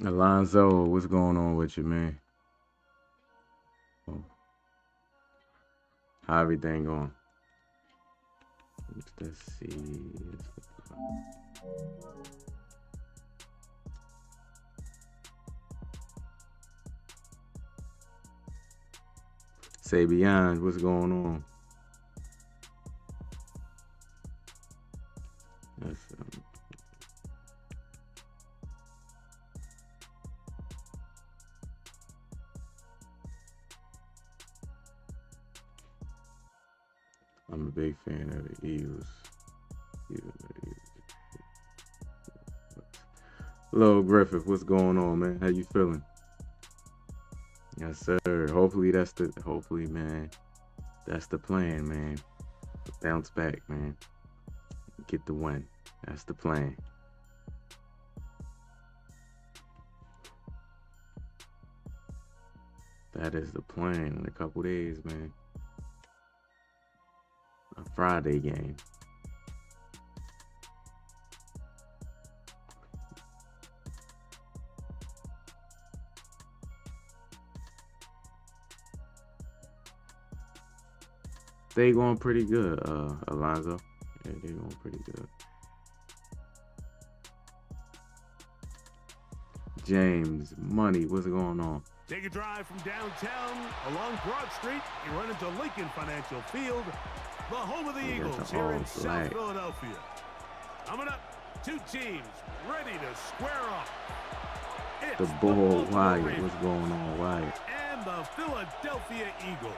Alonzo, what's going on with you, man? Oh, how everything going? Let's see. Say beyond, what's going on? That's, I'm a big fan of the Eagles. Hello, Griffith. What's going on, man? How you feeling? Yes, sir. Hopefully, man. That's the plan, man. Bounce back, man. Get the win. That's the plan. That is the plan in a couple days, man. A Friday game. They going pretty good, Alonzo. Yeah, they going pretty good. James, money, what's going on? Take a drive from downtown along Broad Street. You run into Lincoln Financial Field, the home of the Eagles here in South Philadelphia. Coming up, two teams ready to square off. It's the Bull Wyatt, what's going on, Wyatt? And the Philadelphia Eagles.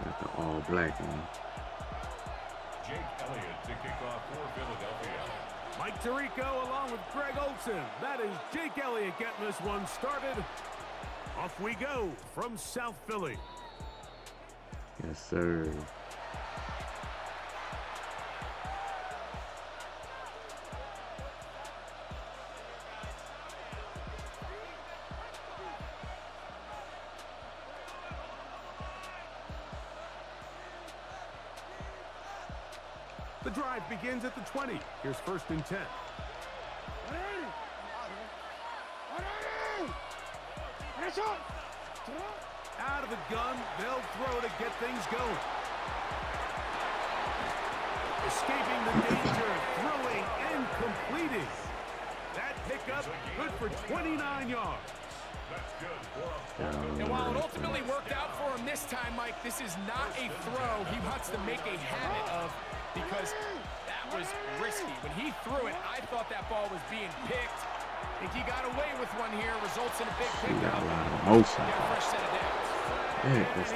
Got the all-black one. Jake Elliott to kick off for Philadelphia. Mike Tirico along with Greg Olson. That is Jake Elliott getting this one started. Off we go from South Philly. Yes, sir. The drive begins at the 20. Here's 1st and 10. Out of the gun, they'll throw to get things going. Escaping the danger, throwing and completing. That pickup good for 29 yards. And while it ultimately worked out for him this time, Mike, this is not a throw he wants to make a habit of, because that was risky. When he threw it, I thought that ball was being picked. I think he got away with one here, results in a big pickup. Got a lot of motion. Got a fresh set of downs. Yeah, there's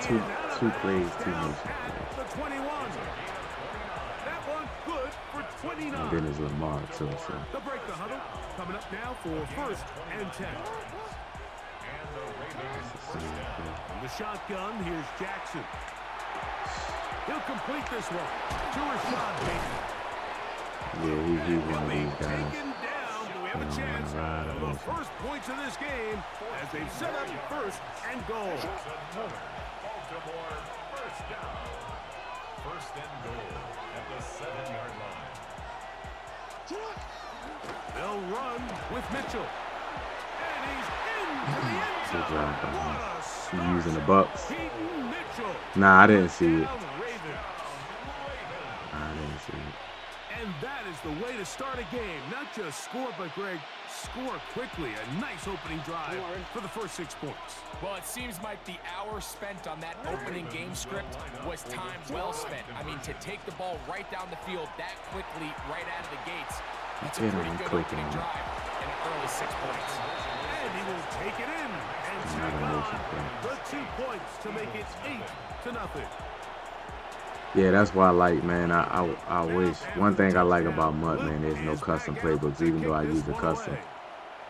two plays, two motion. The 21. That one good for 29. And then there's Lamar too, so. They'll break the huddle. Coming up now for 1st and 10. From the shotgun, here's Jackson. He'll complete this one to Rashad Bateman. Yeah, he one of these guys. Taken down. Do we have a chance for the first points of this game as they've set up 1st and goal? Baltimore, 1st down. 1st and goal at the 7-yard line. They'll run with Mitchell. And he's into the end zone. Good job, What a start. You using the Bucks? Keaton Mitchell. Nah, I didn't see it. Ravens. I didn't see it. And that is the way to start a game. Not just score, but, Greg, score quickly. A nice opening drive for the first 6 points. Well, it seems like the hour spent on that opening game script was time well spent. I mean, to take the ball right down the field that quickly, right out of the gates, that's a pretty good opening drive and an early 6 points. And he will take it in and tack on the 2 points to make it 8-0. Yeah, that's why I like, man. I wish. One thing I like about Mutt, man, there's no custom playbooks. Even though I use a custom,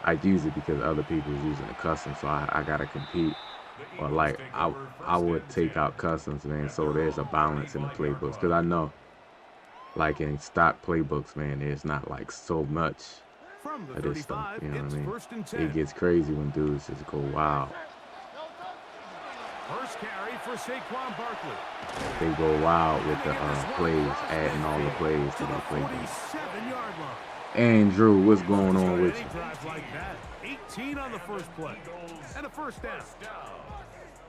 I use it because other people is using a custom, so I gotta compete. Or like I would take out customs, man. So there's a balance in the playbooks, because I know, like in stock playbooks, man, there's not like so much of this stuff. You know what I mean? It gets crazy when dudes just go, wow. First carry for Saquon Barkley. They go wild with the plays, adding all the plays to the their play. 47-yard line. Andrew, what's going on with you? Drive like that. 18 on the first play. And a first down.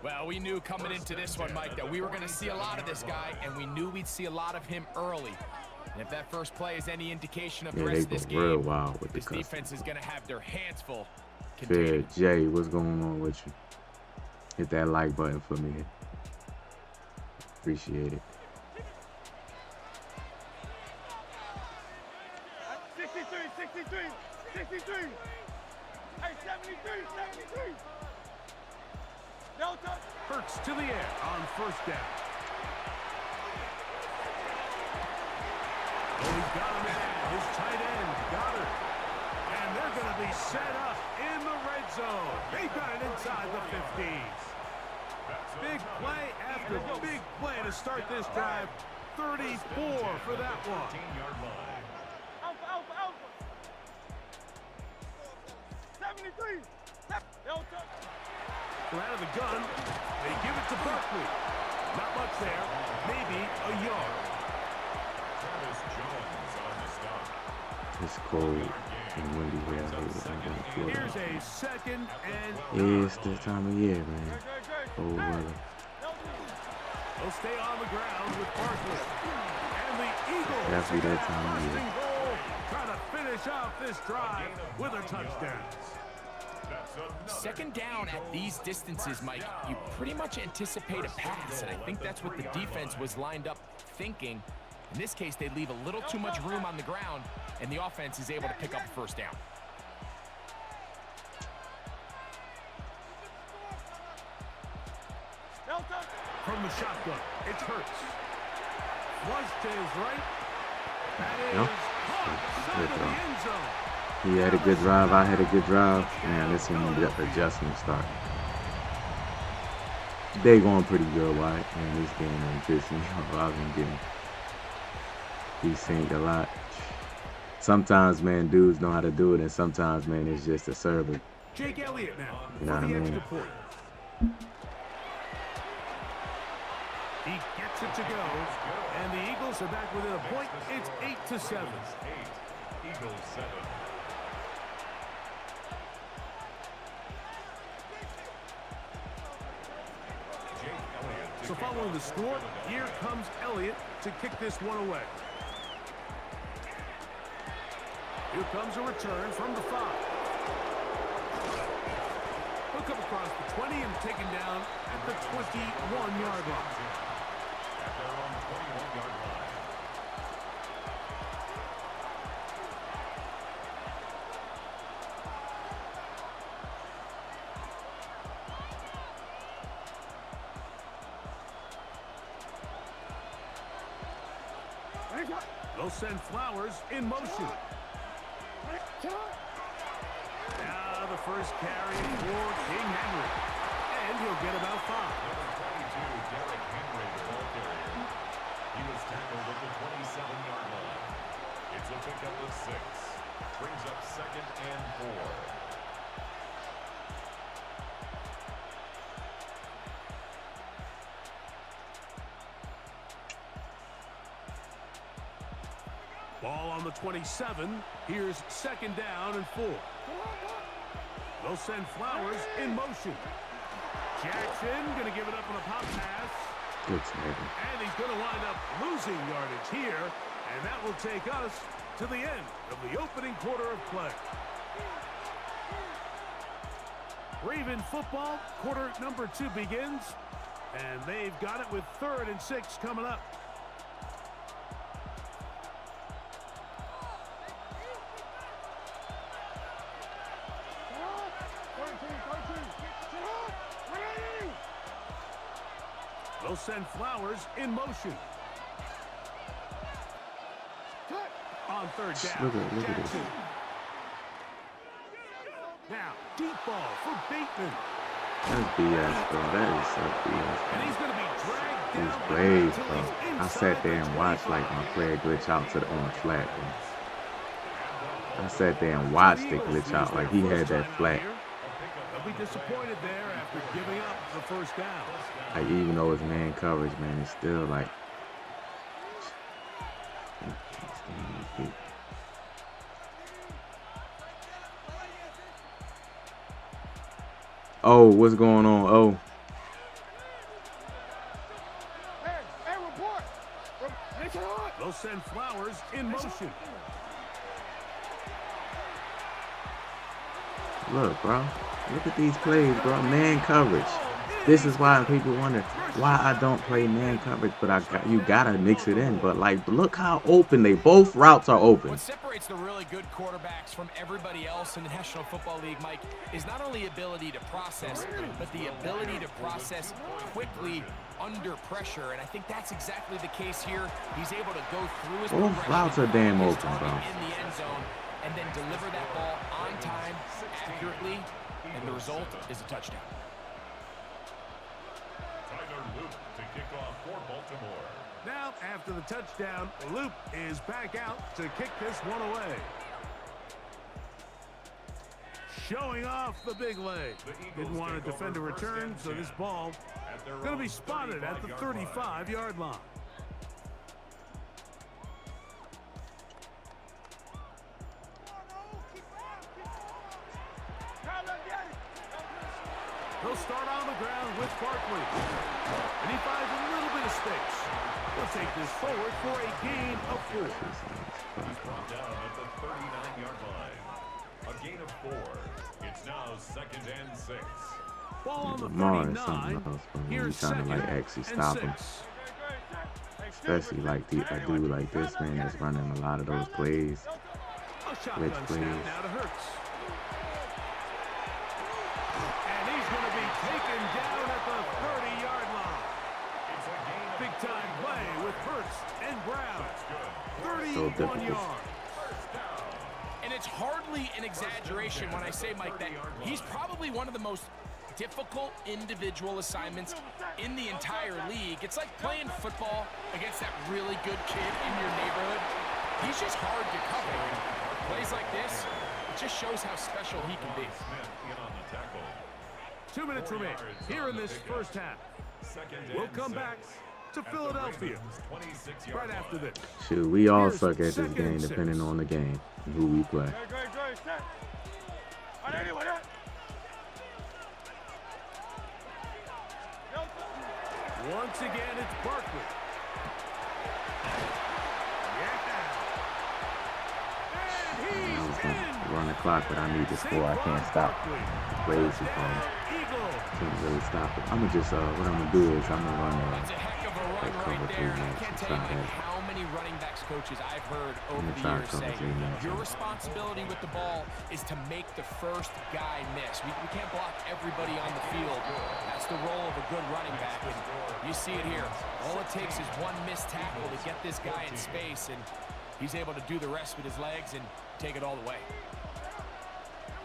Well, we knew coming into this one, Mike, that we were going to see a lot of this guy, and we knew we'd see a lot of him early. And if that first play is any indication of the rest of this game, real wild with this the defense is going to have their hands full. Fair Jay, what's going on with you? Hit that like button for me. Appreciate it. 63. Hey, 73. Delta. Hurts to the air on first down. Oh, he's got him in. His tight end, Goddard. And they're going to be set up in the red zone. They've got it inside the 50s. Big play after big play to start this drive. 34 for that one. Alpha. 73. Delta. Out of the gun, they give it to Barkley. Not much there, maybe a yard. It's cold and windy here. Here's a second and... Yeah, it's this time of year, man. Cold weather. They'll stay on the ground with Barkley. And the Eagles Definitely that time of year. goal, trying to finish off this drive with a touchdown. Second down at these distances, Mike, you pretty much anticipate a pass, and I think that's what the defense was lined up thinking. In this case, they leave a little too much room on the ground, and the offense is able to pick up a first down. From the shotgun, it's Hurts. Flush to his right. That is caught side of the end zone. He had a good drive. I had a good drive. Man, this one the adjustment start. They going pretty good, White. Man, this game ain't pissing me off. I've been getting desynced a lot. Sometimes, man, dudes know how to do it, and sometimes, man, it's just a server. Jake Elliott now. You know what I mean? He gets it to go, and the Eagles are back within a point. It's 8-7. Eagles 7. So following the score, here comes Elliott to kick this one away. Here comes a return from the 5. He'll come across the 20 and taken down at the 21-yard line. At their own 21-yard line. They'll send Flowers in motion. Now the first carry for King Henry. And he'll get about 5. Number 22, Derrick Henry, the ball carrier. He was tackled at the 27-yard line. It's a pickup of 6. Brings up 2nd and 4. Ball on the 27. Here's 2nd down and 4. They'll send Flowers in motion. Jackson going to give it up on a pop pass. Good tackle. And he's going to wind up losing yardage here. And that will take us to the end of the opening quarter of play. Raven football, quarter number 2 begins. And they've got it with 3rd and 6 coming up. They'll send Flowers in motion. On 3rd down, Look at this. Jackson. Now, deep ball for Bateman. That's BS, bro. That is so BS. And he's going to be dragged down. These plays, bro. I sat there and watched like my player glitch out to the on flat, bro. I sat there and watched it glitch out like he had that flat. The They'll be disappointed there after giving up the first down. Like, even though it's man coverage, man, it's still like. Oh, what's going on? Oh. Hey, report. They'll send Flowers in motion. Look, bro. Look at these plays, bro. Man coverage. This is why people wonder why I don't play man coverage, but you gotta mix it in. But like, look how open both routes are open. What separates the really good quarterbacks from everybody else in the National Football League, Mike, is not only ability to process, but the ability to process quickly under pressure. And I think that's exactly the case here. He's able to go through his both routes are damn open, bro. In the end zone, and then deliver that ball on time, accurately, and the result is a touchdown. To kick off for Baltimore. Now, after the touchdown, Loop is back out to kick this one away. Showing off the big leg. Didn't want to defend a return, so this ball going to be spotted at the 35-yard line. He'll start on the ground with Barkley. And he finds a little bit of space. He'll take this forward for a gain of 4. He's brought down at the 39-yard line. A gain of 4. It's now 2nd and 6. Ball on the Lamar is 39. something else, bro. Here's He's trying to like 2nd actually and stop him. 6. Especially like a dude like this, man, that's running a lot of those plays. A shotgun snap now to Hurts. And he's going to be taken down at the 30-yard line. Big-time play with Hurts and Brown. 31 yards. And it's hardly an exaggeration when I say, Mike, that he's probably one of the most difficult individual assignments in the entire league. It's like playing football against that really good kid in your neighborhood. He's just hard to cover. Plays like this, it just shows how special he can be. 2 minutes remain here in this first half. We'll come back to Philadelphia right after this. Shoot, we all suck at this game depending on the game and who we play. Once again, it's Barkley. I was going to run the clock, but I need to score. I can't stop. Crazy phone. Can't really stop it. I'm going to just, what I'm going to do is I'm going to run That's a heck of a run right there. I can't tell you how many running backs coaches I've heard over the years say, your responsibility with the ball is to make the first guy miss. We can't block everybody on the field. That's the role of a good running back. And you see it here. All it takes is one missed tackle to get this guy in space, and he's able to do the rest with his legs and take it all the way.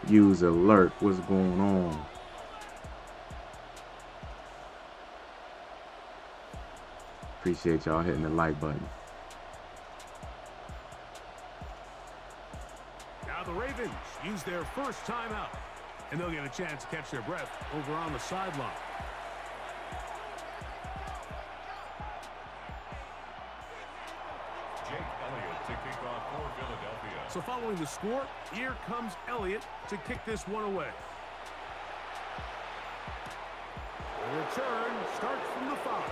Use alert. What's going on? Appreciate y'all hitting the like button. Now the Ravens use their first timeout, and they'll get a chance to catch their breath over on the sideline. So following the score, here comes Elliott to kick this one away. The return starts from the 5.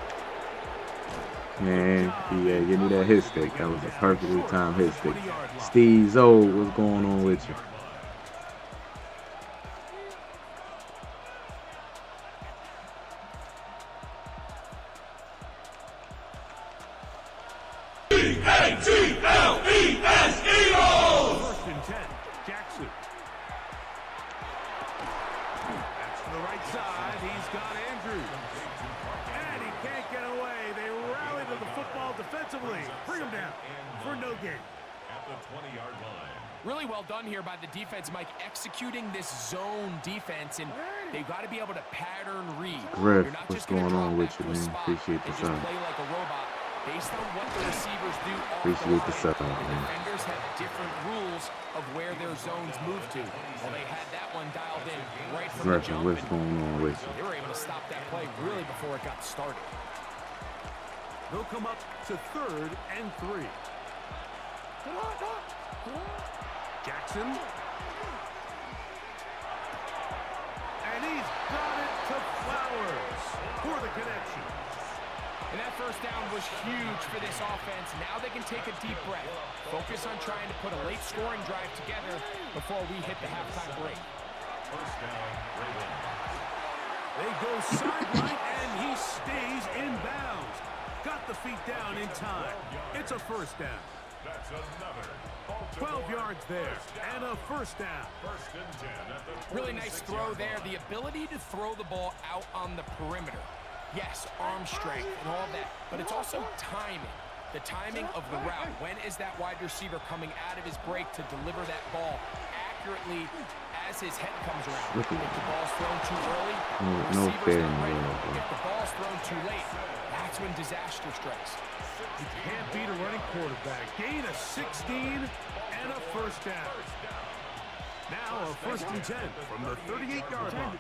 Man, yeah, give me that hit stick. That was a perfectly timed hit stick. Steve Zoe, what's going on with you? A-T-L-E-S, Eagles! First and 10, Jackson. That's to the right side. He's got Andrews. And he can't get away. They rally to the football defensively. Bring him down for no gain. At the 20-yard line. Really well done here by the defense, Mike, executing this zone defense, and they've got to be able to pattern read. Griff, what's going on with you, man? Appreciate the time. time. Play like a robot. based on what the receivers do off Appreciate the line, sub, the man. defenders have different rules of where their zones move to. Well, they had that one dialed in right from the jump, What's going on with you? they were able to stop that play really before it got started. They'll come up to 3rd and 3. Jackson. And he's got it to Flowers for the connection. And that first down was huge for this offense. Now they can take a deep breath. Focus on trying to put a late scoring drive together before we hit the halftime break. First down, Ravens. They go sideline, and he stays in bounds. Got the feet down in time. It's a first down. That's another. 12 yards there, and a first down. First and 10 at the Really nice throw there. The ability to throw the ball out on the perimeter. Yes, arm strength and all that, but it's also timing. The timing of the route. When is that wide receiver coming out of his break to deliver that ball accurately as his head comes around? If the ball's thrown too early, No fair in not the ready. world, bro. If the ball's thrown too late, that's when disaster strikes. You can't beat a running quarterback. Gain of 16 and a first down. Now a first and 10 from the 38-yard line.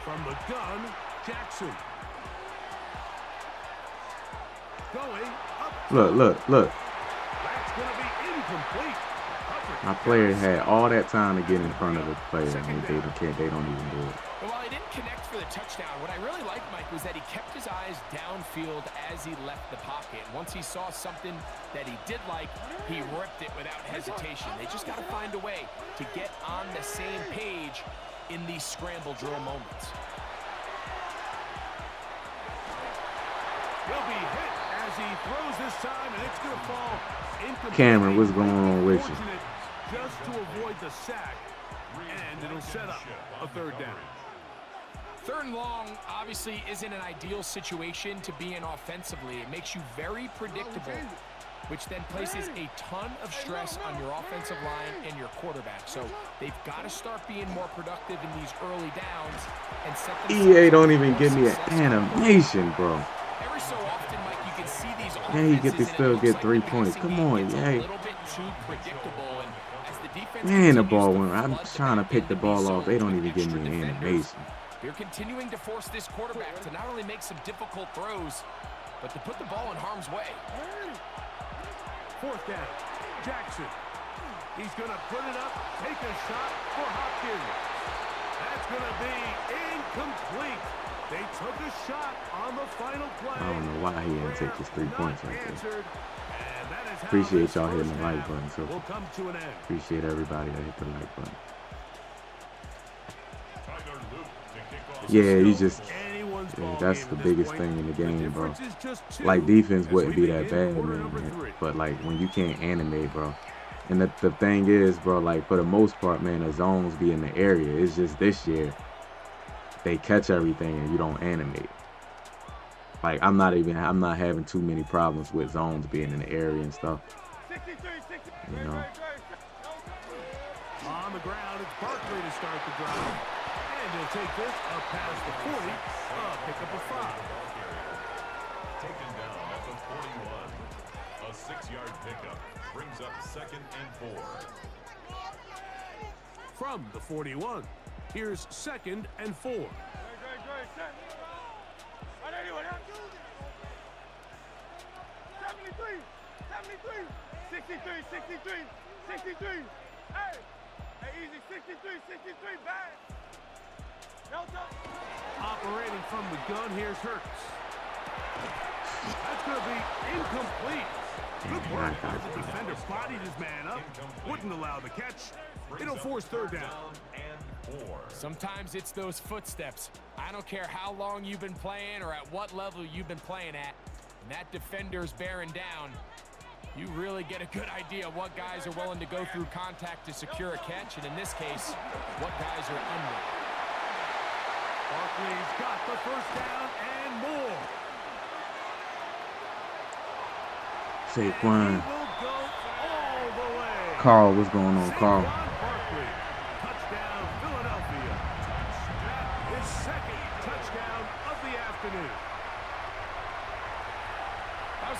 From the gun, Jackson. Going up. Look. That's going to be incomplete. My player had all that time to get in front of the player, and they don't even do it. But while he didn't connect for the touchdown, what I really liked, Mike, was that he kept his eyes downfield as he left the pocket. Once he saw something that he did like, he ripped it without hesitation. They just got to find a way to get on the same page in these scramble drill moments. He'll be hit as he throws this time, and it's going to fall incomplete. Cameron, what's going on with you? Just to avoid the sack, and it'll set up a third down. 3rd and long obviously isn't an ideal situation to be in offensively. It makes you very predictable, which then places a ton of stress on your offensive line and your quarterback. So they've got to start being more productive in these early downs and set themselves EA don't up even for give me an success. animation, bro. Every so often, Mike, you can see these Yeah, you get to offenses, and it still looks get like 3 the points. passing Come game on, gets a yeah. little bit too predictable, and as the defense Man, the continues ball to went. I'm flood the trying to back pick end the of ball these off. They don't zones even with give me extra an defenders, animation. they're continuing to force this quarterback to not only make some difficult throws, but to put the ball in harm's way. 4th down, Jackson. He's going to put it up, take a shot for Hopkins. That's going to be incomplete. They took a shot on the final play. I don't know why he didn't take his 3 points right there. Answered, and that is how Appreciate this y'all hitting first the like half button. So will come to an end. appreciate everybody that hit the like button. Tyler Luke to kick off. Yeah, you just. Anyone's Yeah, ball that's game the at this biggest point. thing in the game, bro. difference is just 2 Like, defense as wouldn't we be that begin bad, quarter man. number 3. But, like, when you can't animate, bro. And the thing is, bro, like, for the most part, man, the zones be in the area. It's just this year, they catch everything and you don't animate. Like, I'm not having too many problems with zones being in the area and stuff. You know? On the ground, it's Barkley to start the drive. And he'll take this up past the 40. Pick up a 5. Taken down at the 41. A 6-yard pickup brings up 2nd and 4. From the 41, here's 2nd and 4. 63. Hey, easy, 63, back. Operating from the gun, here's Hurts. That's going to be incomplete. Good work as the defender bodied his man up. Wouldn't allow the catch. It'll force 3rd down. And 4. Sometimes it's those footsteps. I don't care how long you've been playing or at what level you've been playing at. And that defender's bearing down. You really get a good idea of what guys are willing to go through contact to secure a catch, and in this case, what guys are under. Barkley's got the first down and more. Saquon. He will go all the way. Carl, what's going on, Carl? Barkley, touchdown, Philadelphia. That is 2nd touchdown of the afternoon.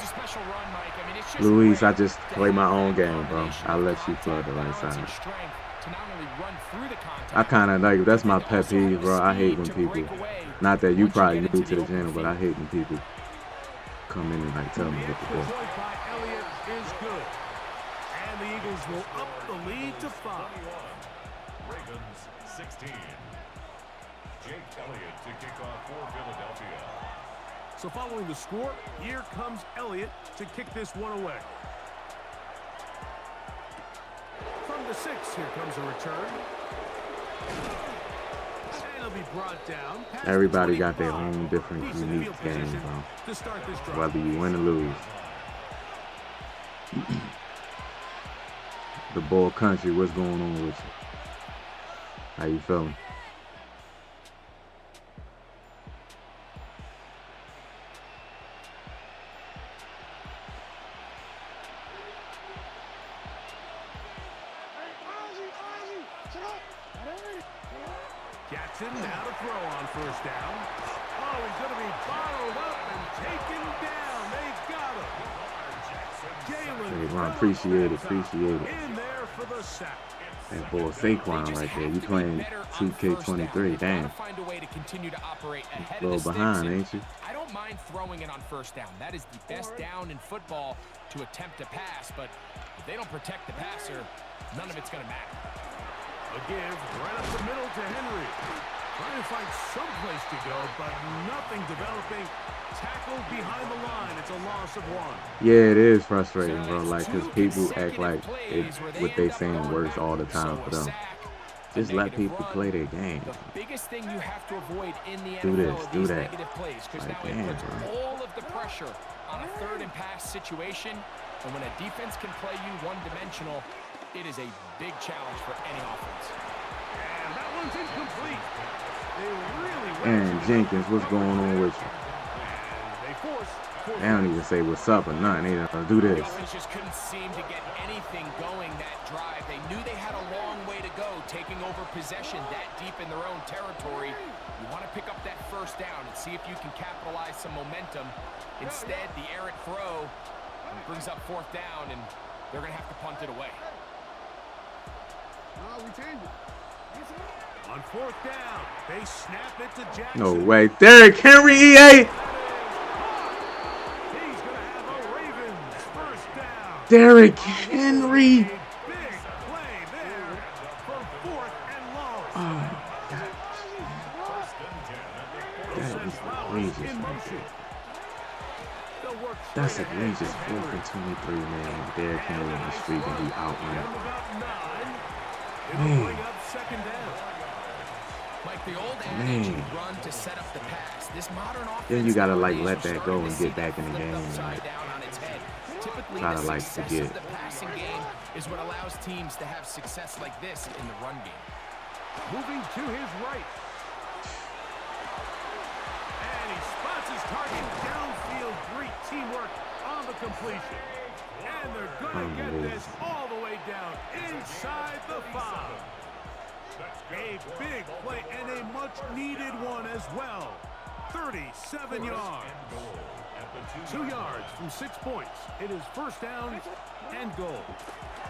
was a special run, Mike. I mean, it's just Luis, I great just to play have my that own game, bro. combination I of let you contact, flood the right balance, and side. strength to not only run through the contact, I kind of like, that's my but pet also have peeve, the bro. I hate speed when to people, break away not that you once probably get new into to the open channel, but I field. hate when people come in and like tell me The what to extra do. point by Elliott is good. And the Eagles will up the lead to 5. Ravens 16. Jake Elliott to kick off for Philadelphia. So following the score, here comes Elliott to kick this one away. From the 6, here comes a return. And it'll be brought down. Everybody got their own different, Decent unique field game, position bro. to start this drive. Whether you win or lose. The Bull Country, what's going on with you? How you feeling? Jackson now to throw on first down. Oh, he's going to be bottled up and taken down. They got him. Jalen Hey, Ron, appreciate it. in there for the sack. That boy Saquon right there. You playing 2K23, damn. Find a way to continue to operate ahead A little of the behind, sticks, ain't you? I don't mind throwing it on first down. That is the best down in football to attempt to pass, but if they don't protect the passer, none of it's going to matter. A give right up the middle to Henry. Trying to find some place to go, but nothing developing. Tackled behind the line. It's a loss of 1. Yeah, it is frustrating, bro. Like, because people act like what they saying works all the time for them. Just let people play their game. The biggest thing you have to avoid in the Do NFL this, are do these that. negative plays, because Like, now damn, it puts bro. all of the pressure on a third and pass situation, and when a defense can play you one-dimensional, it is a big challenge for any offense. And that one's incomplete. They really Aaron Jenkins, what's going on with you? They force. They don't even say what's up or nothing. They don't do The this. offense just couldn't seem to get anything going that drive. They knew they had a long way to go, taking over possession that deep in their own territory. You want to pick up that first down and see if you can capitalize some momentum. Instead, the errant throw brings up fourth down, and they're going to have to punt it away. On fourth down, they snap it to Jackson. No way. Derrick Henry, EA. He's going to have a Ravens first down. Derrick Henry. A big play there for 4th and long. Oh, that is outrageous. In motion. They'll work That's straight ahead. outrageous. 4th and 23, man. Derrick Henry on the street and he out, Down man. about 9. Man. It'll bring up second down. Like the old adage, you run to set up the pass. This modern offense Then you gotta like nowadays, let you're that go starting and to see get back in the that game. flipped Like, upside down on its head. Typically, try to the like success forget. of the passing game is what allows teams to have success like this in the run game. Moving to his right. And he spots his target downfield. Great teamwork on the completion. And they're going to get this all the way down inside the 5. A big play and a much-needed one as well. 37 yards. 2 yards from 6 points. It is first down and goal.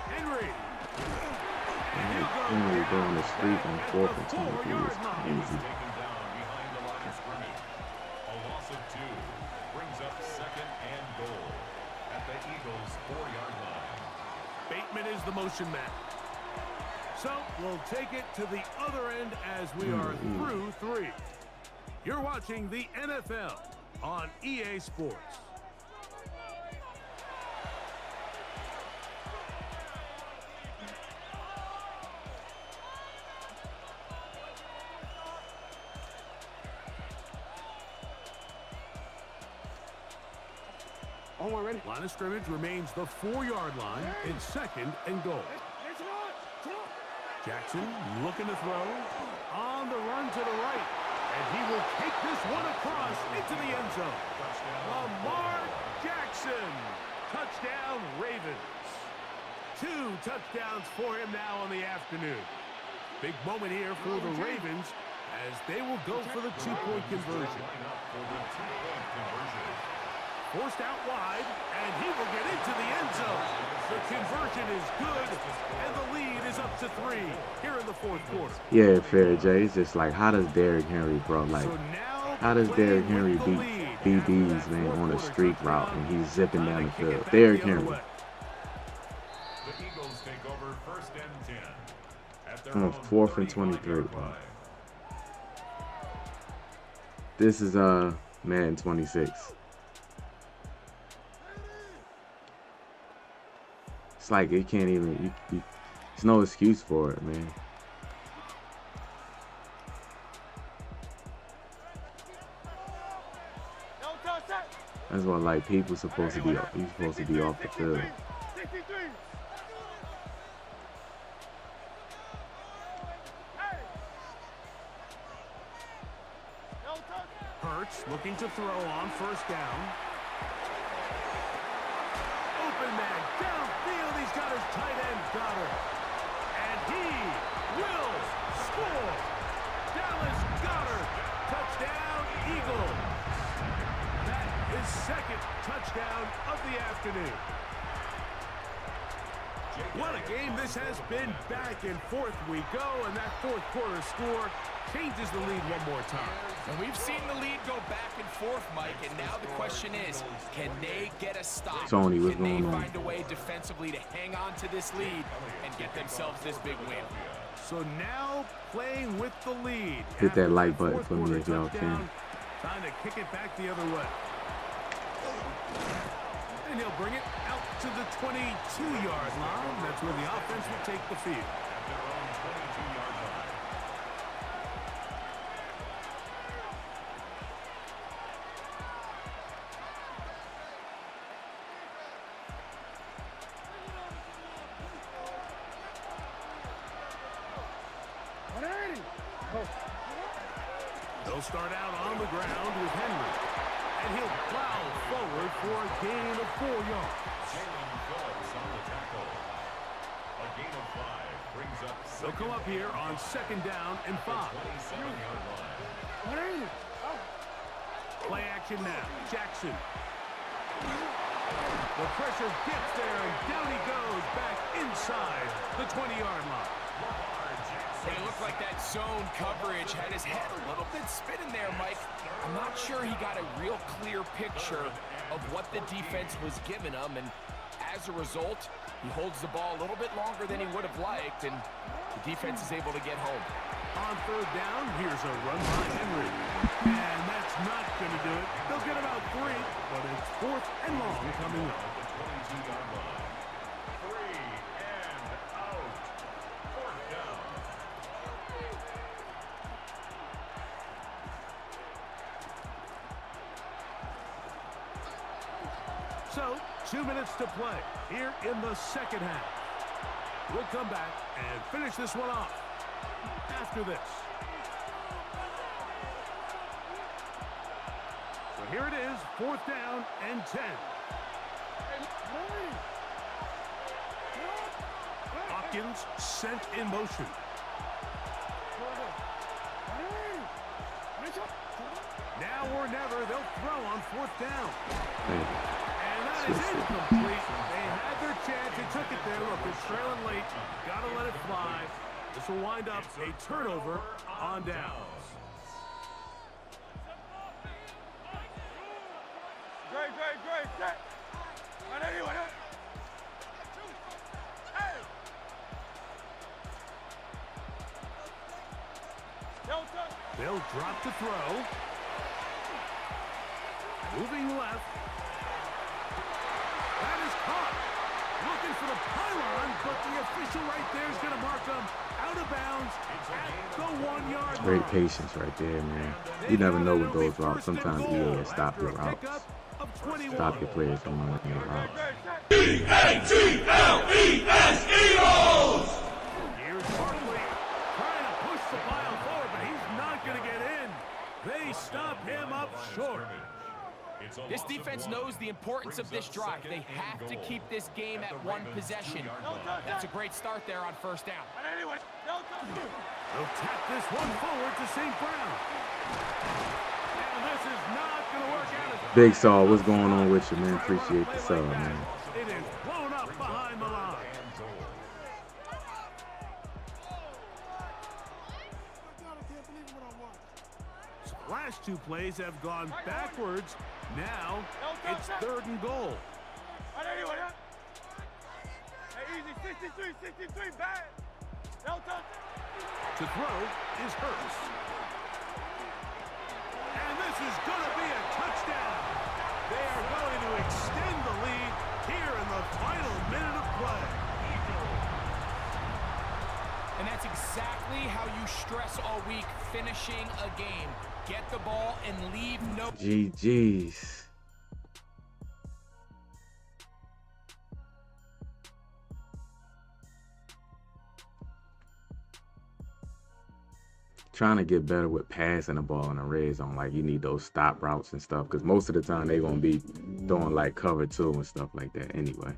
Henry. And he'll go Henry going to street on at 4th the and 23 is 4-yard line. crazy. Taken down behind the line of scrimmage. A loss of 2 brings up second and goal at the Eagles' 4-yard line. Bateman is the motion man. So we'll take it to the other end as we are through 3. You're watching the NFL on EA Sports. Line of scrimmage remains the 4-yard line in second and goal. Jackson looking to throw on the run to the right. And he will take this one across into the end zone. Lamar Jackson. Touchdown Ravens. 2 touchdowns for him now on the afternoon. Big moment here for the Ravens as they will go for the 2-point conversion. Forced out wide, and he will get into the end zone. The conversion is good, and the lead is up to 3 here in the fourth quarter. Yeah, fair, Jay. It's just like, how does Derrick Henry, bro, like, So now how does Derrick playing Henry with the beat lead DBs, after that man, on a fourth streak quarter route, and touchdown. he's zipping Time down to the kick it field? back Derrick the other Henry. way. The Eagles take over 1st and 10 at their On own 4th and 35-yard 23, bro. line. This is Madden 26. It's like it can't even. There's no excuse for it, man. That's why, like, people supposed to be. You supposed to be off the field. 63. Hurts looking to throw on 1st down. Open man downfield. He's got his tight end Goddard. And he will score. Dallas Goddard. Touchdown, Eagles. That is 2nd touchdown of the afternoon. What a game this has been. Back and forth we go, and that 4th quarter score changes the lead one more time. And we've seen the lead go back and forth, Mike, and now the question is, can they get a stop? Tony, what's can they going on? find a way defensively to hang on to this lead and get themselves this big win? So now playing with the lead. Hit that After like the button fourth for me quarter if y'all touchdown, can. Time to kick it back the other way. And he'll bring it out to the 22-yard line. That's where the offense will take the field. At their own 22-yard line. They'll start out on the ground with Henry. And he'll plow forward for a gain of 4 yards. Jalen Phillips on the tackle. A gain of 5 brings up They'll come up here on 2nd down and 5. 27-yard line. Play action now. Jackson. The pressure gets there, and down he goes back inside the 20-yard line. Hey, it looked like that zone coverage had his head a little bit spinning there, Mike. I'm not sure he got a real clear picture of what the defense was giving him, and as a result, he holds the ball a little bit longer than he would have liked, and the defense is able to get home. On 3rd down, here's a run by Henry. And that's not going to do it. They'll get about 3, but it's 4th and long coming up. The 22-yard line. 3 and out. 4th down. So, 2 minutes to play here in the 2nd half. We'll come back and finish this one off after this. So here it is, 4th down and 10. Hopkins sent in motion. Now or never, they'll throw on 4th down. Hey, And that is incomplete. They had their chance. They took it there. Look, they're trailing late. Got to let it fly. This will wind up a turnover on downs. Great, set. Right anyway. Hey! They'll drop to throw. Moving left. That is caught. Looking for the pylon, but the official right there is going to mark them out of bounds at the 1-yard line. great patience right there, man. You never know with those routes. Sometimes EA stop your routes. Stop your players from running your routes. Here's Barkley trying to push the pile forward, but he's not going to get in. They stop him up short. This defense knows the importance of this drive. They have to keep this game at 1 possession. That's a great start there on 1st down. They'll tap this one forward to St. Brown. And this is not going to work out as Big Saw, what's going on with you, man? Appreciate the sub, man. It is blown up behind the line. So the last two plays have gone backwards. Now it's 3rd and goal. Easy, 63, 63, bad. To throw is Hurts. And this is going to be a touchdown. They are going to extend the lead here in the final minute of play. And that's exactly how you stress all week, finishing a game. Get the ball and leave no... GG's. Trying to get better with passing the ball in the red zone. Like, you need those stop routes and stuff, because most of the time they're going to be throwing like cover 2 and stuff like that anyway.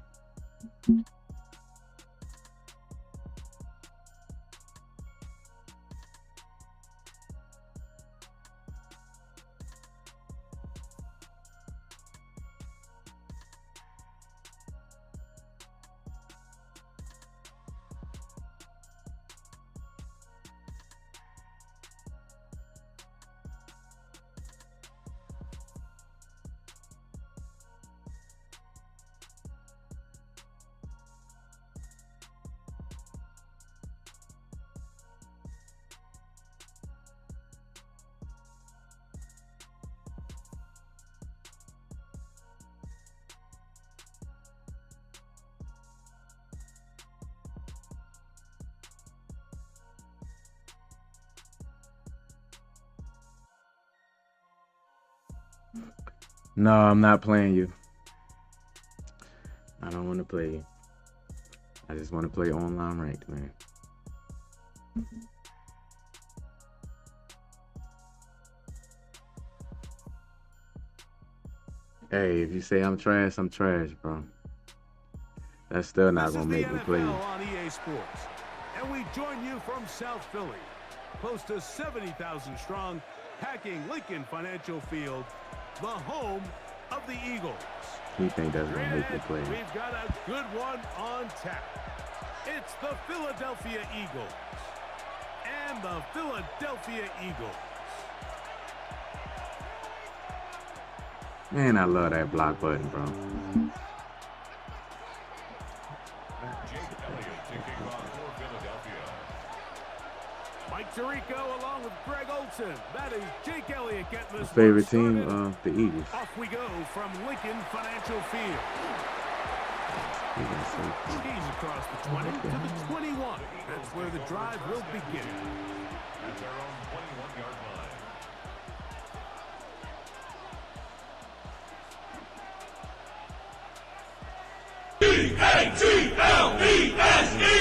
No, I'm not playing you. I don't want to play you. I just want to play online ranked, man. Hey, if you say I'm trash, bro. That's still not going to make me play you. On EA Sports. And we join you from South Philly. Close to 70,000 strong, packing Lincoln Financial Field, the home of the Eagles. You think that's going to make me play? We've got a good one on tap. It's the Philadelphia Eagles. And the Philadelphia Eagles. Man, I love that block button, bro. Mike Tirico along with Greg Olson. That is Jake Elliott getting this favorite team, the Eagles. Off we go from Lincoln Financial Field. He's across the 20 to the 21. That's where the drive will begin. At their own 21-yard line.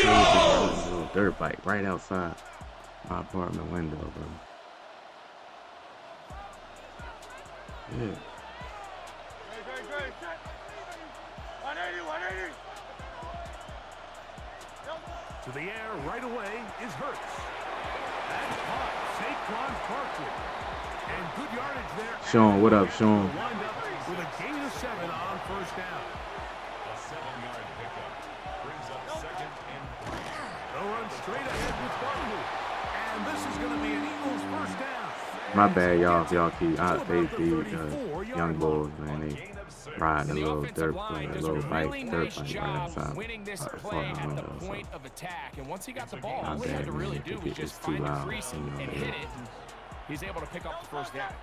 A little dirt bike right outside my apartment window, bro. Yeah. Great. 180, 180. To the air right away is Hurts. That's caught. Saquon Barkley. And good yardage there. Sean, what up, Sean? Wind up with a gain of 7 on first down. A 7-yard pickup brings up 2nd and 3. They'll run straight ahead with Barkley. And this is going to be an Eagles first down. My bad, y'all. If y'all keep young boys, man, they riding a little dirt bike, a little bike, dirt bike right outside winning this my play apartment at the window. point of attack, and once he got the ball, My all he had bad, to really man. do was It's just too find the loud, crease you know, and yeah. hit it. And he's able to pick up the first down.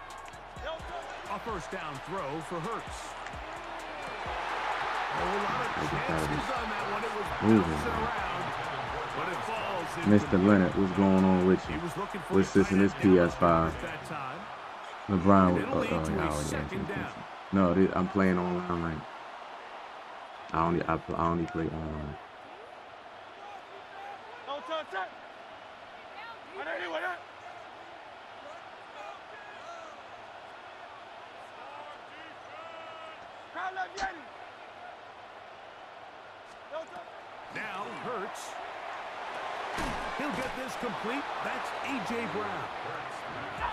A first down throw for Hurts. A lot of chances on that one. It was bouncing around, but it falls. Mr. Leonard, what's going on with you? What's this in this PS5? LeBron, no, I'm playing online. I only play online. Don't touch it. 180, 180. Crowd left Yeti. Don't touch it. Now Hurts. He'll get this complete. That's A.J. Brown.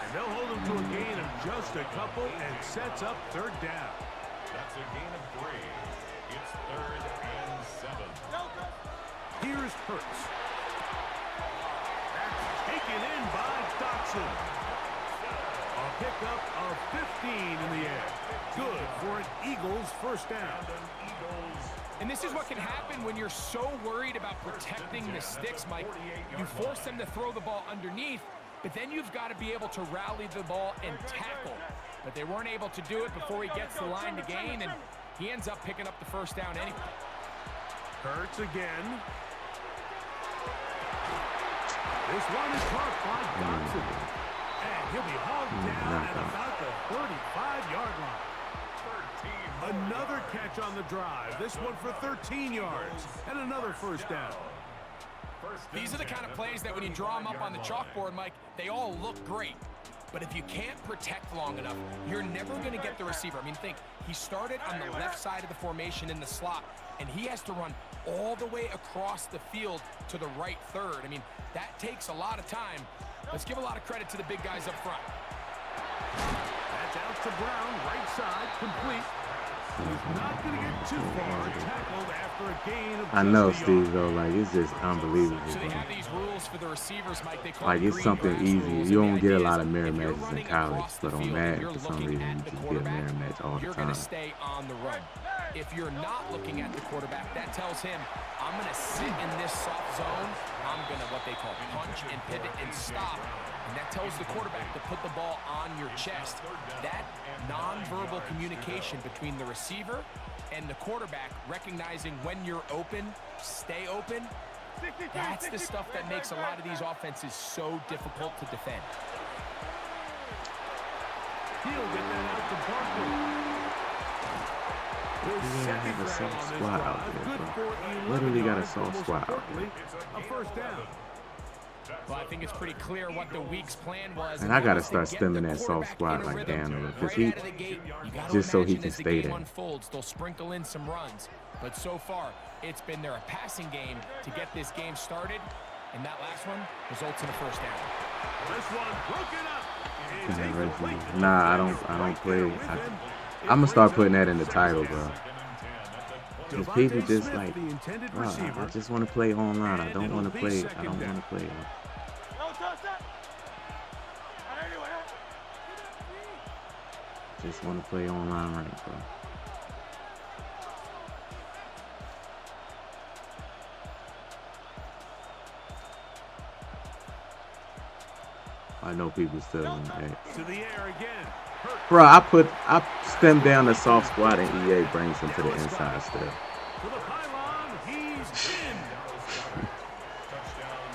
And they'll hold him to a gain of just a couple and sets up third down. That's a gain of 3. It's 3rd and 7. Here's Hurts. That's taken in by Dotson. A pickup of 15 in the air. Good for an Eagles first down. And this is what can happen when you're so worried about protecting the sticks, Mike. You force them to throw the ball underneath, but then you've got to be able to rally the ball and tackle. But they weren't able to do it before he gets the line to gain, and he ends up picking up the first down anyway. Hurts again. This one is caught by Dotson. And he'll be hauled down at about the 35-yard line. Another catch on the drive. This one for 13 yards. And another first down. These are the kind of plays that when you draw them up on the chalkboard, Mike, they all look great. But if you can't protect long enough, you're never going to get the receiver. I mean, think, he started on the left side of the formation in the slot, and he has to run all the way across the field to the right third. I mean, that takes a lot of time. Let's give a lot of credit to the big guys up front. That's out to Brown, right side, complete. He's not going to get too far, tackled after a gain of I know, Steve, though, like, it's just unbelievable. So they have these rules for the receivers, Mike. They call Like, it's something easy. You don't get a lot of mirror matches in college, but on Madden, for some reason, you just get a mirror match all the you're going time. to stay on the run. If you're not looking at the quarterback, that tells him, I'm going to sit in this soft zone. I'm going to, what they call, punch and pivot and stop. And that tells the quarterback to put the ball on your chest. That nonverbal communication between the receiver and the quarterback, recognizing when you're open, stay open, that's the stuff that makes a lot of these offenses so difficult to defend. He'll get that out to Barkley. He has a soft squat out there, bro. Literally got a soft squat out there. A first down. Well, I think it's pretty clear what the week's plan was. And I gotta start stemming that soft squat like down because he just so he can stay there. Unfolds, they'll sprinkle in some runs, but so far it's been their passing game to get this game started, and that last one results in a first down. This one broken up. Nah, I don't play. I'm gonna start putting that in the title, bro. Because people just like, bro, I just want to play online. I don't want to play. I don't want to play. Just want to play online right, bro. I know people still on that. To the air again. Bro, I stem down the soft squat and EA brings him to the inside still. To the pylon, he's in.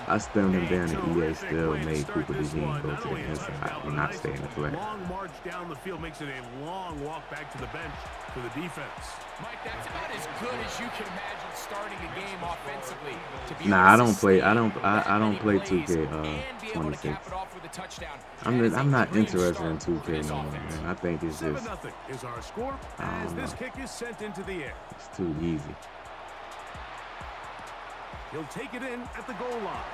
I stemmed him down and EA still made Cooper DeJean go to the inside and not stay in the play. Long march down the field makes it a long walk back to the bench for the defense. Mike, that's about as good as you can imagine starting a game offensively. Nah, I don't play 2K 26. I'm not interested in 2K no more, man. I think it's just 7-0 is our score as this kick is sent into the air. It's too easy. He'll take it in at the goal line.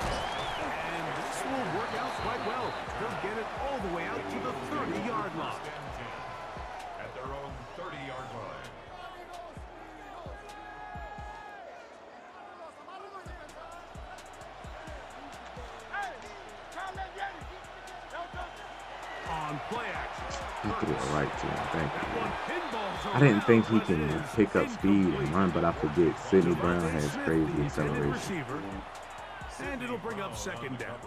And this will work out quite well. He'll get it all the way out to the 30-yard line. At their own 30-yard line. On play action. He threw it right to him. Thank you. I didn't think he can pick up speed and run, but I forget Sidney Brown has crazy acceleration. And it'll bring up second down.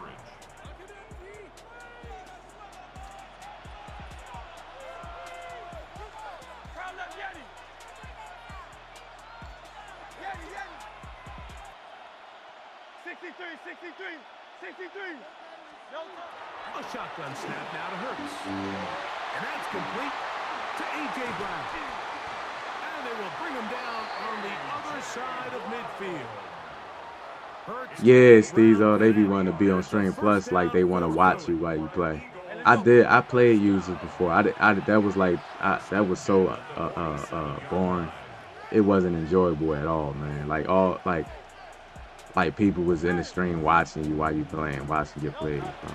A shotgun snap now to Hurts. And that's complete to A.J. Brown. And they will bring him down on the other side of midfield. Hurts. Yeah, Steve, they be wanting to be on Stream Plus like they want to watch you while you play. I played users before. That was so boring. It wasn't enjoyable at all, man. Like people was in the stream watching you while you playing, watching your plays, bro.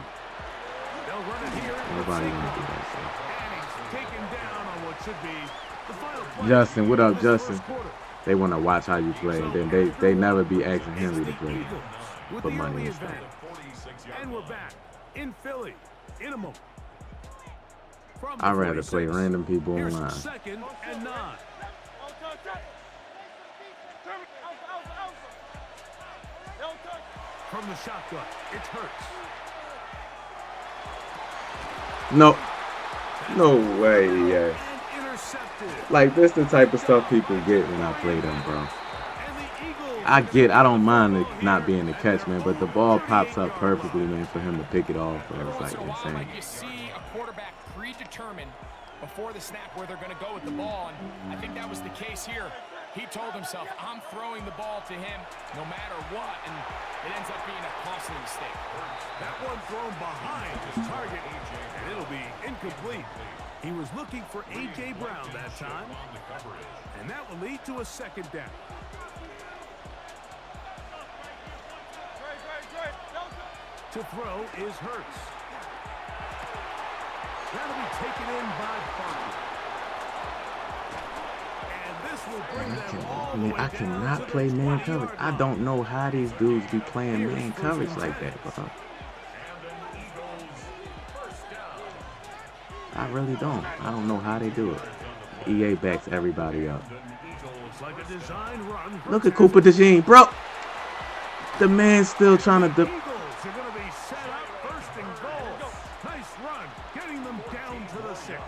They'll run it here. Nobody want to do that. And he's taken down on what should be the final play. Justin, what up, of this Justin? first quarter. They want to watch how you play, and then they never be asking Henry to play. With Put the money early in stuff. advantage. And we're back in Philly in a moment. From the I'd rather 46, play random people here's online. 2nd and 9. From the shotgun, it's Hurts. No. No way, yeah. And intercepted. Like, this the type of stuff people get when I play them, bro. And the Eagles I don't mind it not being the catch, man, but the ball pops up perfectly, man, for him to pick it off, bro. It's like insane. Like you see a quarterback predetermined before the snap where they're going to go with the ball, and I think that was the case here. He told himself, I'm throwing the ball to him no matter what, and it ends up being a costly mistake. That one thrown behind his target, and it'll be incomplete. He was looking for A.J. Brown that time, and that will lead to a 2nd down. To throw is Hurts. That'll be taken in by Parker. And this will bring them all the way I down cannot to the play man 20-yard coverage. I line. don't know how these dudes be playing man coverage like that, bro. I really don't. I don't know how they do it. EA backs everybody up. It's like a design run. Look at Cooper DeJean, bro. The man's still trying to. Eagles are going to be set up 1st and goal. Nice run, getting them down to the 6.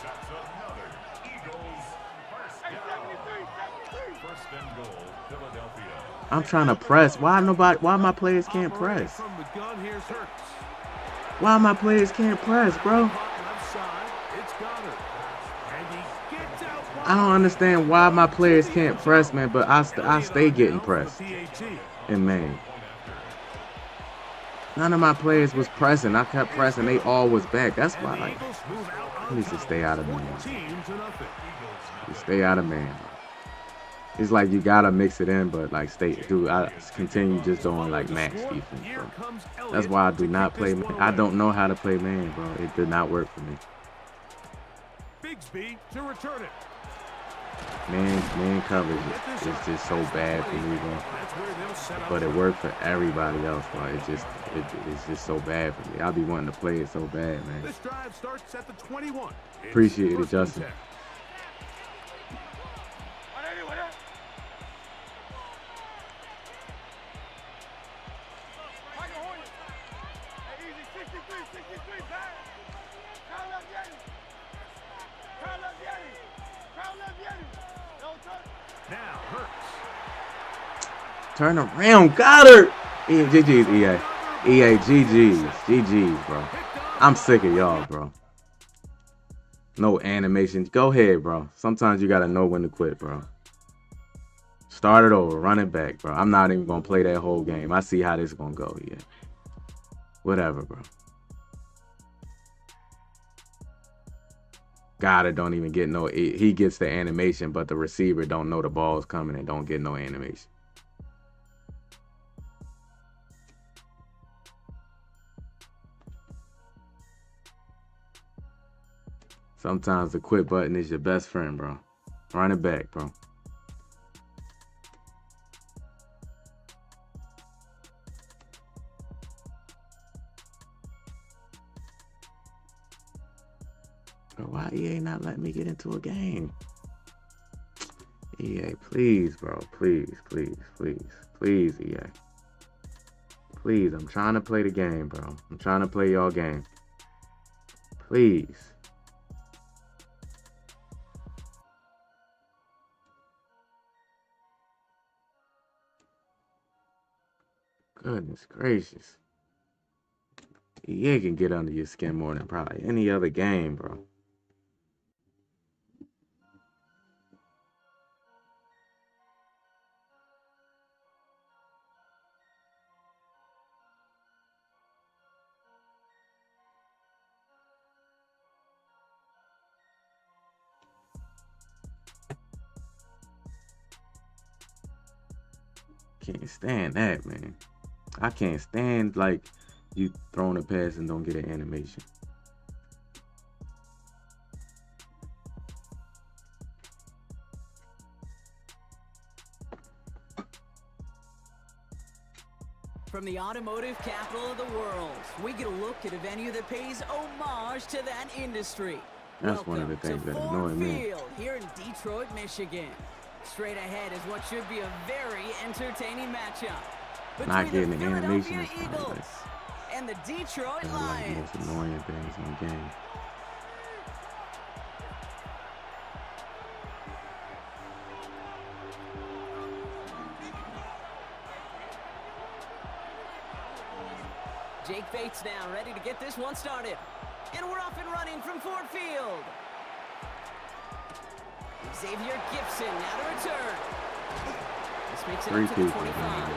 That's another Eagles first down. 1st and goal, Philadelphia. I'm trying to press. Why my players can't press? From the gun, here's Hurts. Why my players can't press, bro? Left side, it's Goddard. And he gets out wide. I don't understand why my players can't press, man, but I stay getting pressed in Maine. None of my players was pressing. I kept pressing. They all was back. That's why, like, I need to stay out of man. Just stay out of man. It's like you gotta mix it in, but like I continue just doing like max defense, bro. That's why I do not play man. I don't know how to play man, bro. It did not work for me. Bigsby to return it. Man coverage is just so bad for me, bro. But it worked for everybody else, bro. It's just so bad for me. I'll be wanting to play it so bad, man. This drive starts at the 21. Appreciate it, Justin. Now Hurts. Turn around, Goddard. GG's, EA. EA, GG's, bro. I'm sick of y'all, bro. No animation. Go ahead, bro. Sometimes you gotta know when to quit, bro. Start it over. Run it back, bro. I'm not even gonna play that whole game. I see how this is gonna go, yeah. Whatever, bro. Goddard don't even get no. He gets the animation, but the receiver don't know the ball's coming and don't get no animation. Sometimes the quit button is your best friend, bro. Run it back, bro. Bro, why EA not letting me get into a game? EA, please, bro. Please, please, please. Please, EA. Please, I'm trying to play the game, bro. I'm trying to play y'all game. Please. Goodness gracious. EA can get under your skin more than probably any other game, bro. Can't stand that, man. I can't stand, like, you throwing a pass and don't get an animation. From the automotive capital of the world, we get a look at a venue that pays homage to that industry. That's one of the things that annoy me. Field here in Detroit, Michigan. Straight ahead is what should be a very entertaining matchup Not between getting the the animation Philadelphia is probably Eagles and the Detroit one of like the Lions. most annoying things in the game. Jake Bates now ready to get this one started. And we're off and running from Ford Field. Xavier Gibson now to return. This makes it Three up to the people. 25.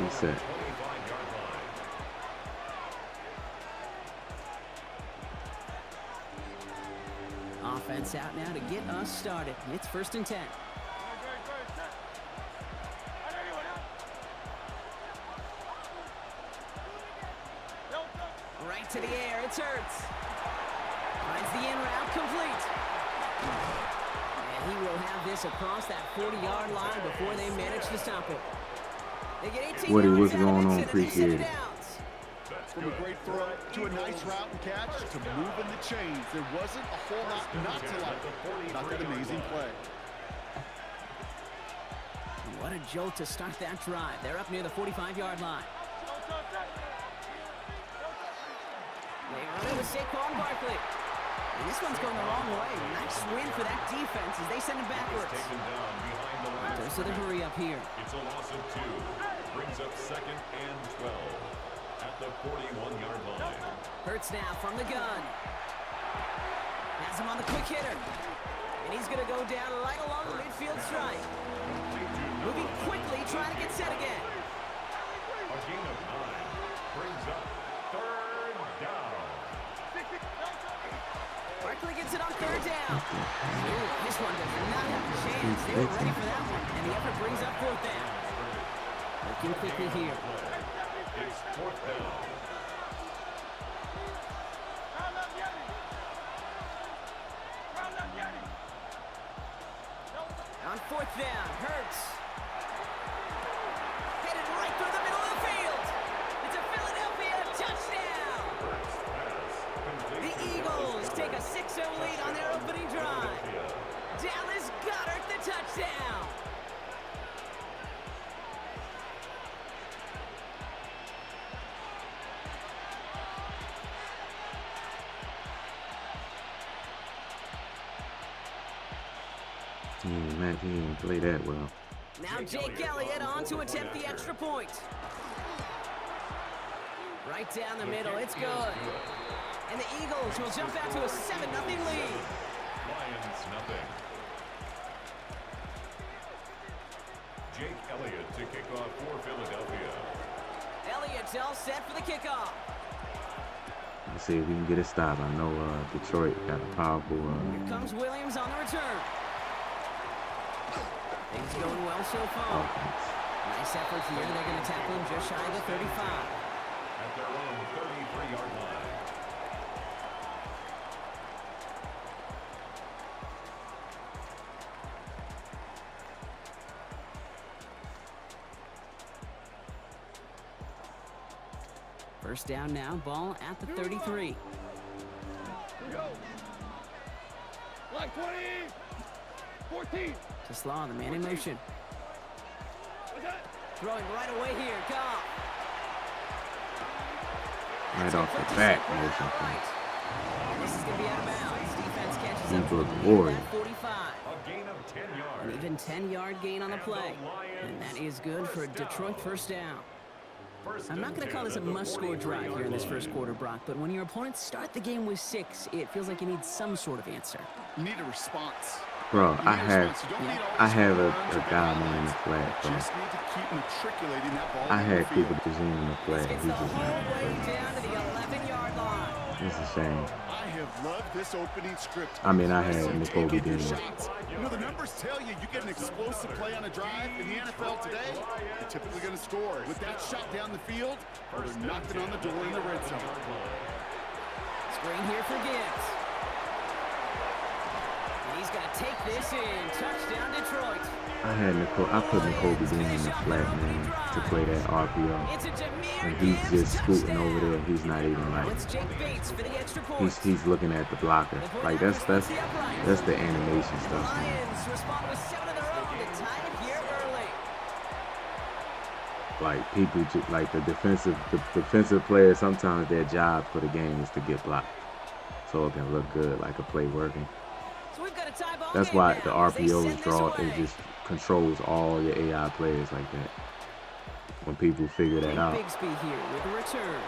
Reset. Offense out now to get us started. It's 1st and 10. Right to the air, it's Hurts. Finds the in route complete. And he will have this across that 40-yard line before they manage to stop it. They get 18 Woody, yards what's out of going it, on? and they Appreciate set it. out. From a great throw to a nice route and catch to moving the chains. There wasn't a whole lot not to like. Not that amazing play. What a jolt to start that drive. They're up near the 45-yard line. They run it with Saquon Barkley. And this one's going the wrong way. Nice win for that defense as they send it backwards. Goes to the hurry up here. It's a loss of 2. Brings up 2nd and 12 at the 41-yard line. Hurts now from the gun. Has him on the quick hitter. And he's going to go down right along the midfield stripe. Moving quickly, trying to get set again. A gain of 9 brings up 3rd down. Barkley gets it on 3rd down. Ooh, this one does not have a chance. They were ready for that one. And the effort brings up 4th down. Looking quickly here. It's 4th down. On 4th down, Hurts. Headed right through the middle of the field. It's a Philadelphia touchdown. The Eagles take a 6-0 lead on their opening drive. Dallas Goedert the touchdown. He didn't play that well. Now Jake Elliott on to attempt the extra point. Right down the middle, it's good. And the Eagles will jump out to a 7-0 lead. Lions nothing. Jake Elliott to kick off for Philadelphia. Elliott's all set for the kickoff. Let's see if we can get a stop. I know Detroit got a powerful Here comes Williams on the return. Things going well so far. offense. Nice effort here. They're going to tackle him just shy of the 35. At their own 33-yard line. First down now, ball at the 33. Like 20, 14. To Slaw, the man in motion. What's that? Throwing right away here, Goff. Right off the bat, motion Outright. And this is going to be out of bounds. Defense catches He up to was the boring. at 45. A gain of 10 An yards. even 10-yard gain on the play. And that is good for a Detroit first down. I'm not going to call this a must-score drive here in this first quarter, Brock, but when your opponents start the game with 6, it feels like you need some sort of answer. You need a response. Bro, I You need a have response. You don't need I always have to a run to guy run. in the flag, bro. Just need to keep matriculating that ball. I down the had field. Cooper Dejean in the flag. Gets He the just whole not way playing. down to the 11-yard line. It's a shame. I have loved this opening script. I mean, I had Aggressive, Nicole take your Dean. shots. You know, the numbers tell you get an explosive play on a drive. In the NFL today, you're typically going to score. With that shot down the field, or they're knocking on the door in the red zone. Screen here for Gibbs. And he's going to take this in. Touchdown, Detroit. I put Nicole Dean in the flat, man, to play that RPO. It's a Jameer And he's Gibbs just scooting touchdown. over there. He's not even like, It's Jake Bates for the extra point. he's looking at the blocker. Like that's the animation stuff, man. Lions respond with 7 of their own to tie it here early. Like people, like the defensive players, sometimes their job for the game is to get blocked, so it can look good, like a play working. So we've got a tie ball That's game why now the as they RPOs send this draw. away. It just controls all your AI players like that. When people figure that out, Bigsby here with a return.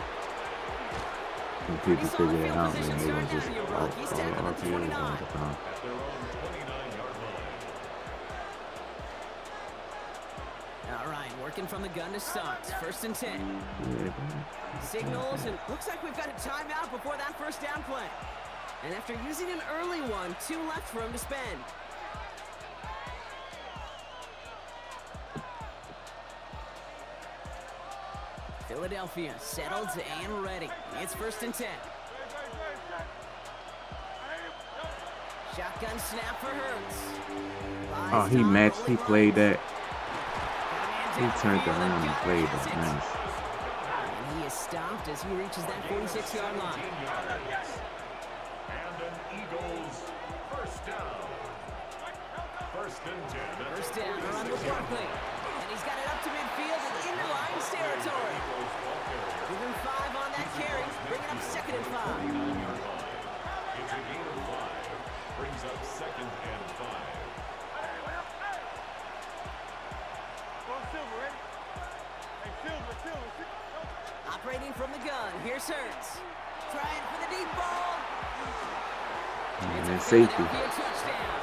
when people He's on the figure that field out, position man, they gonna starting just out here, all Brock. He's tackled at RPOs 29. all the time. At their own 29-yard line. All right, working from the gun to start. 1st and 10. Yeah, man. Signals, and looks like we've got a timeout before that first down play. And after using an early one, 2 left for him to spend. Philadelphia settled and ready. It's 1st and 10. Shotgun snap for Hurts. Oh, he matched. He played that. He turned around and played that. Nice. And he is stopped as he reaches that 46-yard line. And an Eagles first down. 1st and 10. First down around the Barkley. And he's got it up to midfield and into Lions territory. Give him 5 on that carry. Bring it up 2nd and 5. It's a gain of 5. Brings up 2nd and 5. Operating from the gun. Here's Hurts. Trying for the deep ball. And then safety. Philadelphia touchdown.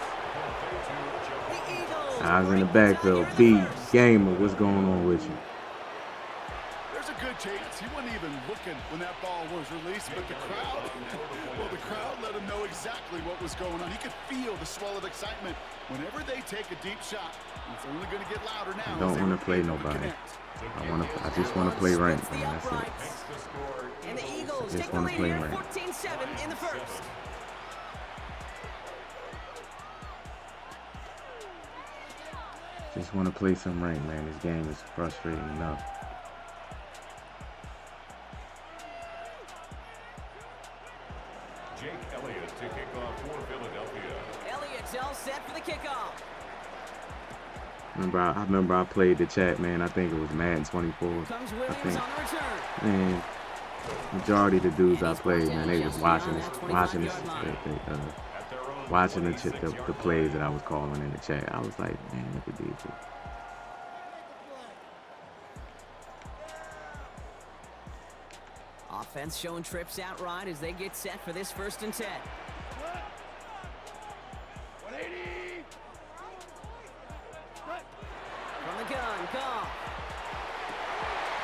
The Eagles. I was in the break backfield. the tie B here in the first. Gamer, what's going on with you? There's a good chance he wasn't even looking when that ball was released, but the crowd, well, the crowd let him know exactly what was going on. He could feel the swell of excitement whenever they take a deep shot. It's only going to get louder now. I don't want to play nobody. I just want to play ranked, man. That's it. And the Eagles Just take the wanna lead play here, ranked. 14-7 in the first. Just want to play some rank, man. This game is frustrating enough. Jake Elliott to kick off for Philadelphia. Elliott's all set for the kickoff. I remember I played the chat, man. I think it was Madden 24. Comes I Williams think, on the return. man, majority of the dudes I played, man, they was watching this, At their own watching the 26-yard plays that I was calling in the chat. I was like, man, look at these. Offense showing trips out right as they get set for this 1st and 10. 180. From the gun, Goff.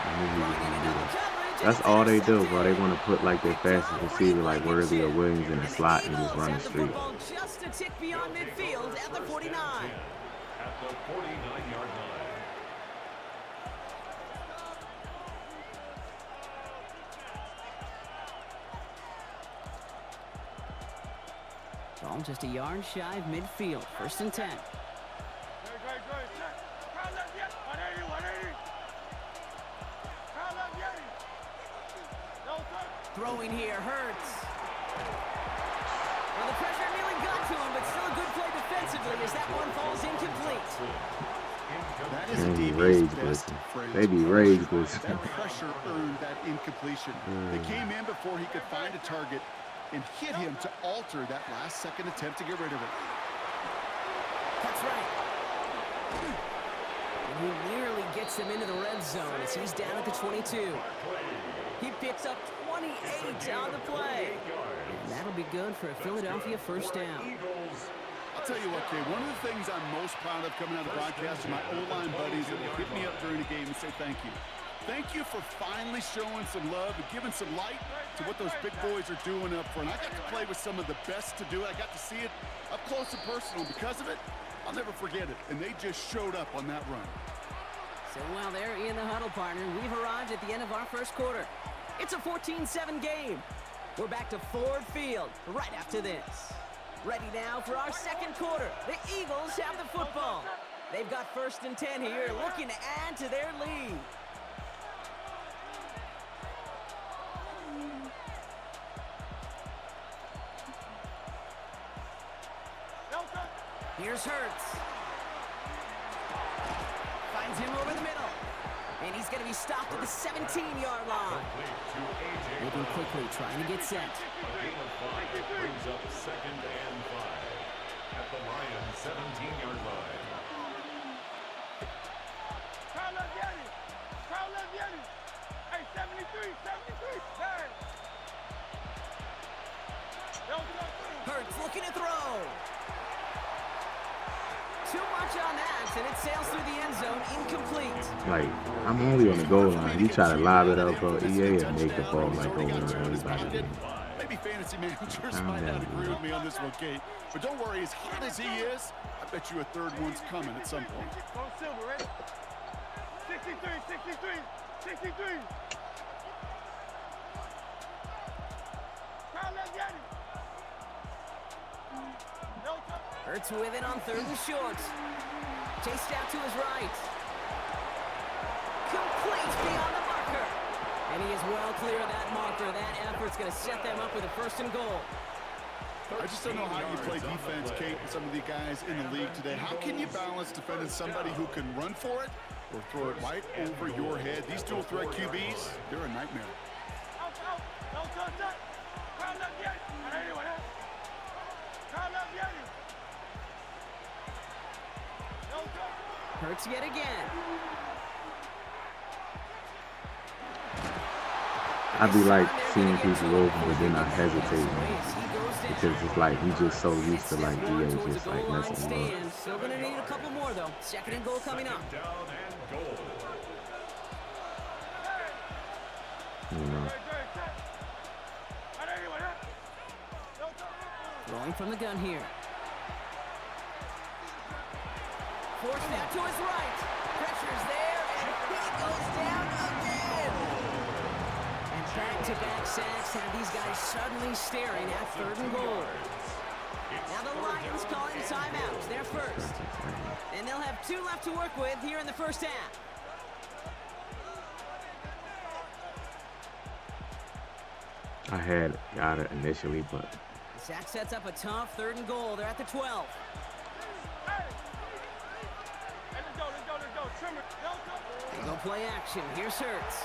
I knew he was Running gonna into do double that. coverage, and That's it's all they do, intercepted. bro. They want to put like their fastest receiver, like Worthy or Williams, in the slot and just run the Eagles have street. football just a tick beyond midfield at the 49. at the 49-yard line. Ball just a yard shy of midfield. 1st and 10. Throwing here, Hurts. Well, the pressure nearly got to him, but still a good play defensively as that one falls incomplete. That is They a be DB's rage best blitzing. phrase. They be rage blitzing. That pressure earned that incompletion. They came in before he could find a target and hit him to alter that last-second attempt to get rid of it. That's right. And he nearly gets them into the red zone as he's down at the 22. He picks up 28 on the play. And that'll be good for a Philadelphia first down. I'll tell you what, Kay, one of the things I'm most proud of coming out of the broadcast are my O-line buddies that will hit me up during the game and say thank you. Thank you for finally showing some love and giving some light to what those big boys are doing up front. I got to play with some of the best to do it. I got to see it up close and personal. Because of it, I'll never forget it. And they just showed up on that run. So while they're in the huddle, partner, we've arrived at the end of our first quarter. It's a 14-7 game. We're back to Ford Field right after this. Ready now for our second quarter. The Eagles have the football. They've got 1st and 10 here, looking to add to their lead. Here's Hurts. Finds him over the middle. And he's going to be stopped at the 17-yard line. Moving quickly, trying to get set. A gain of 5 brings up 2nd and 5 at the Lions' 17-yard line. Crowd left Yanni. Crowd left Yanni. Hey, 73, 73. Hey. Hurts looking to throw. Too much on that, and it sails through the end zone, incomplete. Like, I'm only on the goal line. You try to lob it up for EA and make the ball like go over everybody. Maybe fantasy managers might not agree with me on this one, Kate. But don't worry, as hot as he is, I bet you a third one's coming at some point. Go Silver, ready? 63, 63, 63. Crowd left Yanni. Hurts with it on 3rd and short. Chased out to his right. Complete beyond the marker. And he is well clear of that marker. That effort's going to set them up with a 1st and goal. I just don't know how you play defense, Kate, with some of the guys in the league today. How can you balance defending somebody who can run for it or throw it right over your head? These dual threat QBs, they're a nightmare. Out, out. No touch, touch. Crowd left Yanni. Anyway, crowd left Yanni. Hurts yet again. I be like seeing people open, but then I hesitate, because it's like he just so used to like EA just like messing him up. Still gonna need a couple more though. 2nd and goal coming up. Down and goal. You know. Throwing from the gun here. Forced out to his right. Pressure's there, and he goes down again. And back-to-back sacks have these guys suddenly staring at 3rd and goal. Now the Lions calling timeouts. They're first. And they'll have 2 left to work with here in the first half. I had got it initially, but The sack sets up a tough 3rd and goal. They're at the 12. They go play action. Here's Hurts.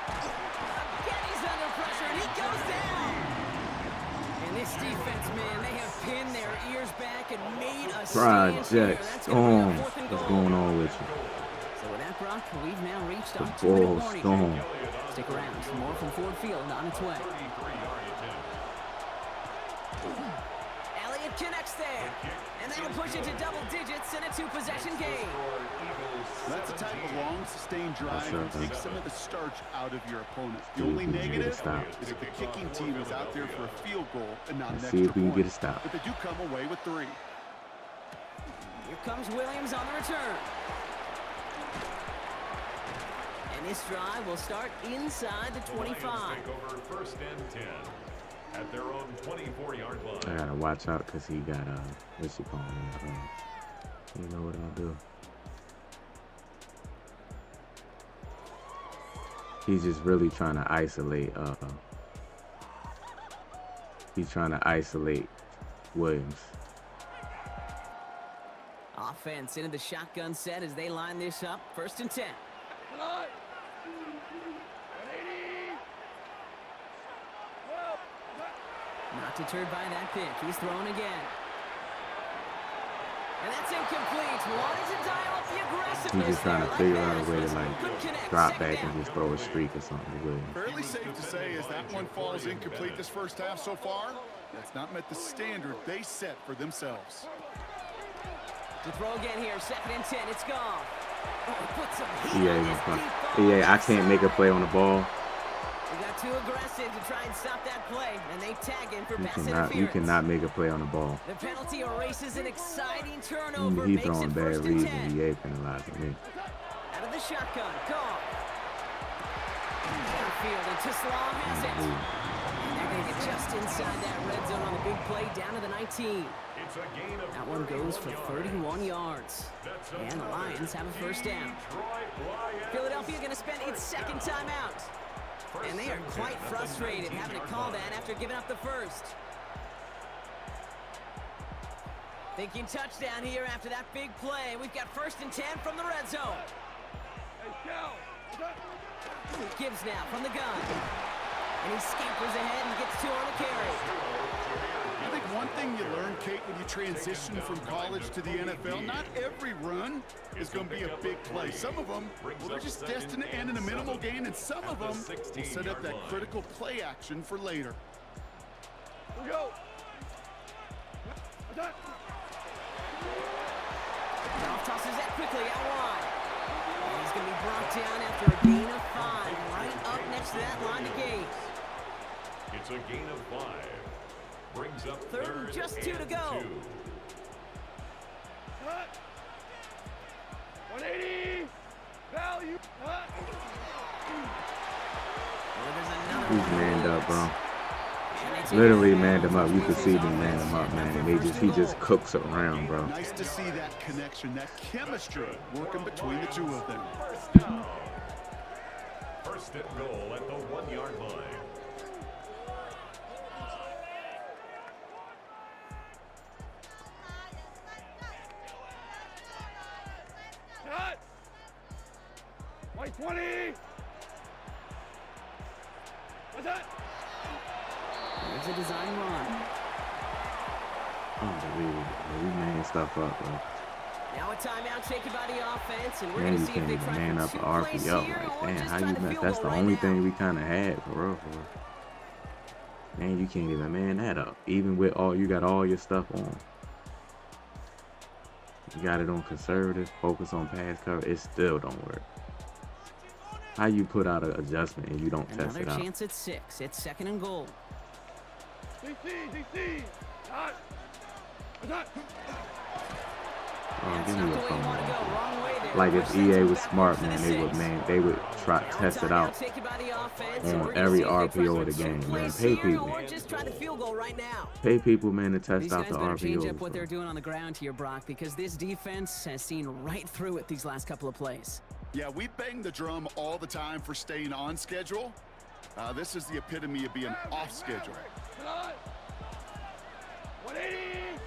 Again, he's under pressure, and he goes down. And this defense, man, they have pinned their ears back and made a stand here. Project That's going to Storm. be a 4th and What's goal. going on with you? So with that, Brock, we've now reached The our 2-minute ball warning. storm. Stick around. Some more from Ford Field on its way. 33-yard attempt. Elliott connects there. And that'll push it to double digits in a 2-possession game. That's the type of long, sustained drive Sure, that takes some of the starch out of your opponent. The See if only we can get a negative stop. is that the kicking team is out there for a field goal and not an Let's extra see if we can point. get a stop. But they do come away with 3. Here comes Williams on the return. And this drive will start inside the 25. Lions take over 1st and 10 at their own 24-yard line. I gotta watch out because he got what's he calling it? You know what I'll do? He's just really trying to isolate. He's trying to isolate Williams. Offense into the shotgun set as they line this up. 1st and 10. Not deterred by that pick. He's throwing again. And that's incomplete. Wanted to dial up the aggressiveness. He's just trying to there. figure Like out a way to Couldn't like connect. drop 2nd back down. and just throw a streak or something to Williams. Fairly safe to say as that one falls incomplete this first half so far, that's not met the standard they set for themselves. To throw again here, 2nd and 10. It's gone. Oh, put some heat Yeah, on he's this fine. deep ball. Yeah, I can't make a play on the ball. He got too aggressive to try and stop that play, and they tag him for pass You interference. cannot make a play on the ball. The penalty erases an exciting turnover, He makes throwing it bad first and reads 10. and EA penalizing me. Out of the shotgun, Goff. Downfield, and Tislam has it. And they're going to get just inside that red zone on the big play, down to the 19. That one goes for 31 yards. And the Lions have a first down. Philadelphia going to spend its second time out. And they are quite frustrated having to call that after giving up the first. Thinking touchdown here after that big play. We've got first and 10 from the red zone. Gibbs now from the gun. And he scampers ahead and gets 2 on the carry. I think one thing you learn, Kate, when you transition from college to the NFL, not every run is going to be a big play. Some of them, well, they're just destined to end in a minimal gain, and some of them will set up that critical play action for later. Here we go. Goff tosses that quickly out wide. And he's going to be brought down after a gain of 5, right up next to that line of gain. It's a gain of 5. Brings up Third and just 2 to go. 180. Value. He's manned up, bro. Literally manned him up. You could see them man him up, man. And he just cooks around, bro. Nice to see that connection, that chemistry working between the two of them. First down. First and goal at the 1-yard line. Cut. White 20. What's that? There's a design run. Unbelievable. We man stuff up, bro. Now a timeout taken by the offense, and we're Man, going to you see if can't they even try man for up 2 an plays RPO. here, Like, or damn, just how try you the mess? field That's goal the right only now. thing we kind of had, for real, for real. Man, you can't even man that up. Even with you got all your stuff on. You got it on conservative, focus on pass cover, it still don't work. How you put out an adjustment and you don't test Another it out? chance at 6. It's second and goal. DC. Cut. What's that? Oh, That's give not me the a way you phone want to go. call. Wrong way there. Like We're if sent EA was back smart, to the man, 6. they would try Now test it timeout out taken by the offense, and on we're gonna every see if they try RPO for of the 2 game, man. plays Pay here, people. or just try the field goal right now. Pay people, man, to test These out guys the better change RPOs. up what bro. they're doing on the ground here, Brock, because this defense has seen right through it these last couple of plays. Yeah, we bang the drum all the time for staying on schedule. This is the epitome of being off schedule. 180.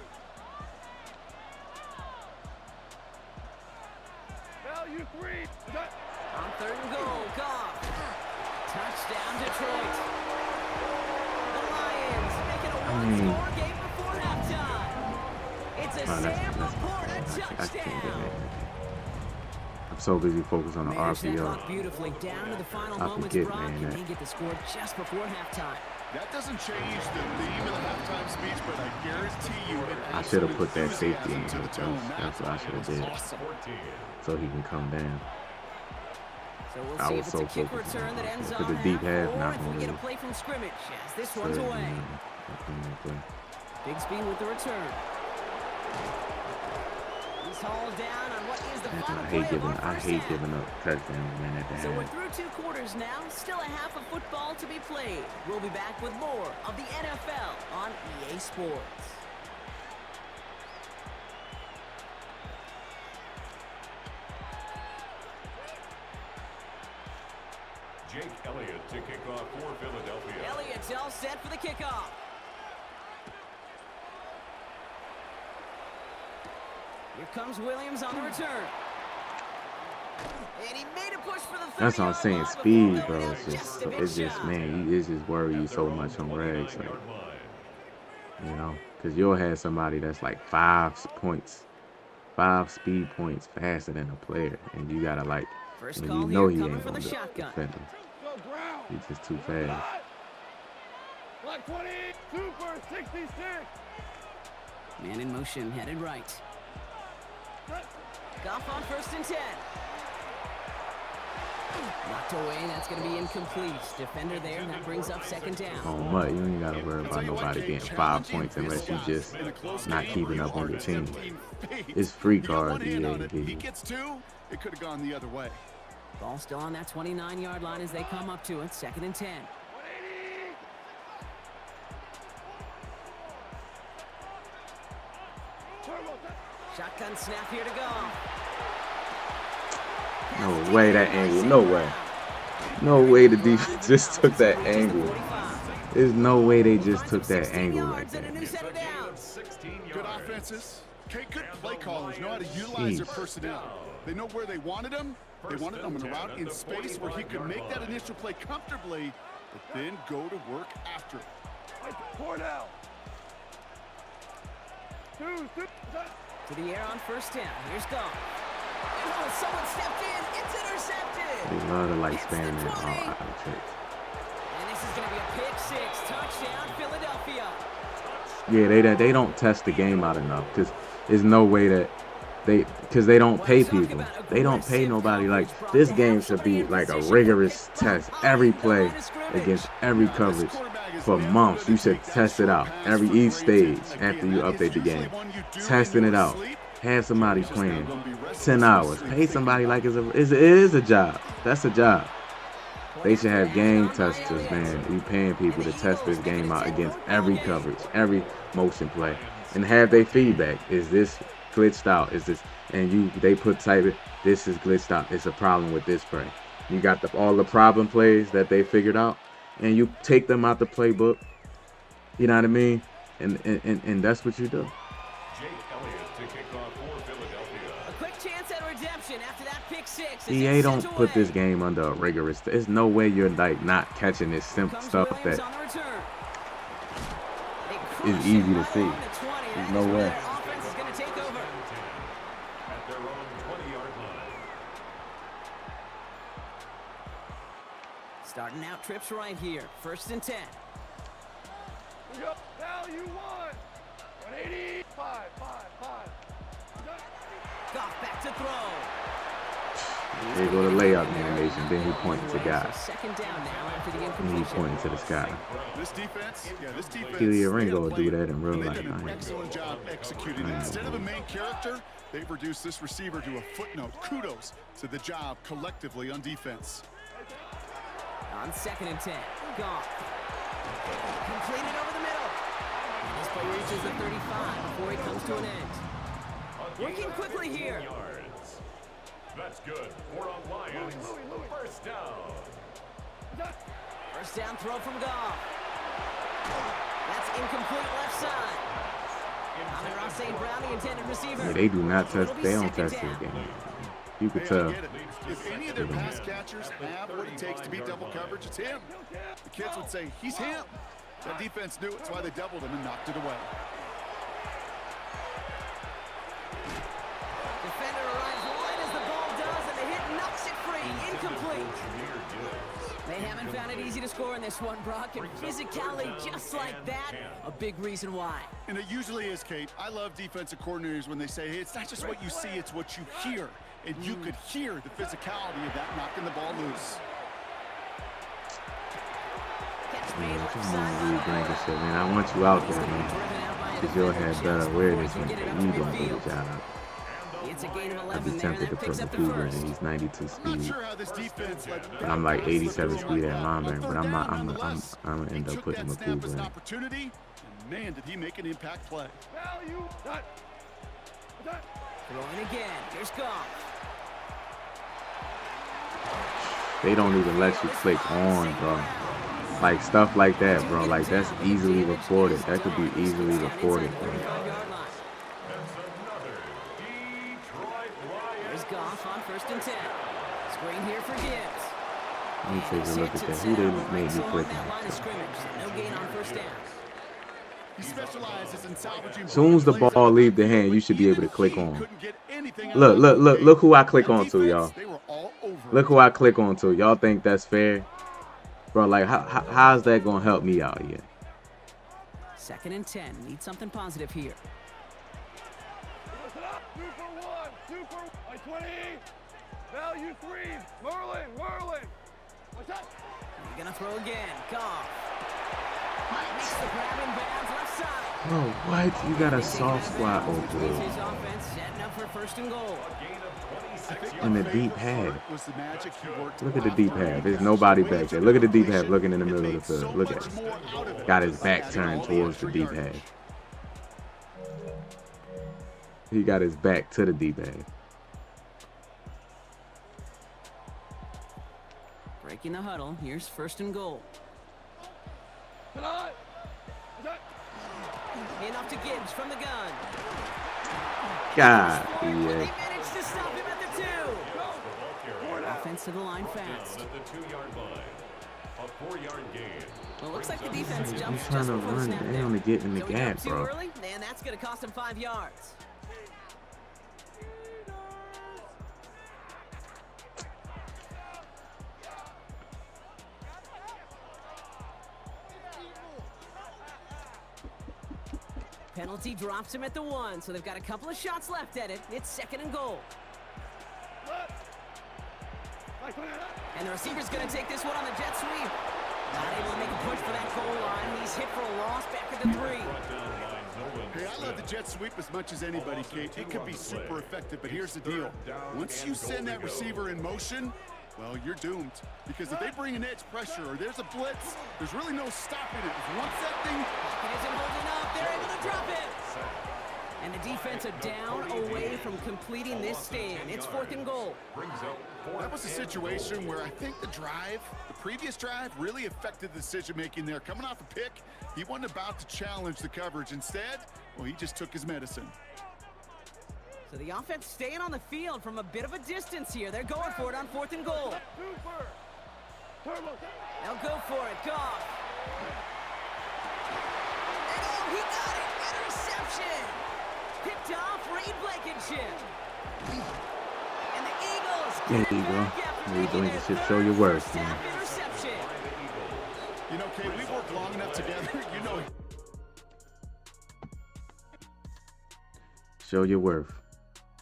Value 3. What's that? On third and goal, Goff. Touchdown, Detroit. The Lions making a one-score game before halftime. It's a Sam Laporta I can't get touchdown. it. I'm so busy focused on the Managed that RPO. clock beautifully down to the final I moments, forget, Brock, man, and that- they get the score just before halftime. That doesn't change the theme of the halftime speech, but I guarantee you it I adds should have some put that safety in enthusiasm to there. the tone. That's what I should have did. Awesome. So he can come down. So we'll I see was if it's a so kick focused return on that that. ends Because on the deep half or not if gonna we get a really- play from scrimmage as this one's So, away. man, Big speed with the return. He's hauled down on what is the final I play hate of our I first hate half. giving up touchdowns, man, at the So we're half. through 2 quarters now. Still a half of football to be played. We'll be back with more of the NFL on EA Sports. Jake Elliott to kick off for Philadelphia. Elliott's all set for the kickoff. Here comes Williams on the return. And he made a push for the 30-yard That's what I'm saying. line Speed, before bro. going It's out just, a bit it's just, shy. man, it's just worry you so much on Regs, like, you know, because you'll have somebody that's like 5 speed points faster than a player, and you gotta like, First and call you know here he coming ain't for gonna the shotgun. defend him. Go ground. He's just too fast. Black 20. Super 66. Man in motion, headed right. Goff on first and 10. Knocked away, that's going to be incomplete. Defender there, and that brings up second down. Oh, Mutt, you ain't got to worry about nobody getting 5 points unless you just not keeping up on your team. It's free card, EA to give He you. gets 2, it could have gone the other way. Ball still on that 29-yard line as they come up to it. Second and 10. Shotgun snap here to go. No way that angle. No way. No way the defense just took that angle. There's no way they just took that angle like that. Good offenses. Okay, good play callers know how to utilize their personnel. They know where they wanted him. They wanted him in a route in space where he could make that initial play comfortably, but then go to work after it. To the air on first down. Here's Goff. Oh, someone stepped in. It's intercepted. They love to like spamming that all out of tricks. And this is going to be a pick six. Touchdown, Philadelphia. Yeah, they don't test the game out enough because there's no way that they don't pay people. They don't pay nobody. Like, this game should be like a rigorous test. Every play against every coverage for months. You should test it out each stage after you update the game. Testing it out. Have somebody playing 10 hours. Pay somebody like it is a job. That's a job. They should have game testers, man. You paying people to test this game out against every coverage, every motion play, and have their feedback. Is this glitched out? Is this? And they type it. This is glitched out. It's a problem with this play. You got all the problem plays that they figured out, and you take them out the playbook. You know what I mean? And that's what you do. EA don't put this game under a rigorous. There's no way you're like not catching this simple stuff that is easy to see. There's no way. Starting out trips right here. First and 10. Now you want 180. 5. Goff back to throw. They go to layup animation, then he points to God. Second down now after the Then he incompletion. points to the sky. This defense. Keely Ringo will do that in real They life. did an excellent job executing it. Instead of a main character, they've reduced this receiver to a footnote. Kudos to the job collectively on defense. On second and 10. Goff. Completed over the middle. And this play reaches the 35 before it comes to an end. Working quickly here. That's good for a Lions first down. First down throw from Goff. That's incomplete left side. Amon-Ra St. Brown, the intended receiver. Yeah, they do not test. They don't test this game. You could tell. If any of their pass catchers have what it takes to beat double coverage, it's him. The kids would say, he's him. That defense knew it. That's why they doubled him and knocked it away. Defender arrives right as the ball does, and the hit knocks it free. Incomplete. They haven't found it easy to score in this one, Brock, and physicality just like that, a big reason why. And it usually is, Kate. I love defensive coordinators when they say, hey, it's not just what you see, it's what you hear. And you could hear the physicality of that knocking the ball loose. Man, I want you out there, man. Because you'll have better awareness when you don't do the job. It's a gain of I'd 11 be there, tempted to and that put picks up the McCougar first. in. He's 92 I'm not speed. sure how this defense let And I'm like 87 speed at linebacker, but I'm nonetheless. gonna end He up took putting that snap as McCougar an in. opportunity, and man, did he make an impact play. Value. Throwing again. Here's Goff. They don't even let you click on, bro. Like stuff like that, bro. Like that's easily reported. That could be easily reported, bro. There's Goff on first and 10. Screen here for Gibbs. Let me take a look at that. Who they made me click on? No gain on first down. He specializes in salvaging. As soon as the ball leaves the hand, you should be able to click on. Look who I click on to, y'all. Look who I click on to. Y'all think that's fair? Bro, like, how's that going to help me out here? Second and 10. Need something positive here. 2 for 1. 2 for 20. Value 3. Whirling. What's that? You're gonna throw again. Goff. Makes the grab in bounds left side. Bro, what? You got a soft spot over His there. offense setting up for first and goal. In the deep pad. Was the magic he worked Look at the deep pad. There's nobody back there. Look at the deep pad looking in the middle of the field. Look at it. Got his back turned towards the deep pad. He got his back to the deep pad. Breaking the huddle. Here's first and goal. Tonight. Hand off to Gibbs from the gun. God, They yeah. managed to stop him at the 2. Offense to the line fast. At the 2-yard line. A 4-yard gain. Well, it looks like the defense He's jumps trying just to before the run snap down there. to get in the So he gap, jumped too bro. early, and that's going to cost him 5 yards. Penalty drops him at the 1, so they've got a couple of shots left at it. It's second and goal. And the receiver's going to take this one on the jet sweep. Not able to make a push for that goal line. He's hit for a loss back at the 3. Hey, I love the jet sweep as much as anybody, Kate. It can be super effective, but here's the deal. Once you send that receiver in motion, well, you're doomed. Because if they bring an edge pressure or there's a blitz, there's really no stopping it. Once that thing... It isn't holding up. They're able to drop it. And the defense a down away from completing this stand. It's fourth and goal. That was a situation where I think the previous drive, really affected the decision-making there. Coming off a pick, he wasn't about to challenge the coverage. Instead, well, he just took his medicine. So the offense staying on the field from a bit of a distance here. They're going for it on fourth and goal. They'll go for it. Goff. And oh, he got it. Interception. Picked off Reed Blankenship. And the Eagles. There you go. There you go. You should show your worth, man. Interception. You know, Kate, we've worked long enough together. You know. Show your worth.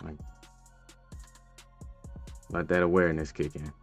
Like, let that awareness kick in.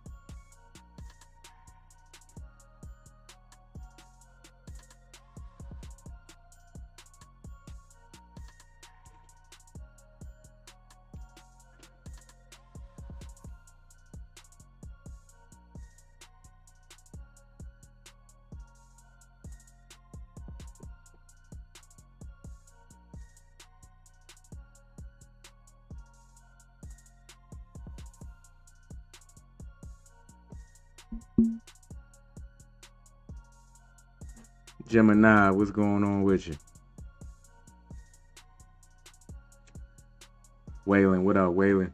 Gemini, what's going on with you? Waylon, what up, Waylon?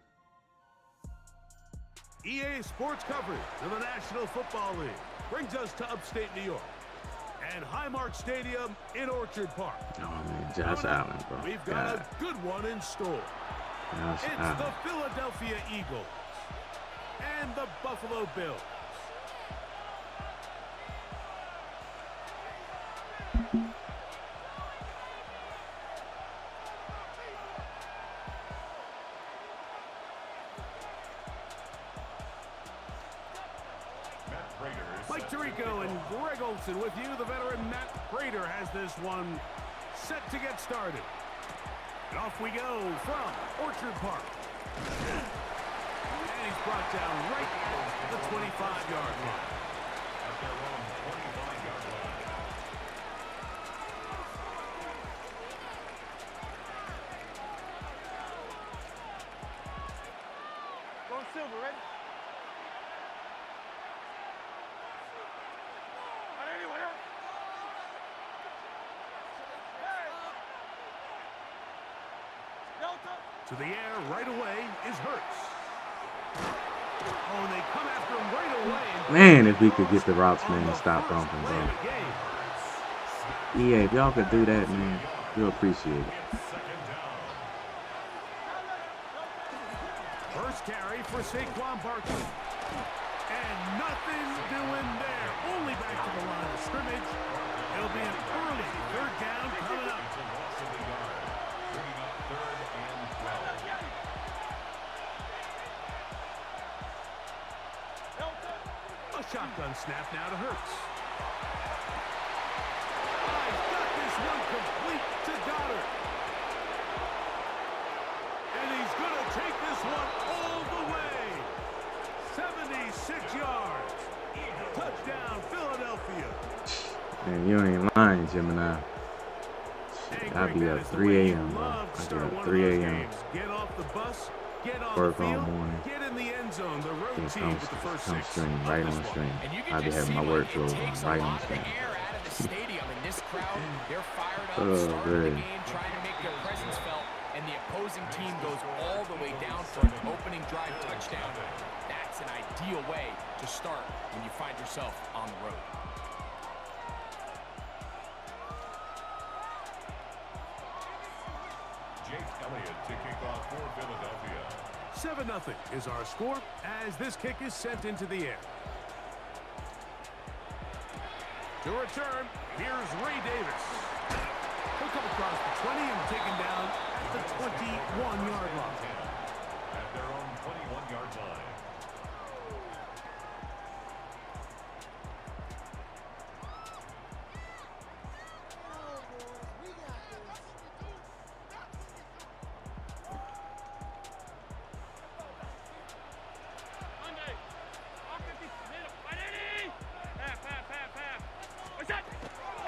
EA Sports coverage of the National Football League brings us to upstate New York and Highmark Stadium in Orchard Park. Oh man, Josh Allen, bro. We've got a good one in store. Josh It's Allen. the Philadelphia Eagles and the Buffalo Bills. Mike Tirico and Greg Olson with you. The veteran Matt Prater has this one set to get started. And off we go from Orchard Park. And he's brought down right at the 25-yard line. At their own 25-yard line. Going silver, ready? All right, anyway, Delta. To the air right away is Hurts. Oh, and they come after him right away. Man, if we could get the routes, man, and stop bumping, bro. Yeah, if y'all could do that, man, we'll appreciate it. First carry for Saquon Barkley. And nothing doing there. Only back to the line of scrimmage. It'll be an early third down coming up. shotgun snap now to Hurts. He's got this one complete to Goddard. And he's going to take this one all the way. 76 yards. Touchdown, Philadelphia. Man, you ain't lying, Gemini. I'll be up 3 a.m., bro. I'll be up 3 a.m. Get off the bus, get on Work the all field, morning. get in the end zone. The road Then team with the first come 6. stream, right on stream. I'll be having my workflow on, right on stream. Stadium and this crowd, they're fired up, Oh, starting the great. game, trying to make their presence felt, and the opposing team goes all the way down for an opening drive touchdown. That's an ideal way to start when you find yourself on the road. Jake Elliott to kick off for Philadelphia. 7-0 is our score as this kick is sent into the air. To return, here's Ray Davis. He'll come across the 20 and taken down at the 21-yard line. At their own 21-yard line.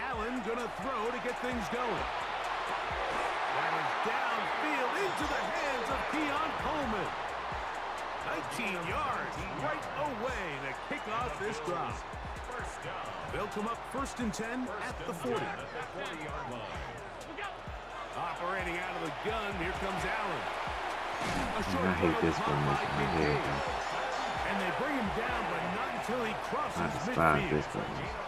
Allen gonna throw to get things going. That is downfield into the hands of Keon Coleman. 19 yards right away to kick off this drive. First down. They'll come up 1st and 10 at the 40. At the 40-yard line. Operating out of the gun, here comes Allen. A short I hate throw this caught formation by right Kincaid. here. And they bring him down, but not until he I crosses despise midfield. this formation.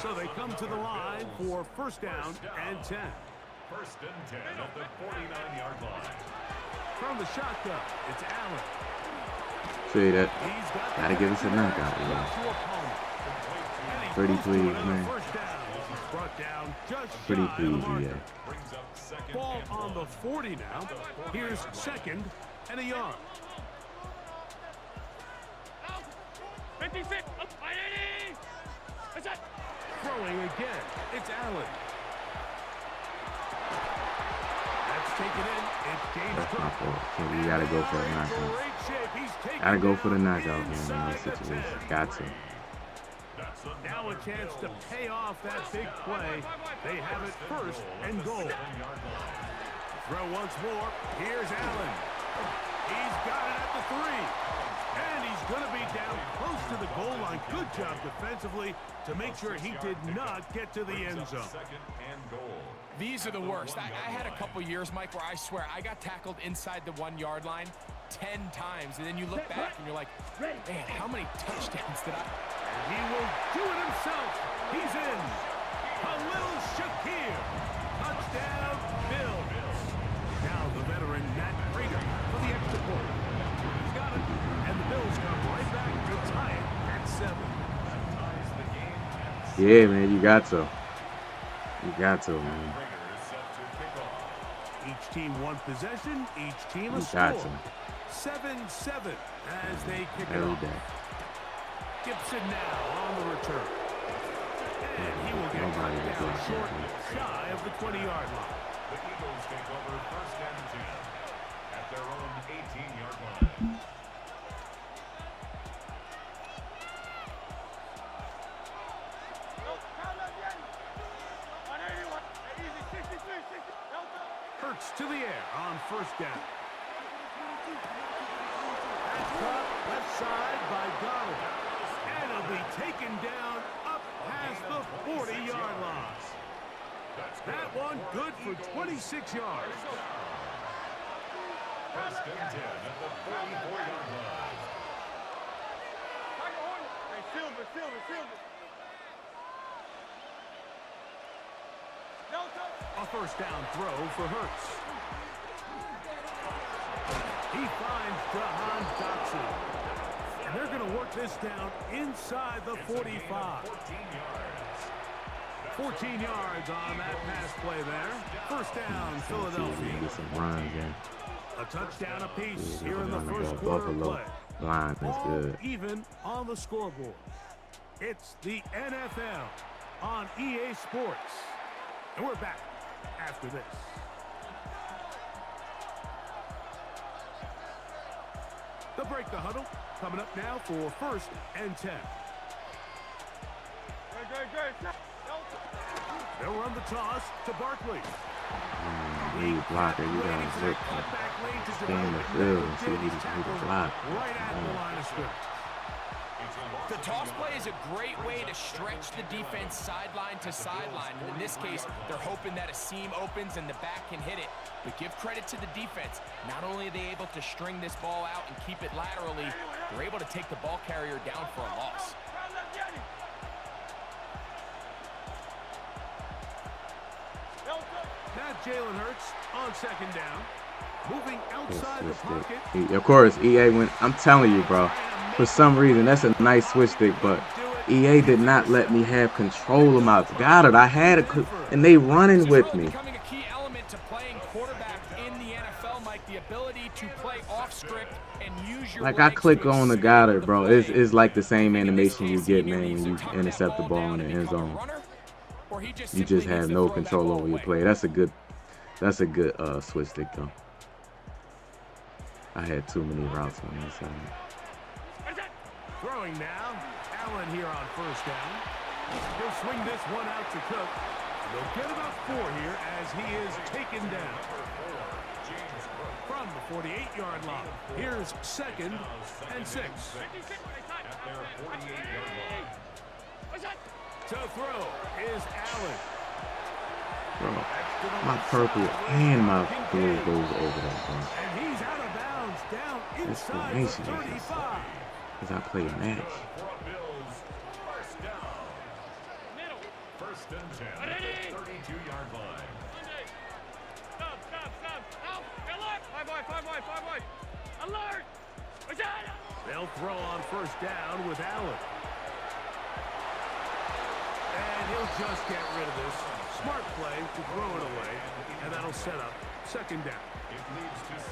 So they come to the line for 1st down and 10. 1st and 10 at the 49-yard line. From the shotgun, it's Allen. See that? He's got Gotta give us a knockout, you know. Pretty please, man. Brought down just Pretty shy of the please, marker. yeah. Brings up 2nd Ball and on the 1. 40 now. Here's 2nd and a yard. 56. Throwing again, it's Allen. That's taken in. It's James That's my Cook. fault. So we gotta go for a knockout. Great shape. He's taken Gotta go for the down knockout, man, in inside this the situation. 10. Got to. That's Now a chance to pay off that big play. They have it 1st and goal. 7-yard line. Throw once more. Here's Allen. He's got it at the 3. And he's going to be down close to the goal line. Good job defensively to make sure he did not get to the end zone. 2nd and goal. These are the worst. I had a couple years, Mike, where I swear I got tackled inside the 1-yard line 10 times. And then you look back and you're like, man, how many touchdowns did I... And he will do it himself. He's in. Khalil Shakir. Touchdown, Bills. Now the veteran Matt Prater for the extra point. He's got it. And the Bills come right back to tie it at 7. Ties the game at 6. Yeah, man, you got to. You got to, man. Prater is set to kick off. Each team one possession, each team a You got score. to. 7-7 as they kick it Every off. day. Gibson now on the return. And he will get Nobody cut will down block short, that. shy of the 20-yard line. The Eagles take over 1st and 10 at their own 18-yard line. Hurts to the air on 1st down. That's caught left side by Goddard. And it'll be taken down up past the 40-yard line. That one good for 26 yards. 1st and 10 at the 44-yard line. A 1st down throw for Hurts. He finds Jahan Dotson. And they're going to work this down inside the 45. 14 yards on that pass play there. 1st down, Philadelphia. Get some runs in. A touchdown apiece Yeah, here in the run the first ball. quarter of Buffalo. play. line is All good. even on the scoreboard. It's the NFL on EA Sports. And we're back after this. The break the huddle coming up now for 1st and 10. They'll run the toss to Barkley. Lead blocker, you gotta look stay in the field and see who to block. Right at the line of scrimmage. The toss play is a great way to stretch the defense sideline to sideline. And in this case, they're hoping that a seam opens and the back can hit it. But give credit to the defense. Not only are they able to string this ball out and keep it laterally, they're able to take the ball carrier down for a loss. Now Jalen Hurts on 2nd down. Moving outside the pocket. Of course, EA went. I'm telling you, bro. For some reason, that's a nice switch stick, but EA did not let me have control of my got it. I had it, and they running with me. Becoming a key element to playing quarterback in the NFL, Mike, the ability to play off script and use your like I click on the Goddard, bro. It's like the same animation you get, man, when you intercept the ball in the end zone. You just have no control over your play. That's a good switch stick though. I had too many routes on that side. Throwing now, Allen here on 1st down. He'll swing this one out to Cook. They'll get about 4 here as he is taken down. From the 48-yard line, here's 2nd and 6. To throw is Allen. Bro, my purple and my blue goes over that, bro. And he's out of bounds down This inside the formation is 35. because I play a match. First and 10 at the 32-yard line. Stop. Alert! 5 wide. Alert! They'll throw on 1st down with Allen. And he'll just get rid of this. Smart play to throw it away, and that'll set up 2nd down.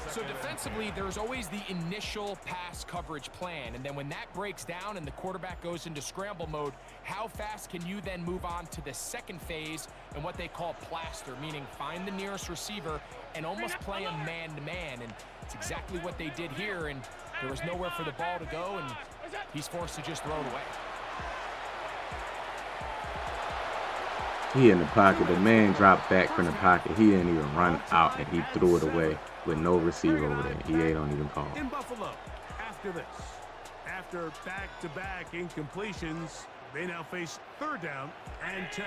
So defensively, there's always the initial pass coverage plan, and then when that breaks down and the quarterback goes into scramble mode, how fast can you then move on to the 2nd phase and what they call plaster, meaning find the nearest receiver and almost play a man-to-man, and it's exactly what they did here, and there was nowhere for the ball to go, and he's forced to just throw it away. He in the pocket. The man dropped back from the pocket. He didn't even run out, and he threw it away with no receiver over there. He don't even call. In Buffalo, after this, after back-to-back incompletions, they now face 3rd down and 10.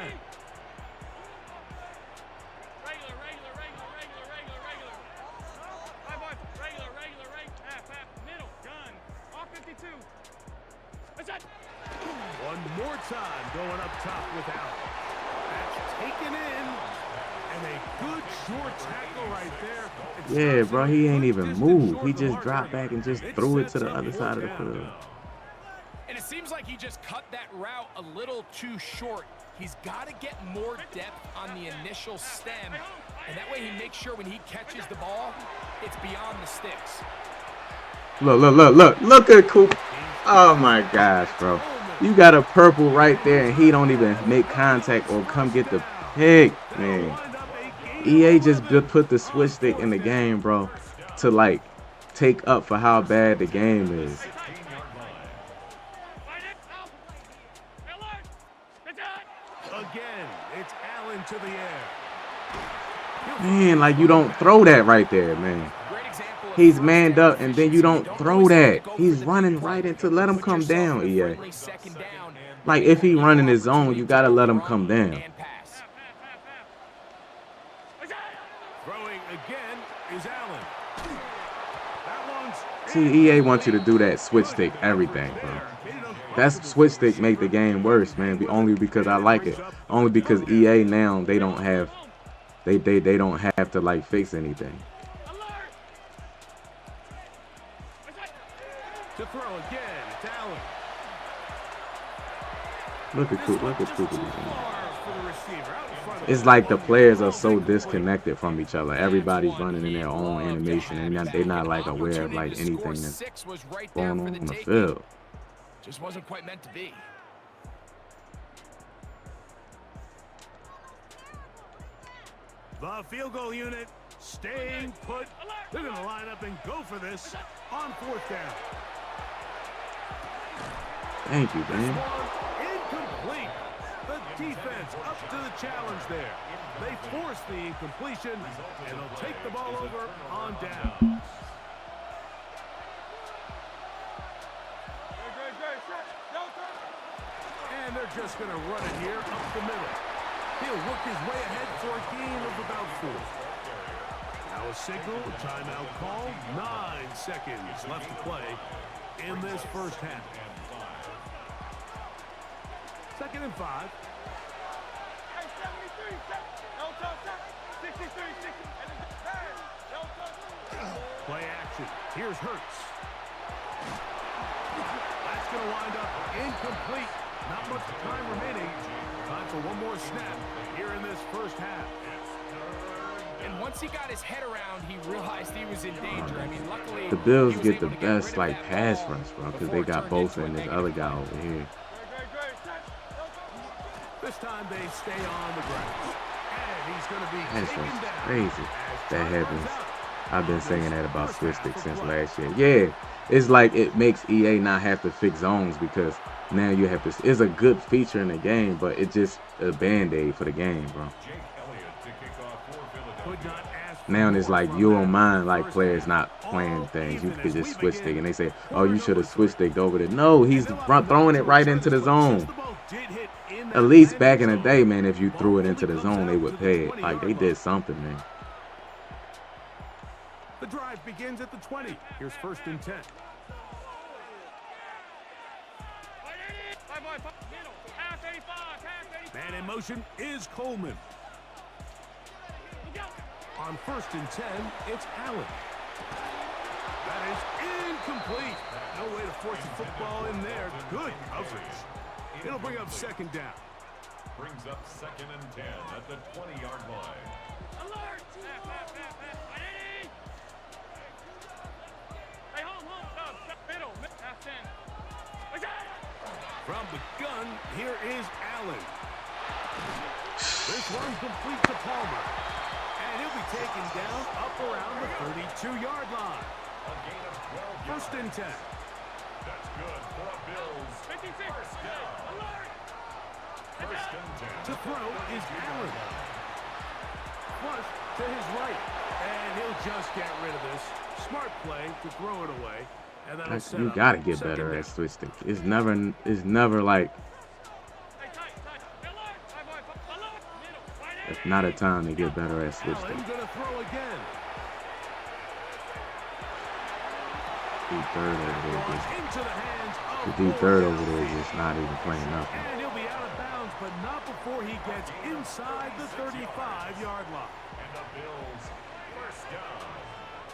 Regular. 5 wide. Regular. Half. Middle. Gun. Off 52. One more time going up top with Allen. That's taken in. And a good short tackle right there. Yeah, bro, he ain't even moved. He just dropped back and just threw it to the other side of the field. And it seems like he just cut that route a little too short. He's got to get more depth on the initial stem, and that way he makes sure when he catches the ball, it's beyond the sticks. Look at Coop. Oh my gosh, bro. You got a purple right there, and he don't even make contact or come get the pick, man. EA just put the switch stick in the game, bro, to like take up for how bad the game is. Again, it's Allen to the air. Man, like you don't throw that right there, man. He's manned up, and then you don't throw that. He's running right into. Let him come down, EA. Like if he running his zone, you gotta let him come down. Throwing again is Allen. That one's See, EA wants you to do that switch stick, everything, bro. That switch stick make the game worse, man. Only because I like it. Only because EA now they don't have to like fix anything. to throw again. It's Allen. Look at Cooper. for the receiver out in front of It's him. like the players are so disconnected from each other. Everybody's running in their own animation, and they're not like aware of like anything that's going on the field. Just wasn't quite meant to be. The field goal unit staying put. They're going to line up and go for this on 4th down. Thank you, This man. one incomplete. The defense up to the challenge there. They force the incompletion, and they'll take the ball over on down. And they're just going to run it here up the middle. He'll work his way ahead for a gain of about 4. Now a signal, timeout call. 9 seconds left to play in this first half. 2nd and 5. Play action. Here's Hurts. That's going to wind up incomplete. Not much time remaining. Time for one more snap here in this first half. And once he got his head around, he realized he was in danger. I mean, luckily, The Bills get the best like pass rush, bro, because they got both and this other guy over here. This time they stay on the ground. And he's going to be Pass taken rush is down. crazy. That happens. I've been saying that about switch sticks since last year. Yeah, it's like it makes EA not have to fix zones because now you have to. It's a good feature in the game, but it's just a band-aid for the game, bro. Could not ask for Now it's more like from you that don't mind like first players half. not playing All things. You even could as just we switch stick, begin. and they say, "Oh, you should have switched sticked over there." No, he's throwing it right into the zone. At least back in the day, man, if you threw it into the zone, they would pay it. Like they did something, man. The drive begins at the 20. Here's 1st and 10. Man in motion is Coleman. On 1st and 10, it's Allen. That is incomplete. No way to force the football in there. Good coverage. It'll bring up 2nd down. Brings up 2nd and 10 at the 20-yard line. Alert! Hey, home, middle, half 10. From the gun, here is Allen. This one complete to Palmer. And he'll be taken down up around the 32-yard line. A gain of 12 yards. 1st and 10. That's good for a Bills. 56. First down. Alert! 1st and 10. To throw is Allen. Flush to his right. And he'll just get rid of this. Smart play to throw it away. And that'll set You up gotta get 2nd better down. at switch stick. It's never like Hey, tight. Alert! Alert! Middle, right it's not a time to get better at switch Allen stick. gonna throw again. D third over there just Into the hands of the D third over there is just not even playing nothing. And he'll be out of bounds, but not before he gets inside the 35-yard line. And the Bills. First down.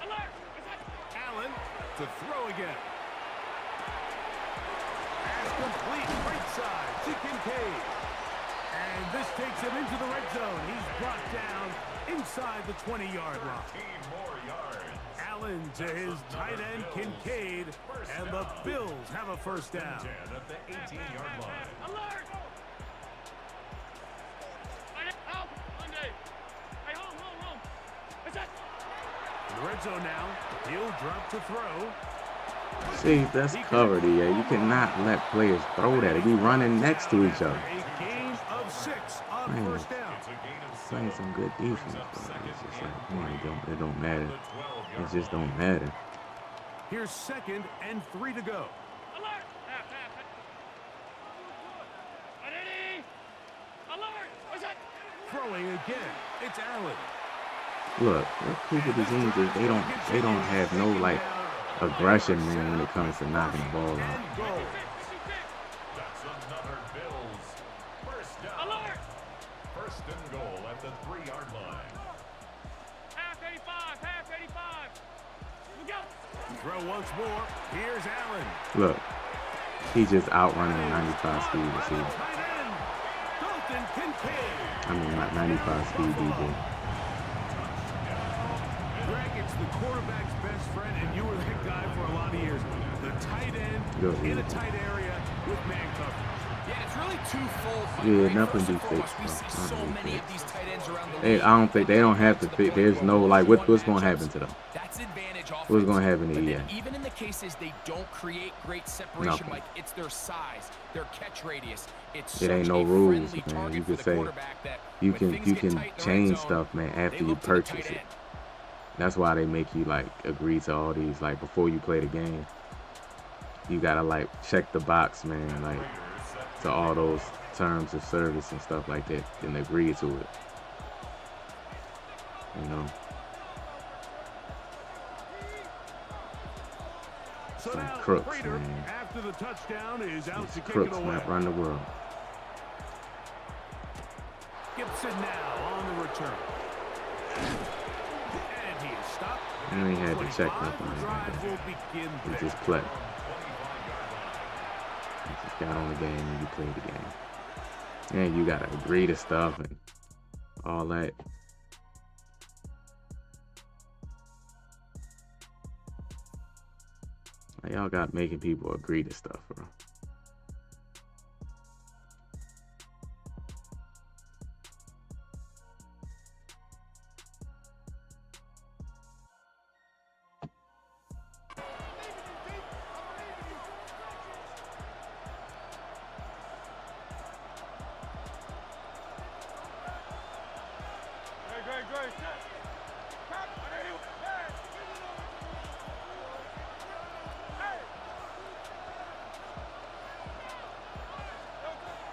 Alert! Allen to throw again. Pass complete, right side to Kincaid. And this takes him into the red zone. He's brought down inside the 20-yard line. 13 more yards. Allen to his tight end, Kincaid. And the Bills have a 1st down. 10 at the 18-yard line. Alert! Help! Monday! Hey, home! What's that? In the red zone now. He'll drop to throw. See, that's covered, EA. You cannot let players throw that. They be running next to each other. A gain of 6 on Man. 1st down. It's a gain of 6. Playing some good defense, bro. It's just like, man, it don't matter. The It 12-yard just don't matter. Here's 2nd and 3 to go. Alert! Ready? Alert! What's that? Throwing again. It's Allen. Look, what people these teams is they don't have no like aggression, man, when it comes to knocking the ball out. And goal. That's another Bills. First down. Alert! 1st and goal at the 3-yard line. Half 85! Look out! Throw once more. Here's Allen. Look, he just outrunning a 95 speed receiver. Tight end. Dalton I mean, like 95 speed DJ. Greg, it's the quarterback's best friend, and you were that guy for a lot of years. The tight end in a tight area with man coverage. Yeah, it's really twofold. Yeah, nothing First and be foremost, fixed, we bro. see so many of these tight ends around the Hey, league. I don't think they don't have to fix. There's no like what's going to happen to them. That's advantage offense. What's going to happen to But EA? then even in the cases they don't create great separation, Nothing. Mike, it's their size, their catch radius. It's It ain't such no a rules, friendly man. target You for can the say quarterback that you when can things you get can tight in the red change zone, stuff, man, they after you look to the purchase tight it. end. That's why they make you like agree to all these like before you play the game. You gotta like check the box, man, like to all those terms of service and stuff like that, and agree to it. You know. So Some now crooks, Prater, man. after the touchdown, is out These to kick crooks it away. might run the world. Gibson now on the return. And he is stopped. You ain't had to check 25, nothing the like drive that. will begin You there. just play. You just got on the game and you played the game. And you gotta agree to stuff and all that. Like, y'all got making people agree to stuff, bro.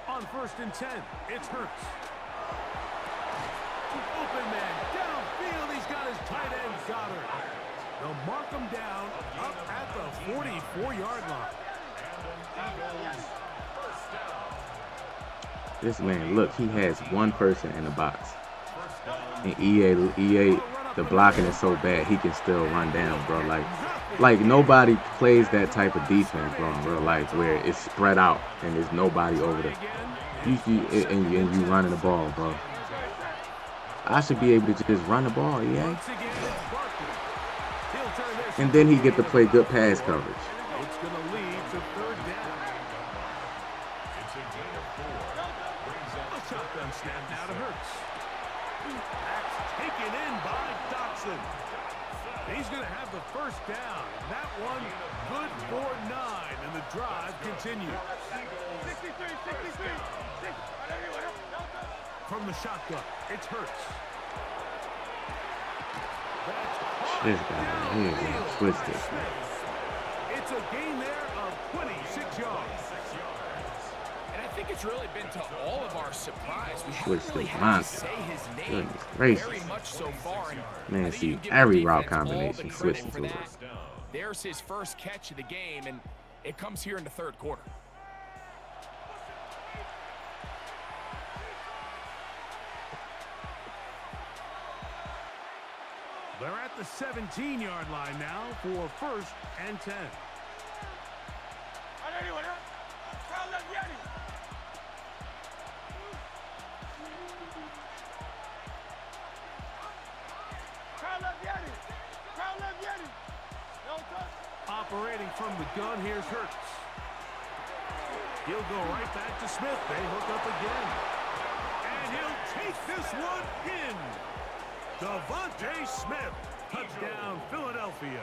On 1st and 10, it's Hurts. Open man, downfield, he's got his tight end Goddard. They'll mark him down up at the 44-yard line. This man, look, he has one person in the box. And EA, the blocking is so bad, he can still run down, bro. Like nobody plays that type of defense, bro, in real life, where it's spread out and there's nobody over there. And you running the ball, bro. I should be able to just run the ball, EA. And then he get to play good pass coverage. It's going to lead to 3rd down. A shotgun snap now to Hurts. That's taken in by Dotson. He's going to have the 1st down. That one good for 9, and the drive continues. 63. From the shotgun, it's Hurts. This guy here is twisted. It's a gain there of 26 yards. And I think it's really been to all of our surprise. We haven't Twisted really had to monster. say his name Goodness gracious. very much so far. And Man, I think see you can give every the route defense all the combination credit switching for to it. that. There's his first catch of the game, and it comes here in the 3rd quarter. They're at the 17-yard line now for 1st and 10. Operating from the gun, here's Hurts. He'll go right back to Smith. They hook up again. And he'll take this one in. Devontae Smith, touchdown Philadelphia.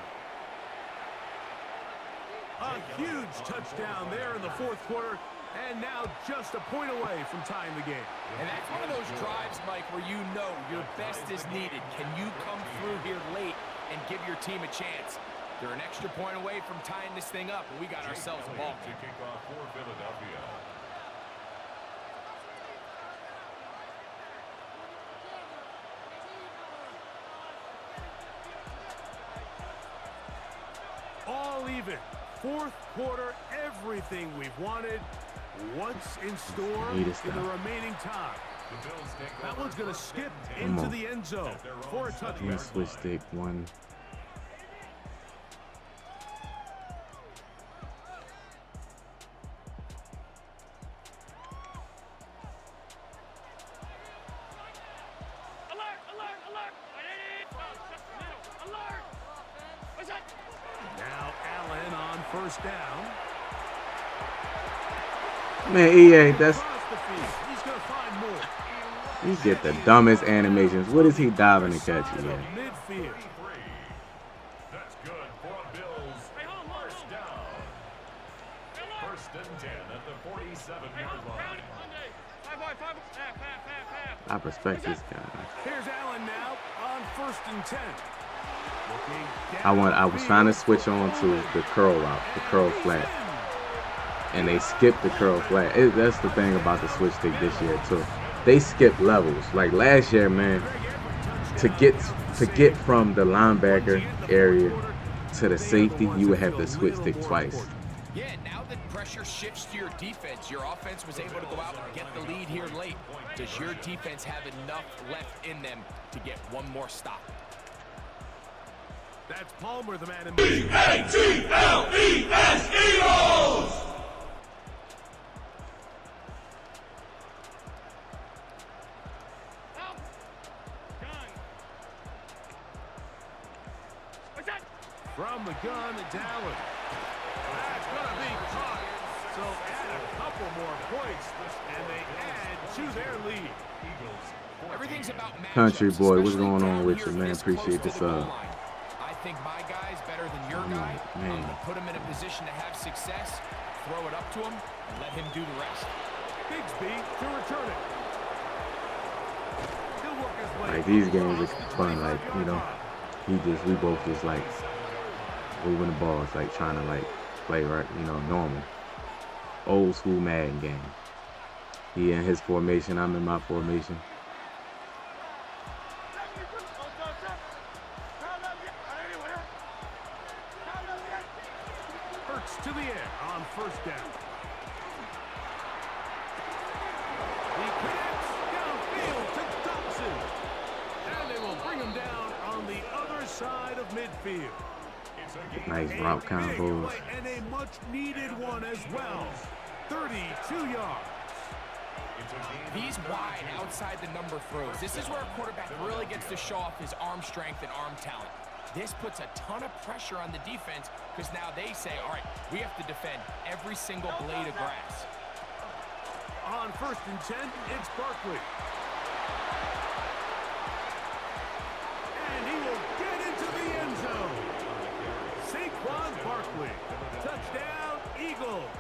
A huge touchdown there in the 4th quarter, and now just a point away from tying the game. And that's one of those drives, Mike, where you know your best is needed. Can you come through here late and give your team a chance? They're an extra point away from tying this thing up, and we got ourselves a ball game. To kick off for Philadelphia. All even. 4th quarter, everything we've wanted. What's in store in the remaining time? That one's going to skip into the end zone for a touchdown. Switch stick one. first down. Man, EA, that's Across the field. He's going to find more. you get the dumbest animations. What is he diving to catch Side EA? of midfield. That's good for a Bills first down. First and 10 at the 47-yard line. I respect this guy. Here's Allen now on first and 10. I was trying to switch on to the curl route, the curl flat, and they skipped the curl flat. That's the thing about the switch stick this year too. They skip levels. Like last year, man, to get from the linebacker area to the safety, you would have to switch stick twice. Yeah, now that pressure shifts to your defense, your offense was able to go out and get the lead here late. Does your defense have enough left in them to get one more stop? That's Palmer, the man in motion. E-A-T-L-E-S, Eagles! From the gun, it's Allen. That's going to be caught. So add a couple more points, and they add to their lead. Everything's about matchups, Country boy, what's especially going on down with here you, man? this close Appreciate to the the goal sub. line. I think my guy's better than your I'm guy. like, I'm man. going to put him in a position to have success, throw it up to him, and let him do the rest. Bigsby to return it. He'll work his way. Like these games are fun. Like we both just like moving the balls, like trying to like play right, normal, old school Madden game. He in his formation, I'm in my formation. Hurts to the air on first down. He connects downfield to Dobson. And they will bring him down on the other side of midfield. Nice route combos. And a much-needed one as well. 32 yards. These wide, outside the number throws. This is where a quarterback really gets to show off his arm strength and arm talent. This puts a ton of pressure on the defense because now they say, all right, we have to defend every single blade of grass. On first and 10, it's Barkley. And he will get into the end zone. Saquon Barkley. Touchdown, Eagles.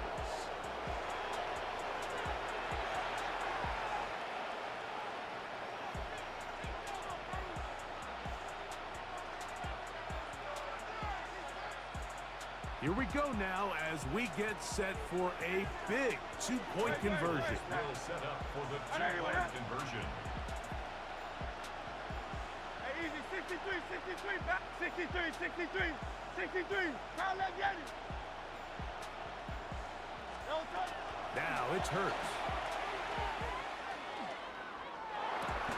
Here we go now as we get set for a big two-point conversion. Well set up for the two-point conversion. Hey, easy, 63, 63, back, 63, 63, 63. Now let get it. Now it's Hurts.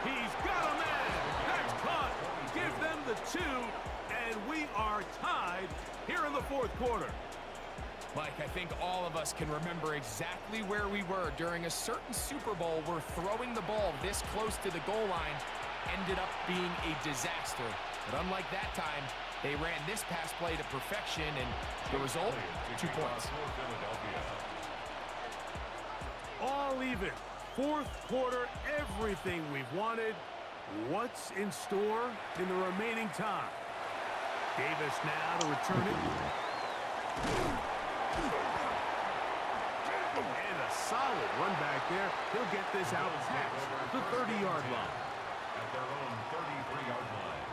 He's got a man. That's caught. Give them the two, and we are tied here in the fourth quarter. Mike, I think all of us can remember exactly where we were during a certain Super Bowl where throwing the ball this close to the goal line ended up being a disaster. But unlike that time, they ran this pass play to perfection, and the result, 2 points. All even. Fourth quarter, everything we've wanted. What's in store in the remaining time? Davis now to return it. And a solid run back there. He'll get this out past the 30-yard line. At their own 33-yard line.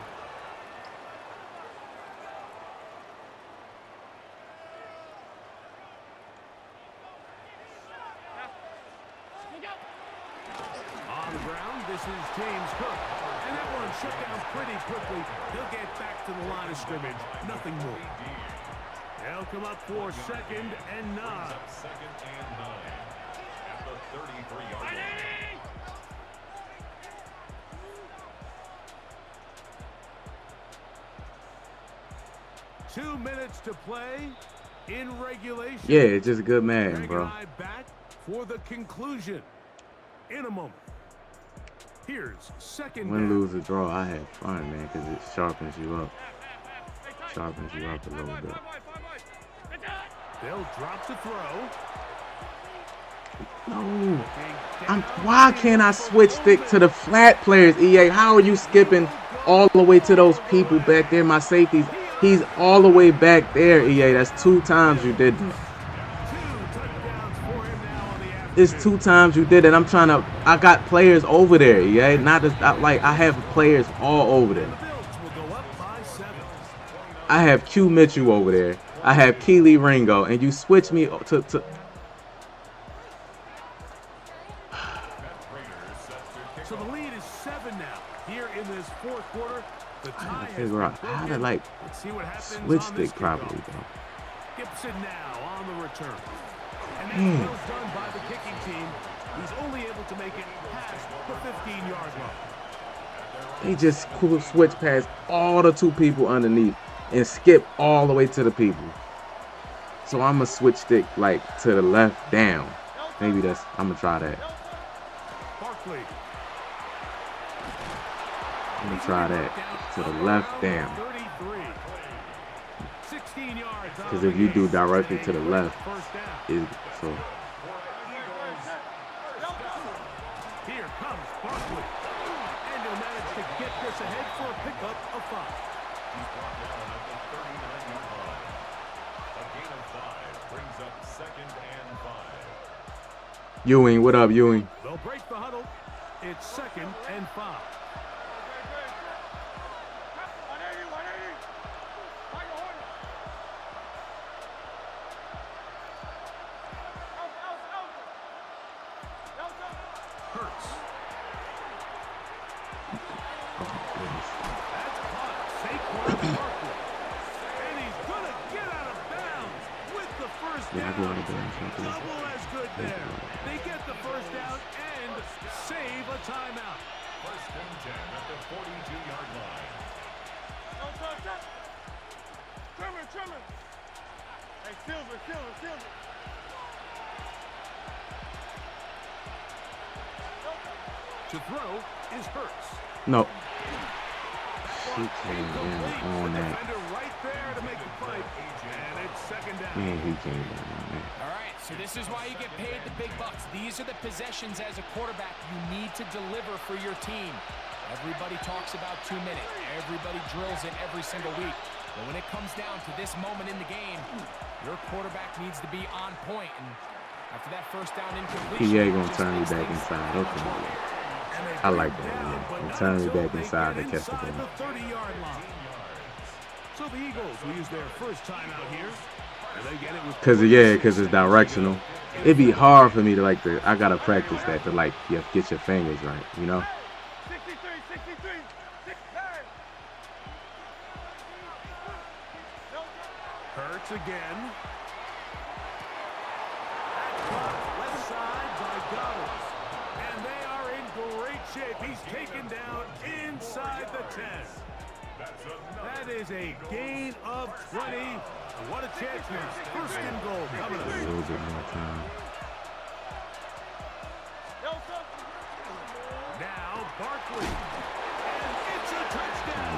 On the ground, this is James Cook. And that one shut down pretty quickly. He'll get back to the line of scrimmage. Nothing more. They'll come up for second and 9. Second and 9 at the 33-yard line. 2 minutes to play in regulation. Yeah, it's just a good man, Greg bro. and I back for the conclusion in a moment. Here's second Win, down. lose, or draw, I had fun, man, because it sharpens you up. Sharpens you up a little bit. They'll drop to throw. No. Why can't I switch stick to the flat players, EA? How are you skipping all the way to those people back there, my safeties? He's all the way back there, EA. That's 2 times you did that. It's 2 times you did it. I got players over there, EA. Not just, I have players all over there. I have Q Mitchell over there. I have Keely Ringo, and you switch me to So the lead is 7 now. Here in this 4th quarter, the tie has figure out how to like switch stick properly, though. Gibson now on the return. And that was done by the kicking team. He's only able to make it past the 15-yard line. They just switch past all the 2 people underneath and skip all the way to the people. So I'm gonna switch stick like to the left down. Maybe I'm gonna try that. Barkley. I'm gonna try that to the left down. 16 yards. Because if you do directly to the left, so. Here comes Barkley. And he'll manage to get this ahead for a pickup of 5. He's brought down at the 39-yard line. A gain of 5 brings up 2nd and 5. Ewing, what up, Ewing? They'll break the huddle. It's 2nd and 5. Double as good there. They get the first down and save a timeout. 1st and 10 at the 42-yard line. Trimmer. Hey, Silver. To throw is Hurts. No. She came down on that. Right there to make the play. And it's 2nd down. Man, he came down on that. All right, so this is why you get paid the big bucks. These are the possessions as a quarterback you need to deliver for your team. Everybody talks about 2 minutes. Everybody drills it every single week. But when it comes down to this moment in the game, your quarterback needs to be on point. And after that first down incompletion, PA gonna turn me back inside. Okay. I like that, man. And turn me back inside to catch the ball. So the Eagles will use their first timeout here. Cause it's directional. It'd be hard for me to I gotta practice that to get your fingers right, you know? 63. Hurts again. Left side by Goddard. And they are in great shape. He's taken down inside the 10. That is a gain of 20. What a chance here. 1st and goal coming up. A little bit more time. Now Barkley. And it's a touchdown.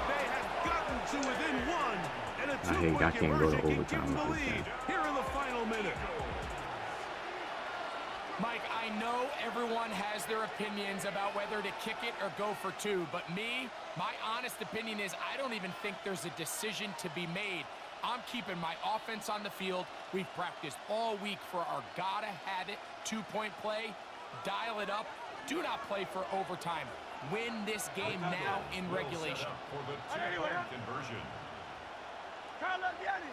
They have gotten to within 1. And a 2-point I can't go to conversion overtime can give them with the this lead here in the final minute. Mike, I know everyone has their opinions about whether to kick it or go for 2, but my honest opinion is I don't even think there's a decision to be made. I'm keeping my offense on the field. We've practiced all week for our gotta-have-it 2-point play. Dial it up. Do not play for overtime. Win this game now in regulation. For the 2-point conversion. Crowd love Yeti.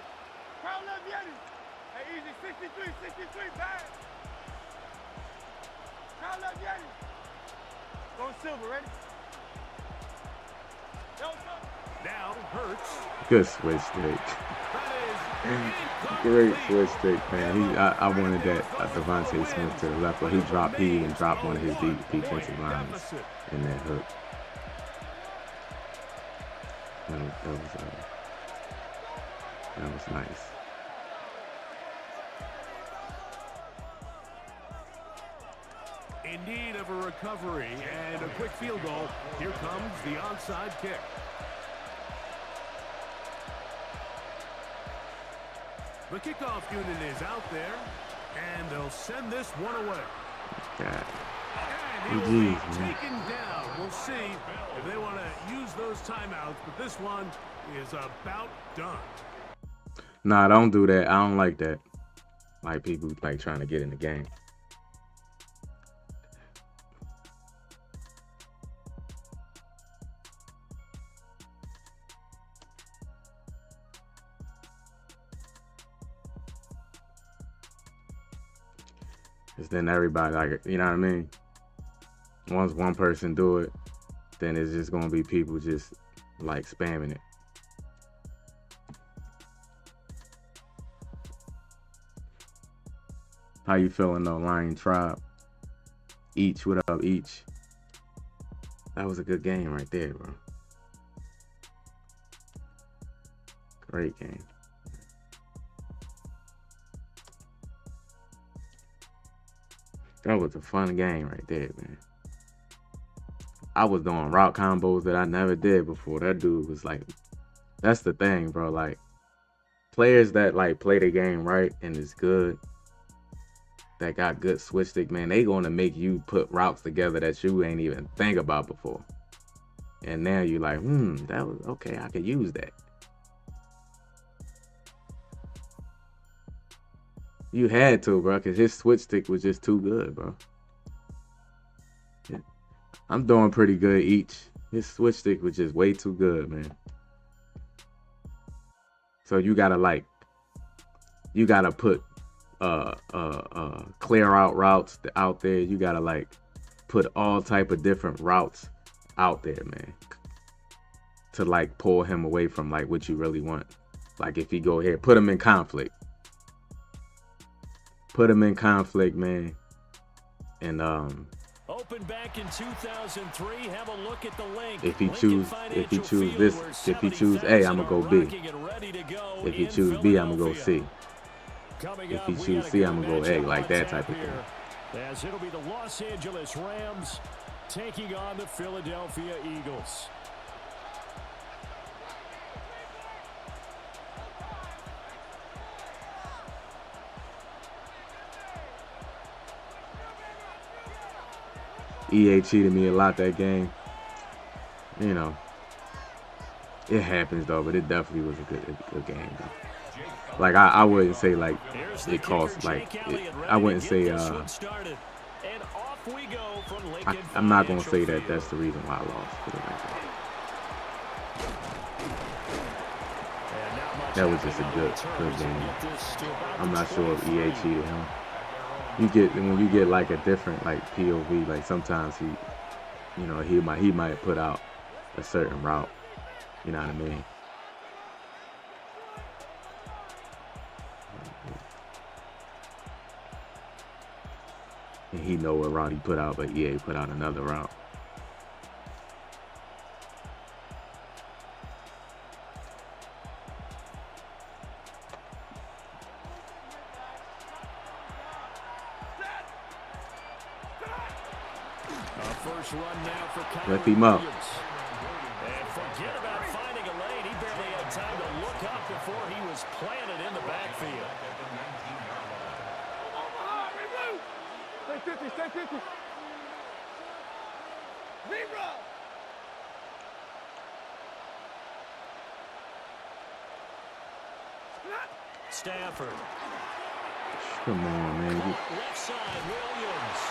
Hey, easy. 63, bang. Crowd love Yeti. Go Silver, ready? Now Hurts. Good switch stick. Great switch stick, man. I wanted that Devontae Smith to the left, but he even dropped one of his defensive lines in that hook. That was nice. In need of a recovery and a quick field goal. Here comes the onside kick. The kickoff unit is out there, and they'll send this one away. God. And he will be taken down. We'll see if they want to use those timeouts, but this one is about done. Nah, don't do that. I don't like that. Like people like trying to get in the game. Cause then everybody, like, you know what I mean? Once one person do it, then it's just gonna be people just like spamming it. How you feeling though, Lion Tribe? Each, what up, Each? That was a good game right there, bro. Great game. That was a fun game right there, man. I was doing route combos that I never did before. That dude was like, that's the thing, bro. Like, players that like play the game right and is good, that got good switch stick, man, they gonna make you put routes together that you ain't even think about before. And now you're like, that was okay, I could use that. You had to, bro, because his switch stick was just too good, bro. Yeah. I'm doing pretty good each. His switch stick was just way too good, man. So you gotta put clear out routes out there. You gotta like put all type of different routes out there, man, to like pull him away from like what you really want. Like if he go ahead, put him in conflict. Put him in conflict, man. And open back in 2003. Have a look at the link. If he choose A, I'm gonna go B. If he choose B, I'm gonna go C. If he choose C, I'm gonna go A, like that type of thing. As it'll be the Los Angeles Rams taking on the Philadelphia Eagles. EA cheated me a lot that game. You know, it happens though, but it definitely was a good game though. Like I wouldn't say like it cost like I wouldn't say I'm not gonna say that that's the reason why I lost. Put it like that. That was just a good game. I'm not sure if EA cheated him. When you get like a different like POV, like sometimes he might put out a certain route. You know what I mean? And he know what route he put out, but EA put out another route. Lift him up. And forget about finding a lane. He barely had time to look up before he was planted in the backfield. Stay 50, stay 50. Zero. Stafford. Come on, man. Left side, Williams.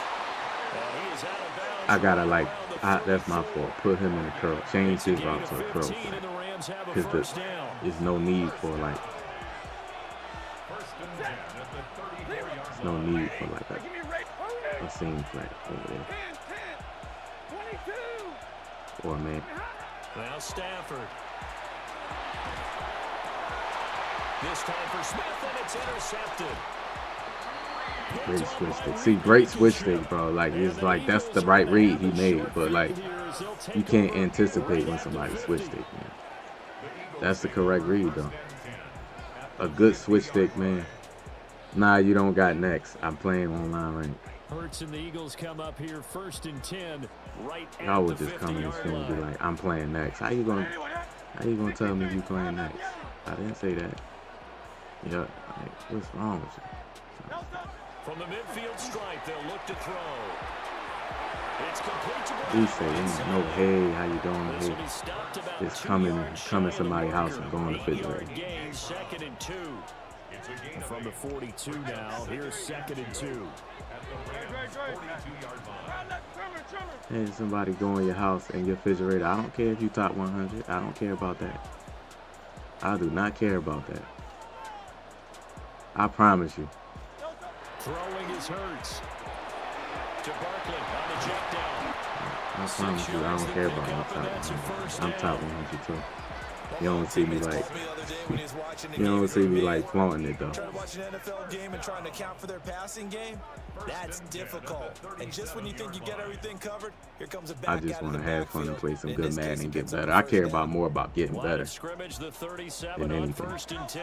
He is out of bounds. I gotta like, that's my fault. Put him in a curl. Change his route to a curl. Because there's no need for like, there's no need for like a seam flat over there. Or man. Now Stafford. This time for Smith, and it's intercepted. Great switch stick. See, great switch stick, bro. Like, it's like that's the right read he made, but like you can't anticipate when somebody switch stick, man. That's the correct read, though. A good switch stick, man. Nah, you don't got next. I'm playing online rank. Hurts and the Eagles come up here 1st and 10, right at Y'all would the just come in and 50-yard be line. like, I'm playing next. How you gonna tell me you playing next? I didn't say that. Yeah, like, what's wrong with you? From the midfield stripe, they'll look to throw. It's complete to Please say, no, hey, how you doing? Hey, just come in somebody's house and go in the refrigerator. Gain, 2nd and 2. And from the 42 now, here's 2nd and 2. Hey, somebody go in your house and your refrigerator. I don't care if you top 100. I don't care about that. I do not care about that. I promise you. Throwing is Hurts. To Barkley on the check down. I promise you, I don't care about my top 100. I'm top 100 too. You don't see me like flaunting it though. Trying to watch an NFL game and trying to account for their passing game, that's difficult. And just when you think you get everything covered, here comes a back. I just want to have fun and play some good Madden and get better. I care about more about getting better Scrimmage the 37 than on anything. 1st and 10.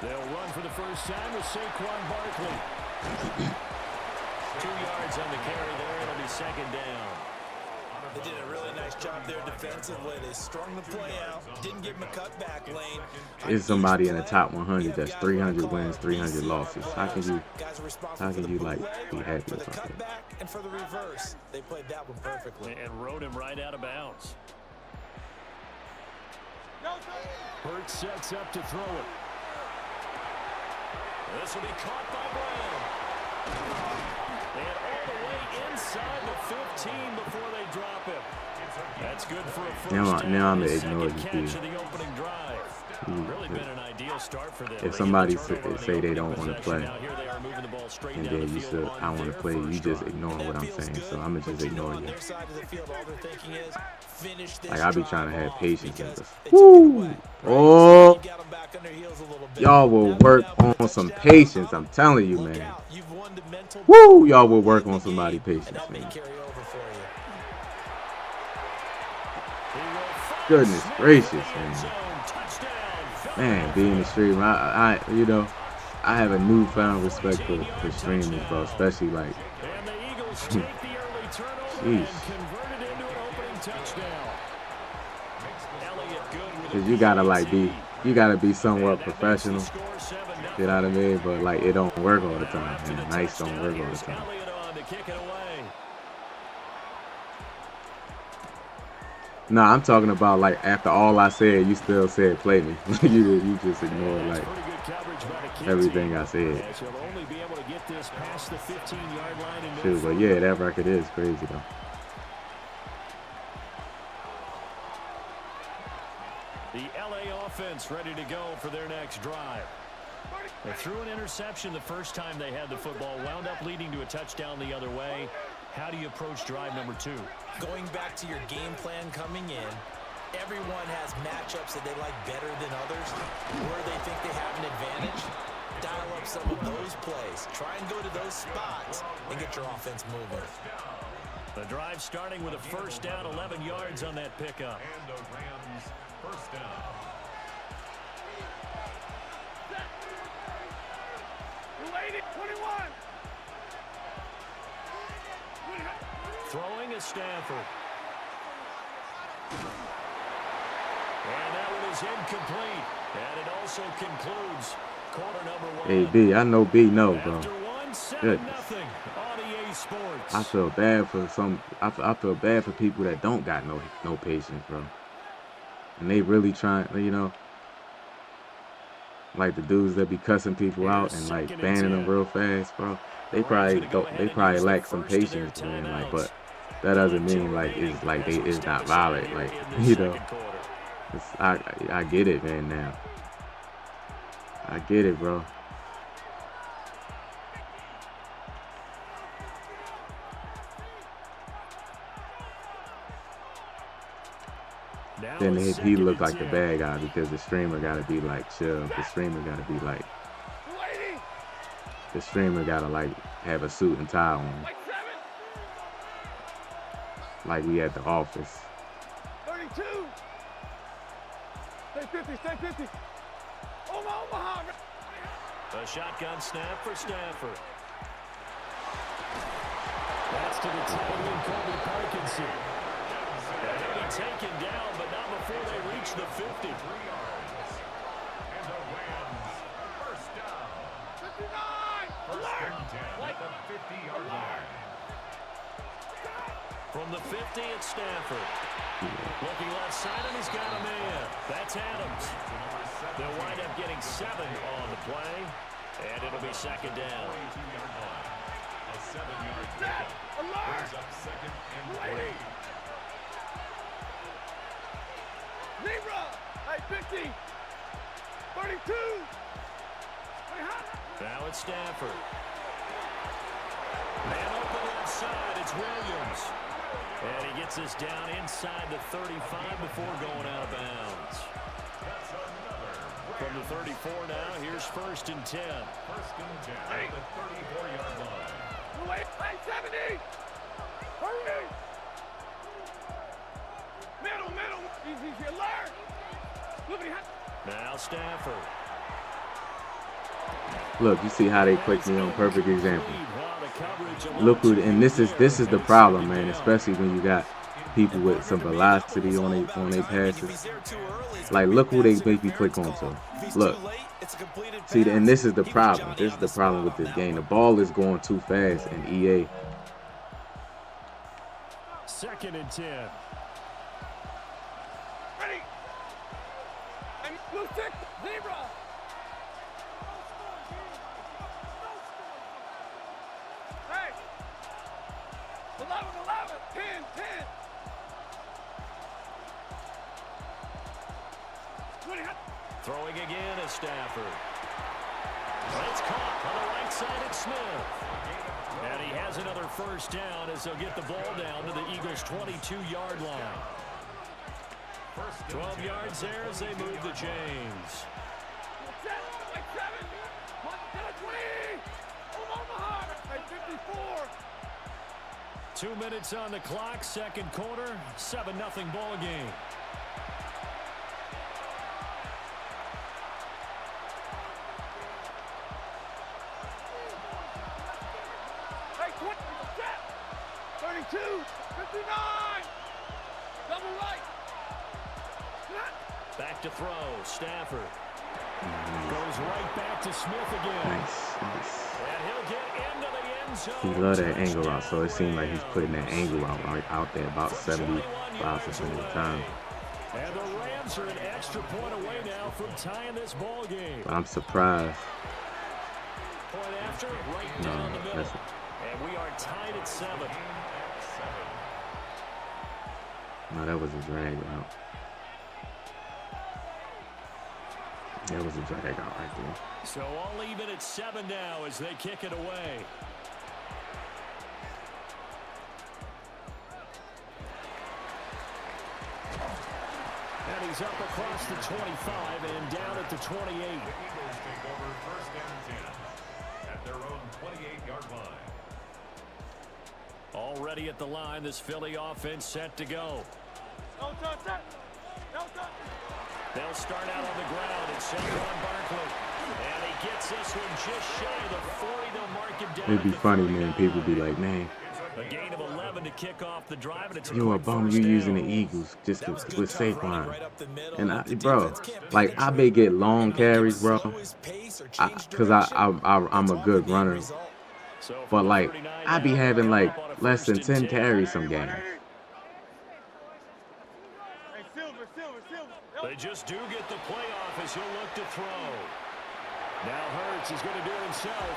They'll run for the first time with Saquon Barkley. 2 yards on the carry there. It'll be 2nd down. They did a really nice job there defensively. They strung the play out, didn't give him a cutback lane. Is somebody in the top 100 that's 300 wins, 300 losses? How can you like be happy about that? And for the reverse, they played that one perfectly and rode him right out of bounds. Hurts sets up to throw it. This will be caught by Brown. And all the way inside the 15 before they drop him. That's good for a first down. Now I'm The gonna ignore second the catch kid. of the opening drive. Really been an ideal start for them. If somebody say they don't want to play, Now here they are moving the ball straight and down then the you field said on I want to their play, you first just drive. ignore what I'm saying. So I'm gonna just ignore you. their side of the field, all they're thinking is finish this Like I be drive trying to have off patience because with us. they took it Woo! away, right? Oh, So you got 'em back on their heels a little bit. y'all will Now work they're down for on a some touchdown. patience. I'm telling you, Look man. out. You've won the mental Woo! Y'all will work on somebody's and patience, that may man. carry over for you. Goodness gracious, man. Man, being a streamer, I you know, I have a newfound respect for streamers, bro. Especially like, And the Eagles take the early turnover jeez. and convert it into an opening touchdown. Elliott good with Cause you gotta be somewhat professional. You know what I mean? But like, it don't work all the time. And nice don't work all the time. Elliott on to kick it away. Nah, I'm talking about like after all I said, you still said play me. you just ignored like Pretty good coverage by the kid everything team. I said. As he'll only be able to get this past the 15-yard line and Shoot, but yeah, that record is crazy though. The LA offense ready to go for their next drive. They threw an interception the first time they had the football, wound up leading to a touchdown the other way. How do you approach drive number 2? Going back to your game plan coming in, everyone has matchups that they like better than others, where they think they have an advantage. Dial up some of those plays. Try and go to those spots and get your offense moving. The drive starting with a first down, 11 yards on that pickup. And the Rams first down. You waited, 21. Throwing is Stanford. And that one is incomplete. And it also concludes quarter number 1. Hey B, I know B no, bro. After one, 7-0 Goodness. on EA Sports. I feel bad for I feel bad for people that don't got no patience, bro. And they really trying, you know, like the dudes that be cussing people out and like banning them real fast, bro. They probably lack some patience, man. Like, but that doesn't mean like it's not valid. Like, you know, I get it, man. Now I get it, bro. Then he looked like the bad guy because the streamer got to be like chill. The streamer got to be like, the streamer got to like have a suit and tie on, like we at the office. 32. Stay 50, stay 50. Omaha. A shotgun snap for Stanford. That's to the tight end, Colby Parkinson. And they'll be taken down, but not before they reach the 50. the 50-yard line. From the 50, it's Stafford. Looking left side, and he's got a man. That's Adams. They'll wind up getting 7 on the play, and it'll be second down. 22-yard line. A 7-yard pickup. Brings up second and 3. Zebra! Hey, 50! 32! Now it's Stafford. Man open left side, it's Williams. And he gets this down inside the 35 before going out of bounds. That's another. From the 34 now, here's first and 10. First and 10 at the 34-yard line. Wait, 70! Hurry! Middle! Easy, alert! Now Stafford. Look, you see how they click me on. Perfect example. Look who, and this is the problem, man. Especially when you got people with some velocity on their passes. Like, look who they make me click on to. Look, see, and this is the problem. This is the problem with this game. The ball is going too fast, and EA. Second and 10. Ready! And blue stick, zebra! Hey! 11, 10. Throwing again is Stafford. It's caught on the right side at Smith. And he has another first down as they'll get the ball down to the Eagles' 22-yard line. 12 yards there as they move the chains. 2 minutes on the clock, second quarter, 7-0 ball game. Hey, 32, 59, double right. Back to throw, Stafford. Goes right back to Smith again. Nice. And he'll get into the end zone. He love that angle route, so it seemed like he's putting that angle route out there about 75% of the time. And the Rams are an extra point away now from tying this ball game. But I'm surprised. Point after, right down the middle. And we are tied at 7. No, that was a drag route. That was a drag out right there. So all even at 7 now as they kick it away. And he's up across the 25 and down at the 28. The Eagles take over first and 10 at their own 28-yard line. Already at the line, this Philly offense set to go. Don't touch that. They'll start out on the ground at Saquon Barkley. And he gets this one just shy of the 40. They'll mark him down. It'd be funny, man. People be like, man, a gain of 11 to kick off the drive, and it's you a bum. You using the Eagles just with Saquon. And bro, like I may get long carries, bro, because I'm a good runner. But like I be having like less than 10 carries some games. They just do get the playoff as he'll look to throw. Now Hurts is going to do it himself.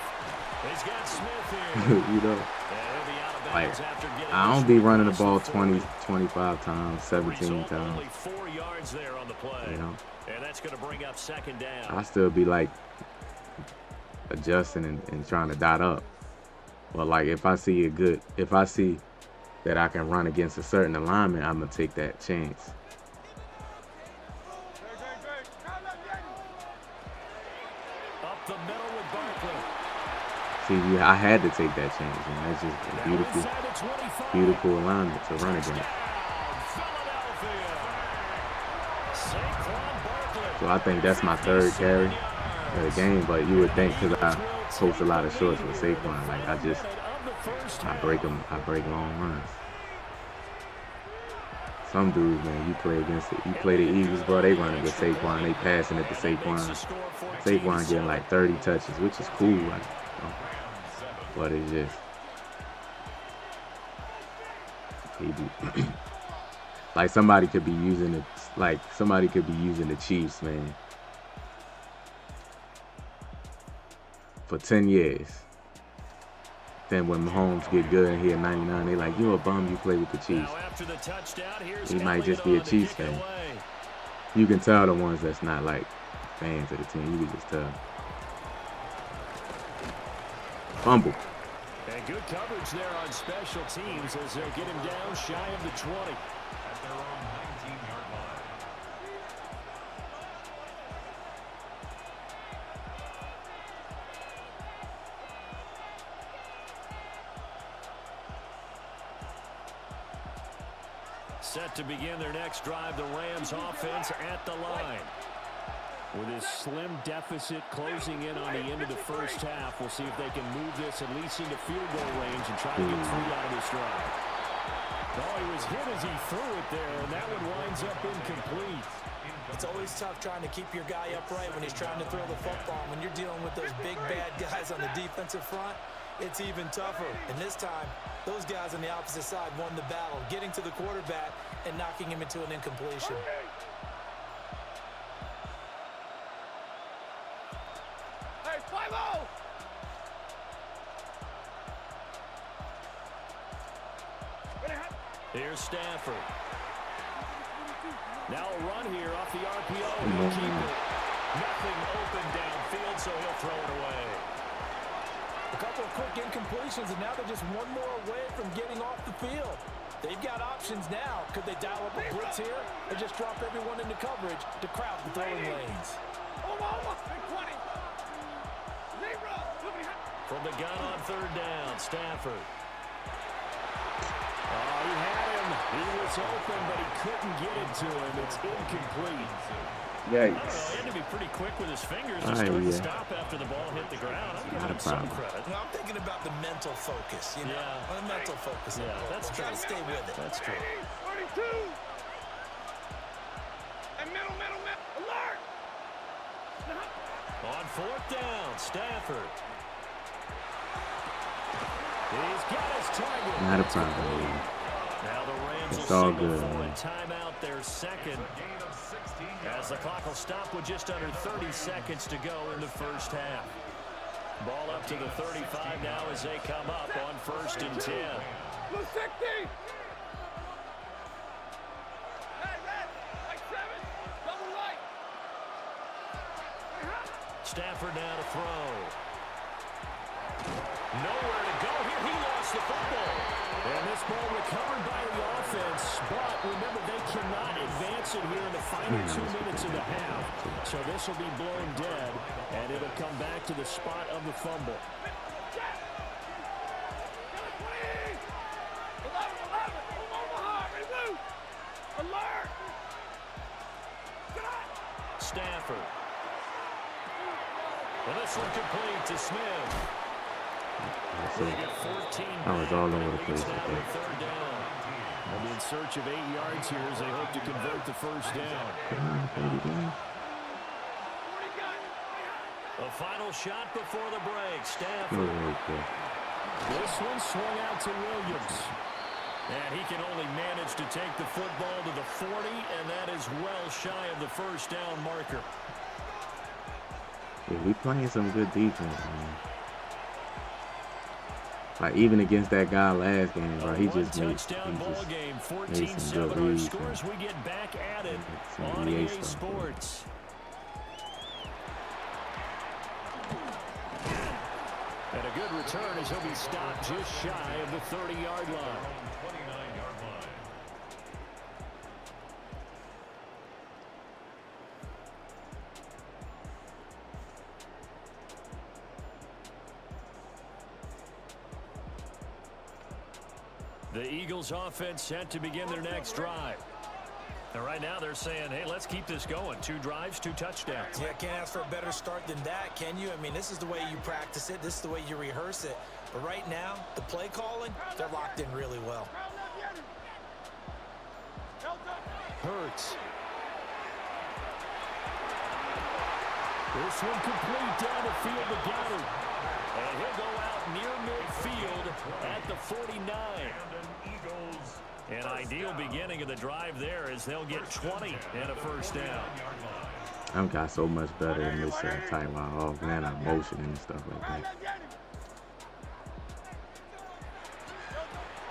He's got Smith here. You know, like I don't be running the ball 20, 25 times, 17 times. Only 4 yards there on the play. You know, and that's going to bring up second down. I still be like adjusting and trying to dot up. But like if I see that I can run against a certain alignment, I'm gonna take that chance. Up the middle with Barkley. See, I had to take that chance, and that's just a beautiful alignment to run against. So I think that's my third carry of the game, but you would think because I post a lot of shorts with Saquon, like I break long runs. Some dudes, man, you play the Eagles, bro, they running with Saquon, they passing it to Saquon. Saquon getting like 30 touches, which is cool. Like, But it's just like somebody could be using it. Like somebody could be using the Chiefs, man, for 10 years. Then when Mahomes get good and he at 99, they like, you a bum, you play with the Chiefs. He might just be a Chiefs fan. You can tell the ones that's not like fans of the team. You can just tell. Fumble. And good coverage there on special teams as they'll get him down shy of the 20. At their own 19-yard line. Set to begin their next drive, the Rams offense at the line. With his slim deficit closing in on the end of the first half, we'll see if they can move this at least into field goal range and try to get 3 out of this drive. Oh, he was hit as he threw it there, and that one winds up incomplete. It's always tough trying to keep your guy upright when he's trying to throw the football. When you're dealing with those big, bad guys on the defensive front, it's even tougher. And this time, those guys on the opposite side won the battle, getting to the quarterback and knocking him into an incompletion. Hey, 5-0! Here's Stafford. Now a run here off the RPO. He'll keep it. Nothing open downfield, so he'll throw it away. A couple of quick incompletions, and now they're just one more away from getting off the field. They've got options now. Could they dial up a blitz here or just drop everyone into coverage to crowd the throwing lanes? From the gun on third down, Stafford. Oh, he had him. He was open, but he couldn't get it to him. It's incomplete. Yikes. He had to be pretty quick with his fingers to start to stop after the ball hit the ground. I'm giving him some credit. You know, I'm thinking about the mental focus. You know, the mental focus. Yeah, that's true. Try to stay with it. That's true. 32! And middle, alert! On fourth down, Stafford. He's got his target. Not a problem. Now the Rams It's will all signal good, for man. a timeout, their second. As the clock will stop with just under 30 seconds to go in the first half. Ball up to the 35 now as they come up on 1st and 10. Blue 60! Hey, red! Like 7! Double right! Stafford now to throw. Nowhere to go here. He lost the football. And this ball recovered by the offense. But remember, they cannot advance it here in the final 2 minutes of the half. So this will be blown dead, and it'll come back to the spot of the fumble. Stafford. Well, this one complete to Smith. I was all over the place. Third down. They'll be in search of 8 yards here as they hope to convert the first down. A final shot before the break. Stafford. This one swung out to Williams. And he can only manage to take the football to the 40, and that is well shy of the first down marker. Yeah, we playing some good defense, man. Like even against that guy last game, bro, he just made some good reads. Scores, we get back at it on EA Sports. And a good return as he'll be stopped just shy of the 30-yard line. The Eagles offense set to begin their next drive. And right now they're saying, hey, let's keep this going. 2 drives, 2 touchdowns. Yeah, can't ask for a better start than that, can you? I mean, this is the way you practice it. This is the way you rehearse it. But right now, the play calling, they're locked in really well. Hurts. This one complete down the field to Goddard. And He'll go out near midfield at the 49. An ideal beginning of the drive there as they'll get 20 and a first down. I've got so much better in this tight while off, man. I'm motioning and stuff like that.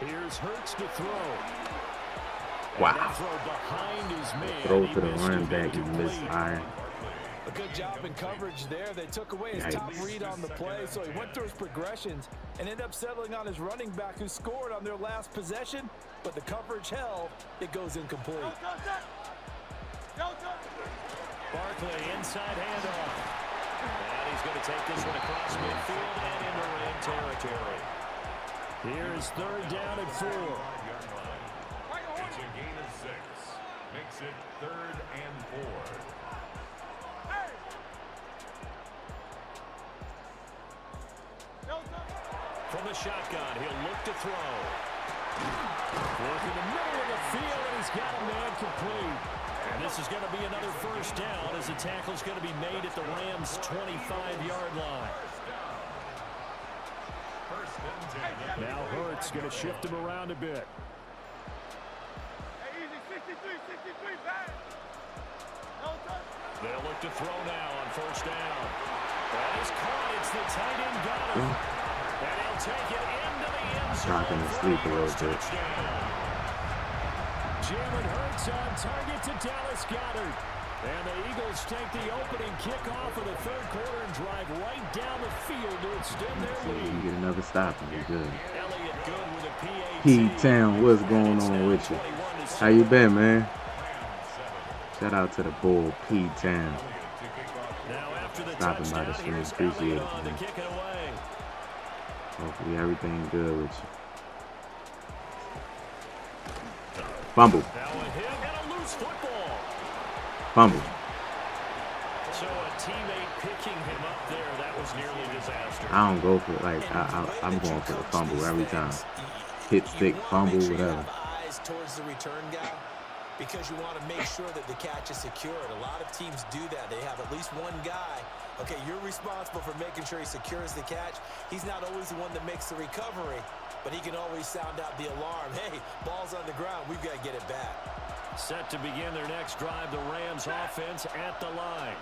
Here's Hurts to throw. Wow. Throw behind his man. Throw to the running back and miss iron. A good job in coverage there. They took away his top read on the play, so he went through his progressions and ended up settling on his running back who scored on their last possession, but the coverage held. It goes incomplete. Barkley inside handoff. And he's going to take this one across midfield and into Ram territory. Here's third down and 4. It's a gain of 6. Makes it 3rd and 4. From the shotgun, he'll look to throw. Work in the middle of the field, and he's got a man complete. And this is going to be another first down as the tackle's going to be made at the Rams' 25-yard line. Now Hurts going to shift him around a bit. They'll look to throw now on first down. That is caught. It's the tight end got him. And he'll take it into the end zone. Rocking to sleep a little bit. Jalen Hurts on target to Dallas Goedert. And the Eagles take the opening kickoff of the third quarter and drive right down the field to extend their So you lead. can get another stop and be good. Elliott good with a PAT. P-Town, what's going on with you? How you been, man? Shout out to the bull, P-Town. Now after the Stopping by the touchdown, stream. here's Appreciate it, Elliott to man. kick it away. Hopefully everything good with you. Fumble. Now with him and a loose football. Fumble. So a teammate picking him up there, that was nearly a disaster. I don't go for it. Like, I'm going for the fumble every time. Hit stick, fumble, whatever. Eyes towards the return guy, because you want to make sure that the catch is secured. A lot of teams do that. They have at least one guy. Okay, you're responsible for making sure he secures the catch. He's not always the one that makes the recovery, but he can always sound out the alarm. Hey, ball's on the ground. We've got to get it back. Set to begin their next drive, the Rams offense at the line.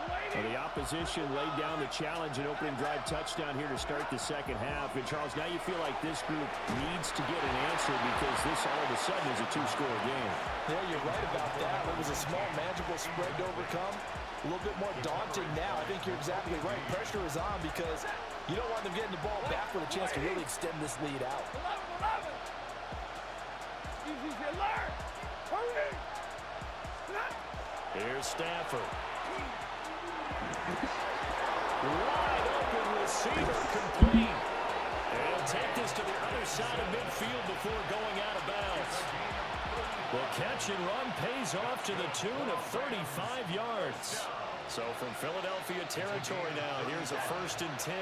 Well, the opposition laid down the challenge and opening drive touchdown here to start the second half. And Charles, now you feel like this group needs to get an answer because this all of a sudden is a two-score game. Yeah, you're right about that. It was a small, manageable spread to overcome. A little bit more daunting now. I think you're exactly right. Pressure is on because you don't want them getting the ball back with a chance to really extend this lead out. Here's Stafford. Wide open receiver, complete. And he'll take this to the other side of midfield before going out of bounds. The catch and run pays off to the tune of 35 yards. So from Philadelphia territory now, here's a 1st and 10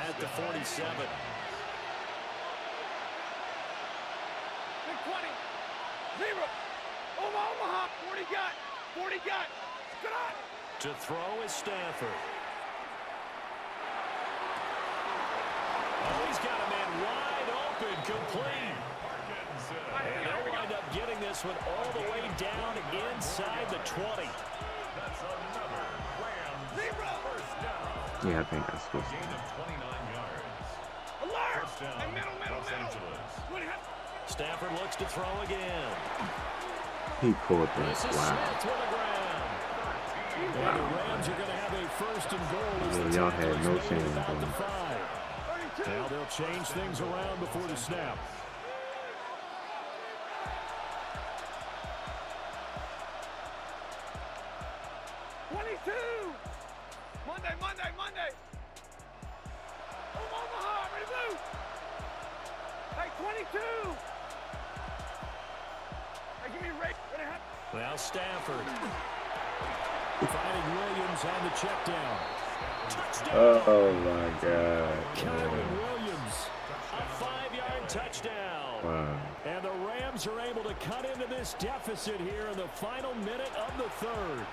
at the 47. 20, 0, Omaha, 40 got, good on. To throw is Stafford. Oh, he's got a man wide open, complete. And they'll wind up getting this one all the way down inside the 20. Yeah, I think that's supposed to be. Alert! And middle. Stafford looks to throw again. He caught This that. is Wow. Smith to the ground. And the Rams are going to have a 1st and goal as Yeah, the y'all tackle had is no made chance, about the man. 5. Now they'll change things around before the snap. Monday. Omaha, ready to move. Hey, 22. Hey, give me a rate. Now Stafford. Finding Williams on the check down. Touchdown. Oh my God. Kyron Williams. A 5-yard touchdown. Wow. And the Rams are able to cut into this deficit here in the final minute of the third.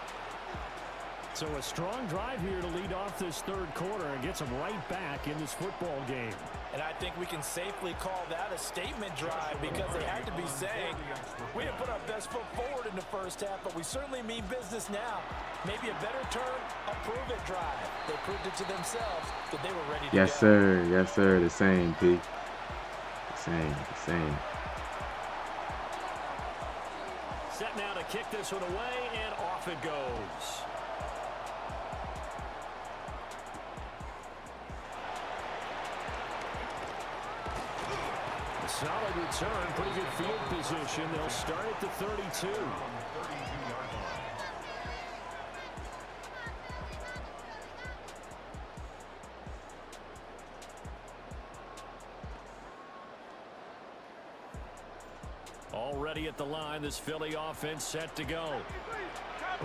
So a strong drive here to lead off this third quarter and gets them right back in this football game. And I think we can safely call that a statement drive because they had to be saying, we didn't put our best foot forward in the first half, but we certainly mean business now. Maybe a better term, a prove-it drive. They proved it to themselves that they were ready to go. Yes, sir. Yes, sir. The same, P. The same. The same. Set now to kick this one away, and off it goes. Solid return, pretty good field position. They'll start at the 32. Already at the line, this Philly offense set to go.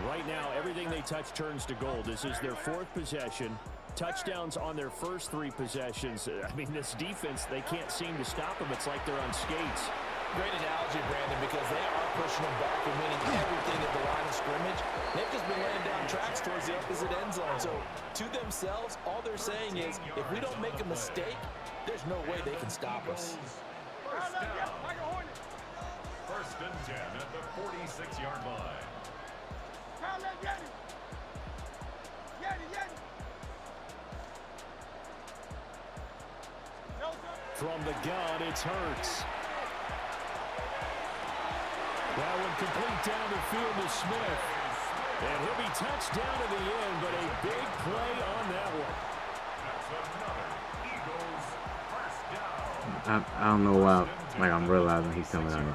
Right now, everything they touch turns to gold. This is their fourth possession. Touchdowns on their first three possessions. I mean, this defense, they can't seem to stop them. It's like they're on skates. Great analogy, Brandon, because they are pushing them back and winning everything at the line of scrimmage. They've just been laying down tracks towards the opposite end zone. So, to themselves, all they're saying is, if we don't make a mistake, there's no way they can stop us. First down. First and 10 at the 46-yard line. From the gun, it's Hurts. That one complete down the field to Smith. And he'll be touched down to the end, but a big play on that one. That's another Eagles first down. I don't know why. Like, I'm realizing he's coming out in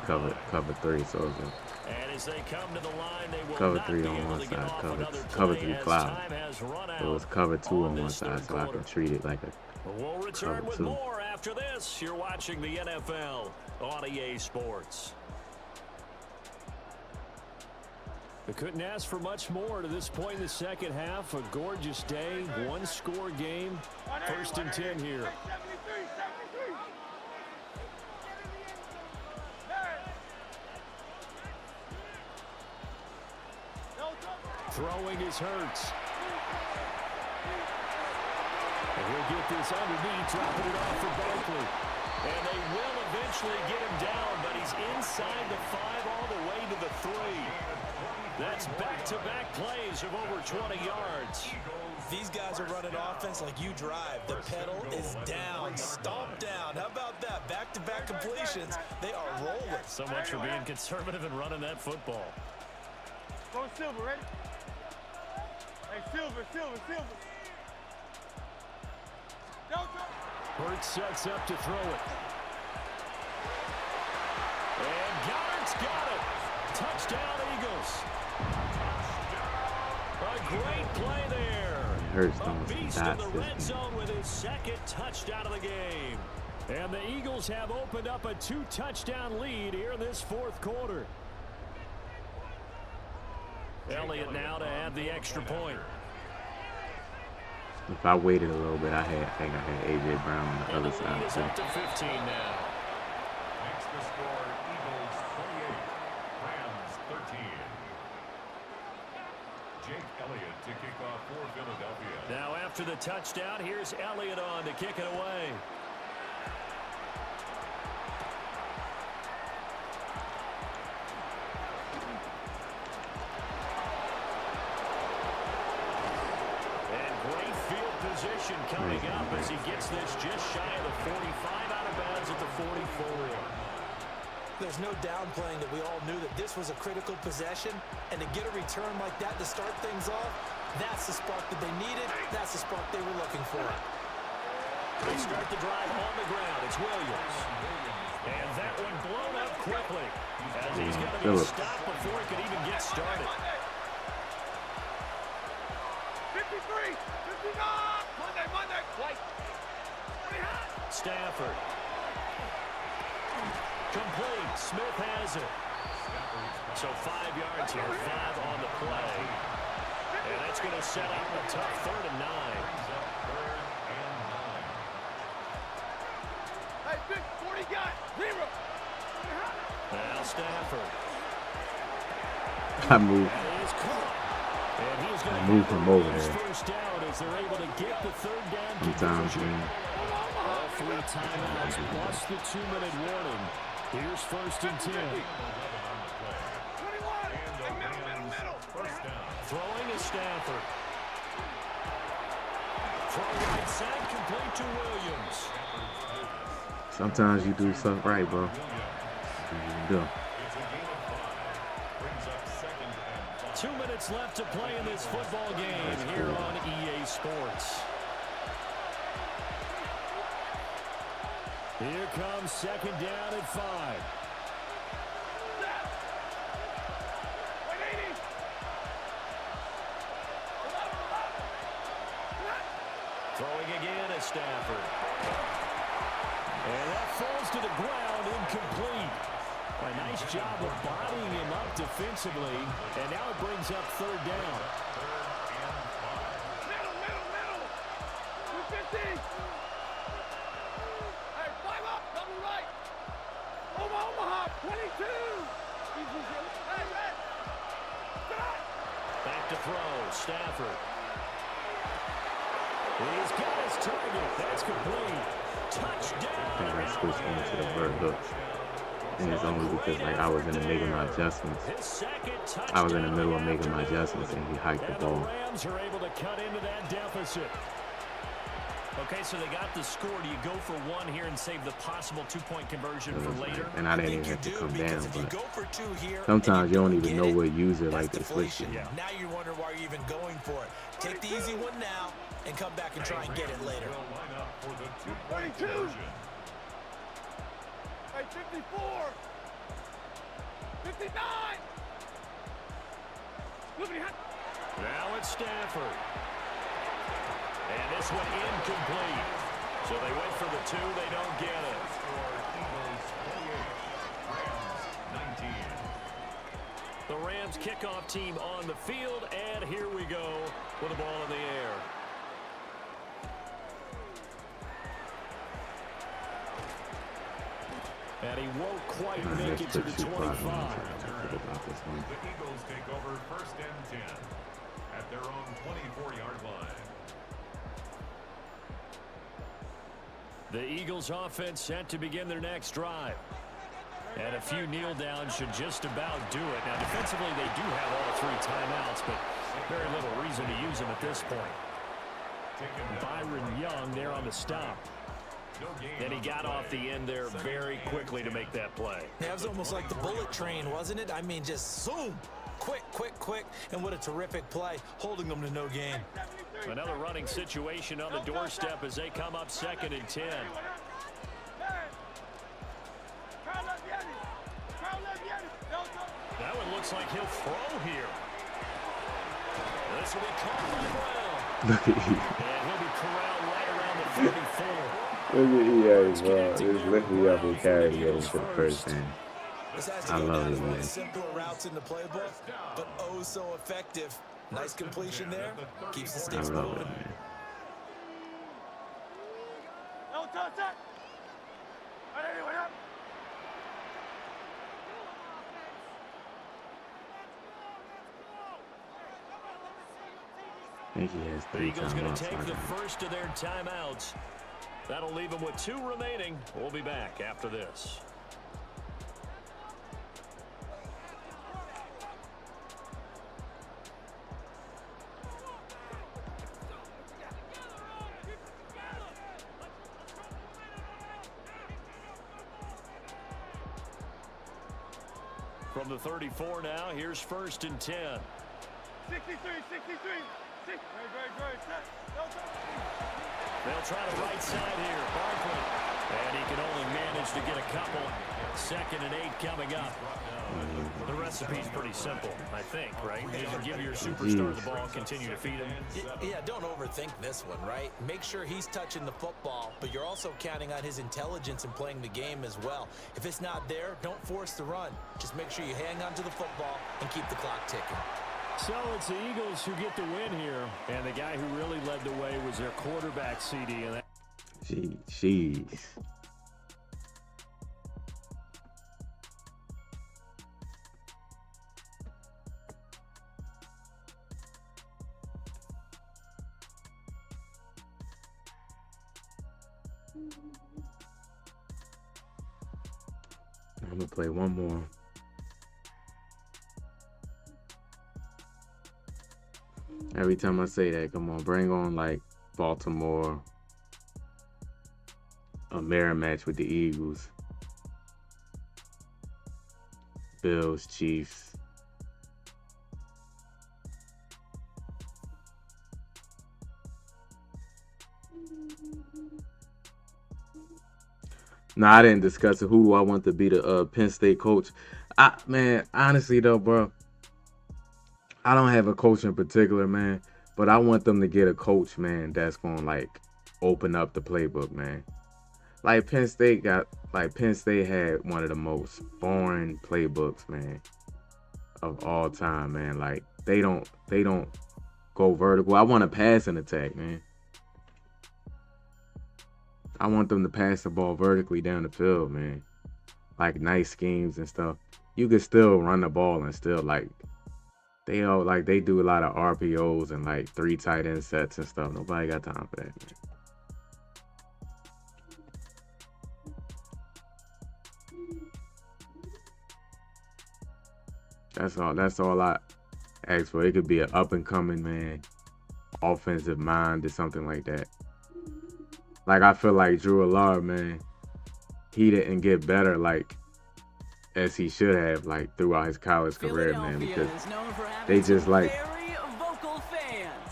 cover 3, so it's a And as they come to the line, they will cover not 3 be on able one to get side, off cover another 3 play cloud. as time has run So it's cover 2 on one this side, third so I can quarter. treat it like a We'll return cover with 2. more after this. You're watching the NFL on EA Sports. We couldn't ask for much more to this point in the second half. A gorgeous day, one-score game. First and 10 here. Throwing is Hurts. And he'll get this underneath, dropping it off for Barkley. And they will eventually get him down, but he's inside the 5 all the way to the 3. That's back-to-back plays of over 20 yards. These guys are running offense like you drive. The pedal is down, stomp down. How about that? Back-to-back completions. They are rolling. So much for being conservative and running that football. Go Silver, ready? Hey, Silver. Hurts sets up to throw it. And Goddard's got it. Touchdown, Eagles. A great play there. Hurts A them beast in the red zone with his second touchdown of the game. And the Eagles have opened up a 2-touchdown lead here in this fourth quarter. Elliott now to add the extra point. If I waited a little bit, I think I had A.J. Brown on the other side. Is up to 15 now. Makes the score Eagles 28, Rams 13. Jake Elliott to kick off for Philadelphia. Now after the touchdown, here's Elliott on to kick it away. Position coming up as he gets this just shy of the 45, out of bounds at the 44. There's no downplaying that we all knew that this was a critical possession, and to get a return like that to start things off, that's the spark that they needed. That's the spark they were looking for. They start the drive on the ground. It's Williams. And that one blown up quickly as he's got to be stopped before he could even get started. 53, 59. Monday, White. Stafford. Complete. Smith has it. So 5 yards here, 5 on the play. And that's going to set up a tough 3rd and 9. Hey, big 40 guy, 0. Now Stafford. I moved. That is caught. And he's going to move him over his there. first down as they're able to get the third down Sometimes, conversion. man. All 3 timeouts plus the 2-minute warning. Here's 1st and 10. 21. Middle. Throwing is Stafford. Throw right side, complete to Williams. Sometimes you do stuff right, bro. You do. 2 minutes left to play in this football game here on EA Sports. Here comes 2nd down at 5. Throwing again at Stafford. And that falls to the ground, incomplete. A nice job of bodying him up defensively, and now it brings up 3rd down. Middle. 250. Hey, 5 up, double right. Omaha, 22. Hey, Red. Back to throw, Stafford. He's got his target. That's complete. Touchdown. I think I switched into the bird hooks. And it's only because like I was in the making my adjustments. I was in the middle of making my adjustments and he hiked the ball. The Rams are able to cut into that deficit. Okay, so they got the score. Do you go for 1 here and save the possible 2-point conversion for later? And I didn't even have to come down, if you but go for 2 here, sometimes you don't even know what user like to switch to. Now you wonder why you're even going for it. Take the easy one now and come back and try and get it later. 22. Hey, 54. 59. Now it's Stafford. And this one incomplete. So they went for the 2. They don't get it. The Rams kickoff team on the field. And here we go with the ball in the air. And he won't quite make it to the 25. The Eagles take over 1st and 10 at their own 24-yard line. The Eagles offense set to begin their next drive. And a few kneel downs should just about do it. Now defensively they do have all 3 timeouts, but very little reason to use them at this point. Byron Young there on the stop. And he got off the end there very quickly to make that play. That was almost like the bullet train, wasn't it? I mean, just zoom. Quick. And what a terrific play, holding them to no gain. Another running situation on the doorstep as they come up 2nd and 10. That one looks like he'll throw here. This will be caught by Brown. Look at you. And he'll be corralled right around the 34. Look at EA, bro. Just lift me up and carry me into the first thing. I love it, man. Simpler routes in the playbook, but oh so effective. Nice completion there. Keeps the I sticks love moving. it, man. No touch that. Anyone up? I think he has The 3 Eagles going to timeouts. take the first of their timeouts. That'll leave them with 2 remaining. We'll be back after this. From the 34 now, here's 1st and 10. 63. Very. Set. No touch. They'll try the right side here. Barkley. And he can only manage to get a couple. 2nd and 8 coming up. The recipe's pretty simple, I think, right? You give your superstar the ball, continue to feed him. Yeah, don't overthink this one, right? Make sure he's touching the football, but you're also counting on his intelligence in playing the game as well. If it's not there, don't force the run. Just make sure you hang on to the football and keep the clock ticking. So it's the Eagles who get the win here, and the guy who really led the way was their quarterback, CD. And Jeez. I'm gonna play one more. Every time I say that, come on, bring on like Baltimore, a mirror match with the Eagles, Bills, Chiefs. No, I didn't discuss it. Who do I want to be the Penn State coach? Man, honestly though, bro, I don't have a coach in particular, man, but I want them to get a coach, man, that's gonna like open up the playbook, man. Like Penn State had one of the most boring playbooks, man, of all time, man. Like they don't go vertical. I want a passing attack, man. I want them to pass the ball vertically down the field, man. Like nice schemes and stuff. You can still run the ball and still like they do a lot of RPOs and like 3 tight end sets and stuff. Nobody got time for that, man. That's all I ask for. It could be an up and coming, man, offensive mind or something like that. Like I feel like Drew Allard, man, he didn't get better like as he should have like throughout his college career, man, because they just like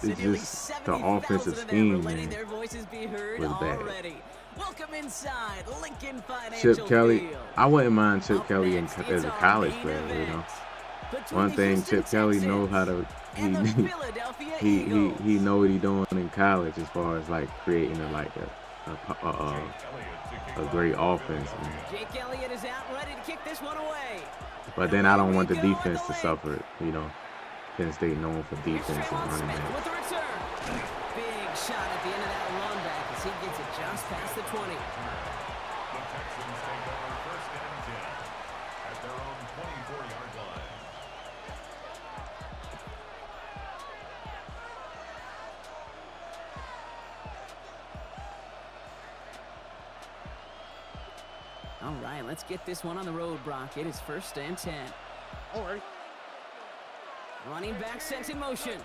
the offensive scheme, man, was bad. Welcome inside Lincoln Chip Kelly, I wouldn't mind Chip Kelly as a college player, you know. One thing Chip Kelly knows how to he know what he's doing in college as far as like creating a great offense, man. Jake Elliott is out, ready to kick this one away. But then I don't want the defense to suffer, you know. Penn State known for defense and running back. With the return. Big shot at the end of that run back as he gets it just past the 20. The Texans take over 1st and 10 at their own 24-yard line. All right, let's get this one on the road, Brock. It is 1st and 10. All right. Running back sent in motion.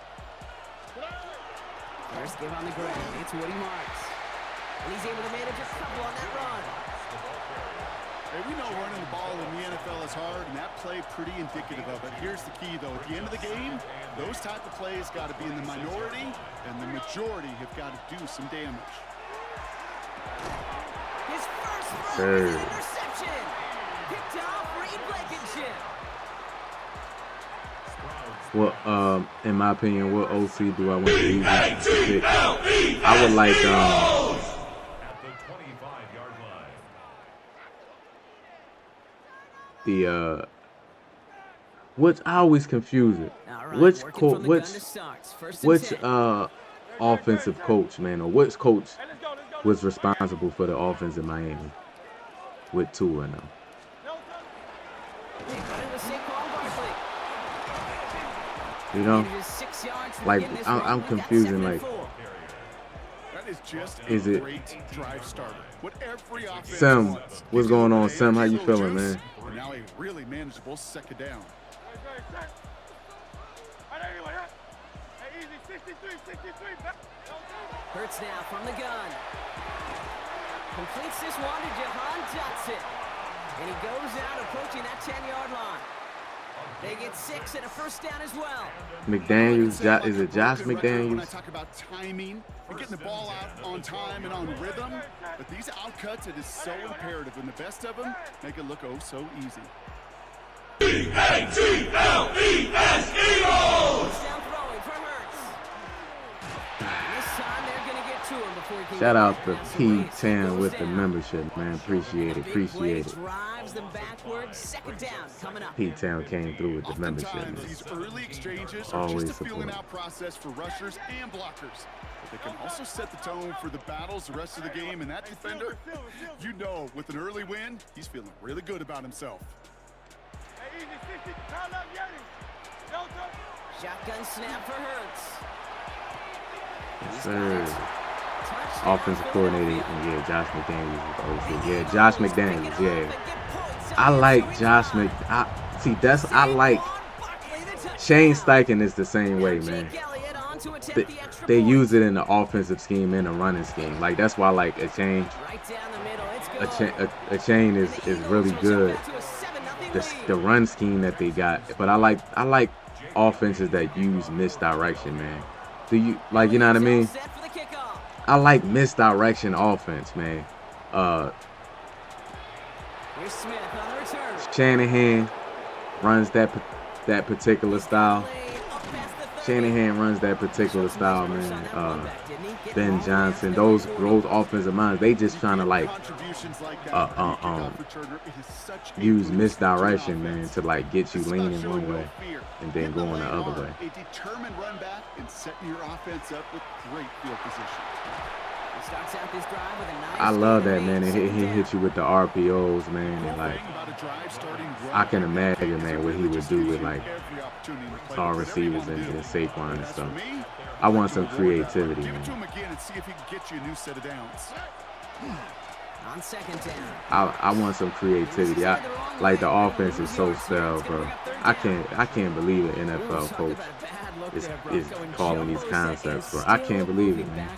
First give on the ground. It's Woody Marks. And he's able to manage a couple on that run. Hey, we know running the ball in the NFL is hard, and that play pretty indicative of it. Here's the key, though. At the end of the game, those type of plays got to be in the minority, and the majority have got to do some damage. His first throw is an interception. Picked off Reed Blankenship. Well, in my opinion, what OC do I want to use? I would like At the 25-yard line. Which I always confuse it. Right, which offensive coach, man, or which coach was responsible for the offense in Miami with Tua now? You know, like I'm confusing. Like, That is just is a it great drive starter. What every offense Sim? wants. What's going on, Sim? How you feeling, man? Now a really manageable 2nd down. Hurts now from the gun. Completes this one to Jahan Johnson. And he goes out approaching that 10-yard line. They get 6 and a 1st down as well. McDaniels, is it Josh McDaniels? When I talk about timing and getting the ball out on time and on rhythm, but these outcuts, it is so imperative, and the best of them make it look oh so easy. E-A-T-L-E-S Eagles! Down throwing for Hurts. And this time they're going to get to him before he can Shout out to P10 with the membership, man. Appreciate it. Appreciate it. Drives them backwards. 2nd down coming up. P10 came through with the membership, man. These early exchanges are Always just a feeling support. out process for rushers and blockers. But they can also set the tone for the battles the rest of the game, and that defender, you know, with an early win, he's feeling really good about himself. Shotgun snap for Hurts. Yes, sir. offensive coordinator. And yeah, Josh McDaniels is the OC. Yeah, Josh McDaniels. Yeah, I like Josh I like Shane Steichen is the same way, man. They use it in the offensive scheme and the running scheme. Like that's why I like a chain. A chain is really good. The run scheme that they got, but I like offenses that use misdirection, man. Do you like, you know what I mean? I like misdirection offense, man. Shanahan runs that particular style. Shanahan runs that particular style, man. Ben Johnson, those offensive minds, they just trying to like use misdirection, man, to like get you leaning one way and then going the other way. A determined run back and setting your offense up with great field position. I love that, man. And he hit you with the RPOs, man, and like I can imagine, man, what he would do with like star receivers and Saquon and stuff. I want some creativity, man. On second down. I want some creativity. Like the offense is so stale, bro. I can't believe an NFL coach is calling these concepts, bro. I can't believe it, man.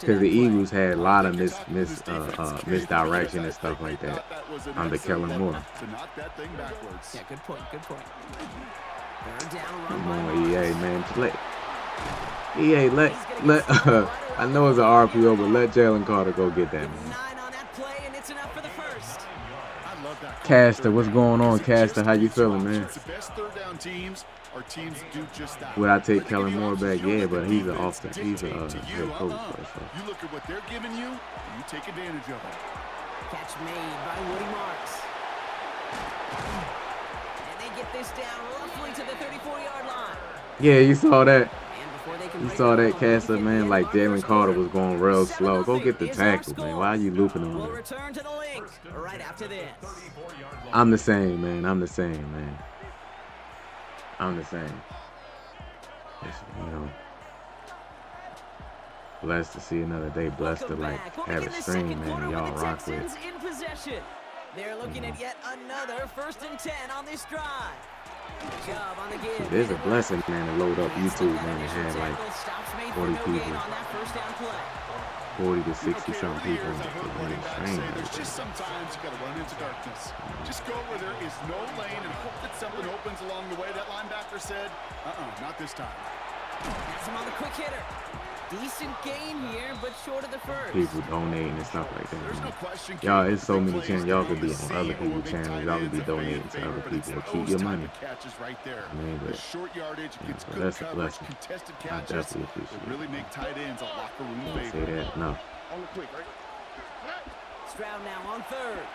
Because the Eagles had a lot of misdirection and stuff like that under Kellen Moore. Yeah, good point. Come on, EA, man. EA, let I know it's an RPO, but let Jalen Carter go get that, man. Caster, what's going on, Caster? How you feeling, man? Would I take Kellen Moore back? Yeah, but he's a head coach. So. You look at what they're giving you, and you take advantage of it. Catch made by Woody Marks. And they get this down roughly to the 34-yard line. Yeah, you saw that. You saw that, Caster, man. Like Jalen Carter was going real slow. Go get the tackle, man. Why are you looping him? We'll return to the link right after this. I'm the same, man. I'm the same. It's, you know, blessed to see another day. Blessed to like have a stream, man. Y'all rock with. They're looking at yet another 1st and 10 on this drive. There's a blessing, man, to load up YouTube, man, and have like 40 people, 40 to 60 some people on the stream. There's just sometimes you gotta run into darkness. Just go where there is no lane and hope that something opens along the way. That linebacker said, not this time. That's him on the quick hitter. Decent gain here, but short of the first. People donating and stuff like that. Y'all, it's so many channels. Y'all could be on other people's channels. Y'all could be donating to other people. Keep your money. Man, but, that's a blessing. I definitely appreciate it. Really make tight ends a locker room favorite. Say that enough. Stroud now on 3rd.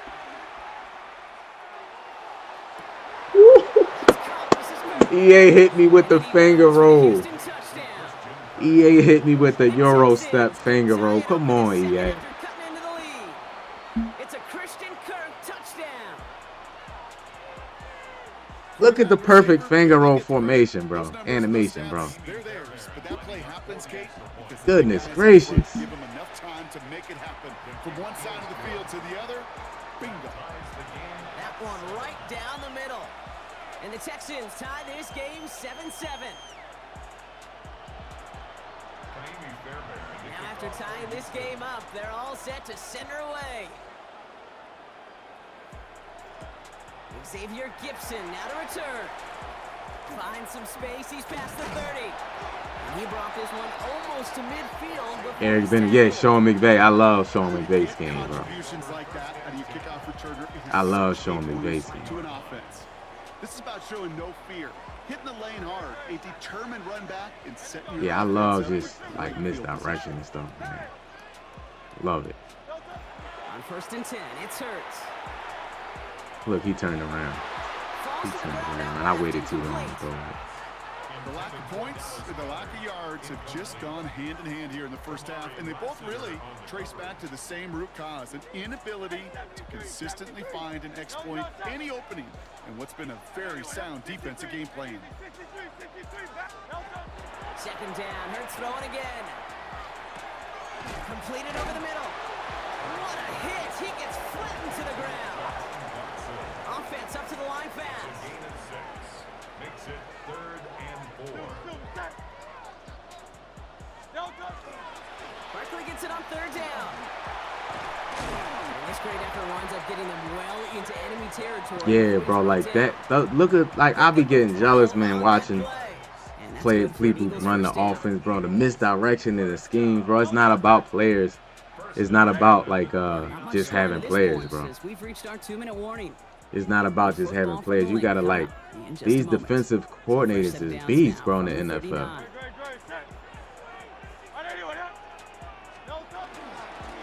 EA hit me with the finger roll. EA hit me with the Euro step finger roll. Come on, EA. It's a Christian Kirk touchdown. Look at the perfect finger roll formation, bro. Animation, bro. Goodness gracious. Give him enough time to make it happen. From one side of the field to the other, bingo. That one right down the middle. And the Texans tie this game 7-7. Now after tying this game up, they're all set to center away. Xavier Gibson now to return. Finds some space, he's past the 30. And he brought this one almost to midfield. Eric Bennett, yeah, Sean McVay. I love Sean McVay's game, bro. I love Sean McVay's game. This is about showing no fear. Hitting the lane hard, a determined run back and setting your I love just like misdirection and stuff, man. Love it. On 1st and 10, it's Hurts. Look, he turned around. And I waited too long to throw it. The lack of points and the lack of yards have just gone hand in hand here in the first half, and they both really trace back to the same root cause, an inability to consistently find and exploit any opening in what's been a very sound defensive game plan. 2nd down, Hurts throwing again. Completed over the middle. What a hit. He gets flattened to the ground. Offense up to the line fast. Gain of 6. Makes it 3rd and 4. Barkley gets it on 3rd down. This great effort winds up getting them well into enemy territory. Yeah, bro, like that. Look at, like, I be getting jealous, man, watching people run the offense, bro. The misdirection and the scheme, bro. It's not about players. It's not about, like, just having players, bro. We've reached our 2-minute warning. It's not about just having players. You gotta, like, these defensive coordinators is beasts, bro, in the NFL.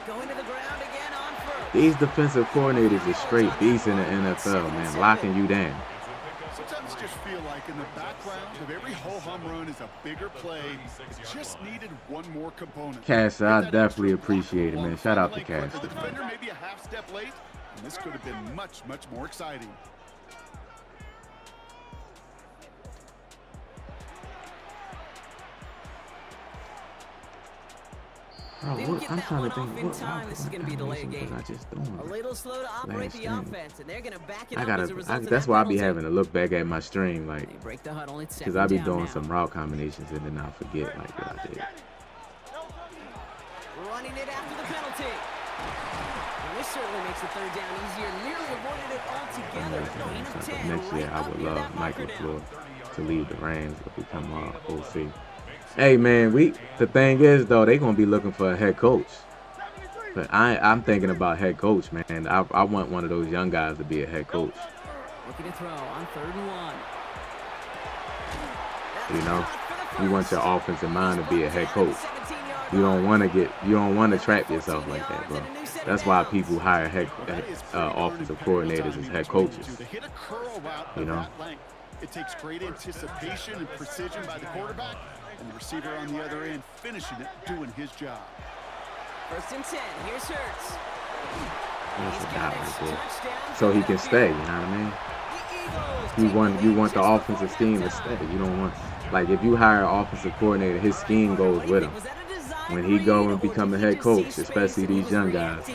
Going to the ground again on first. These defensive coordinators are straight beasts in the NFL, man, locking you down. Sometimes just feel like in the background of every ho-hum run is a bigger play. It just needed one more component. Cash, I definitely appreciate it, man. Shout out to Cash. The defender may be a half step late, and this could have been much, much more exciting. Bro, I'm trying to think. This is going to be a delay game. I just doing? A little slow to operate the offense, and they're going to back it up as a result of that's that why I be penalty. having to look back at my stream, like, They break the huddle. It's because I be second down doing now. some route combinations and then I forget, like, what I did. Running it after the penalty. And this certainly makes the 3rd down easier. Nearly avoided it altogether. Gain of 10. Next year, right I would up near love that Mike marker now. LaFleur to lead the Rams or become OC. Hey, man, the thing is, though, they going to be looking for a head coach. But I'm thinking about head coach, man. I want one of those young guys to be a head coach. Looking to throw on 3rd and 1. You know, you want your offensive mind to be a head coach. You don't want to trap yourself like that, bro. That's why people hire offensive coordinators as head coaches. You know. It takes great anticipation and precision by the quarterback, and the receiver on the other end finishing it, doing his job. 1st and 10. Here's Hurts. That's a guy right there. Touchdown So he can stay, you know what I mean? The Eagles You want the offensive scheme to stay. You don't want, like, if you hire an offensive coordinator, his scheme goes with him. When he go and become a head coach, especially these young guys,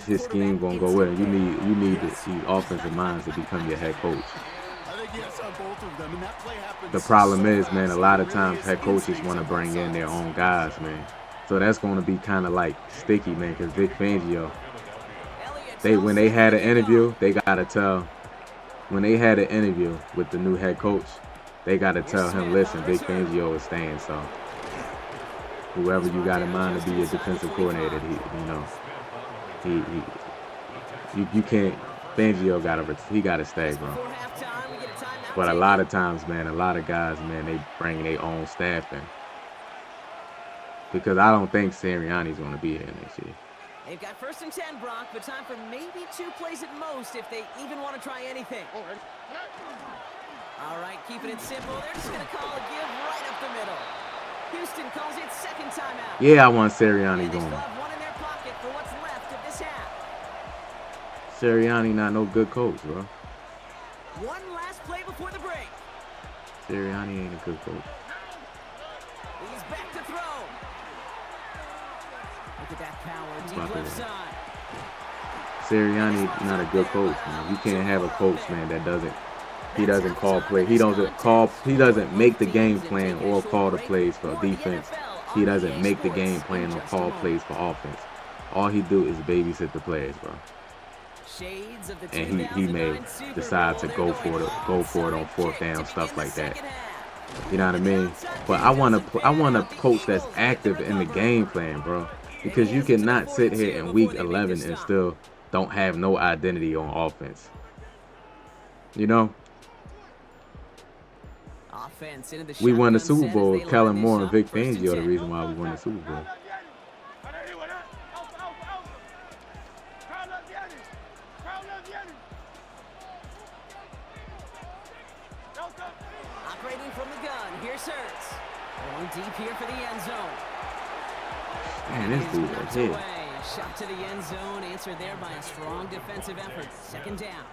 his scheme gonna go with him. You need these offensive minds to become your head coach. The problem is, man, a lot of times head coaches want to bring in their own guys, man. So that's going to be kind of like sticky, man, because Vic Fangio, when they had an interview, they got to tell, when they had an interview with the new head coach, they got to tell him, listen, Vic Fangio is staying, so whoever you got in mind to be your defensive coordinator, you can't, Fangio got to stay, bro. But a lot of times, man, a lot of guys, man, they bring their own staff in. Because I don't think Sirianni's going to be here next year. They've got 1st and 10, Brock, but time for maybe 2 plays at most if they even want to try anything. All right, keeping it simple. They're just going to call a give right up the middle. Houston calls it 2nd timeout. Yeah, I want Sirianni They going. still have one in their pocket for what's left of this half. Sirianni not no good coach, bro. One last play before the break. Sirianni ain't a good coach. He's back to throw. Look at that power, deep left side. Sirianni not a good coach, man. You can't have a coach, man, that doesn't call play. He doesn't make the game plan or call the plays for defense. He doesn't make the game plan or call plays for offense. All he do is babysit the players, bro. And he may decide to go for it on 4th down, stuff like that. You know what I mean? But I want a coach that's active in the game plan, bro. Because you cannot sit here in week 11 and still don't have no identity on offense. You know? We won the Super Bowl. Kellen Moore and Vic Fangio are the reason why we won the Super Bowl. Operating from the gun. Here's Hurts. Going deep here for the end zone. Man, this dude is hit. Shot to the end zone, answered there by a strong defensive effort. 2nd down.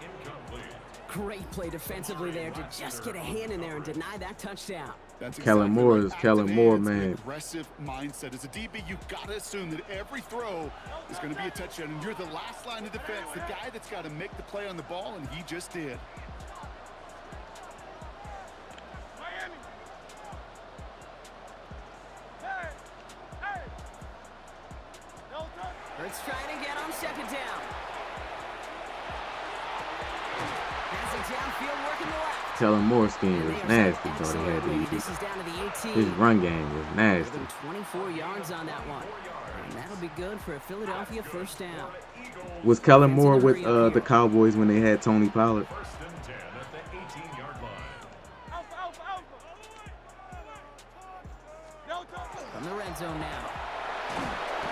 Great play defensively there to just get a hand in there and deny that touchdown. That's Kellen exactly Moore right. is Kellen Moore, man. Aggressive mindset. As a DB, you've got to assume that every throw is going to be a touchdown, and you're the last line of defense, the guy that's got to make the play on the ball, and he just did. Miami. Hey, hey. No touch. Hurts trying again on second down. Passing downfield, working the left. Kellen Moore's scheme And was they are nasty, set bro. They had excellently. to This is down to the 18. his run game was Give nasty. him 24 yards on that one. And that'll be good for a Philadelphia first down. Was Kellen Moore with the Cowboys when they had Tony Pollard? First and 10 at the 18-yard line. Alpha, alpha, alpha. No touch. From the red zone now.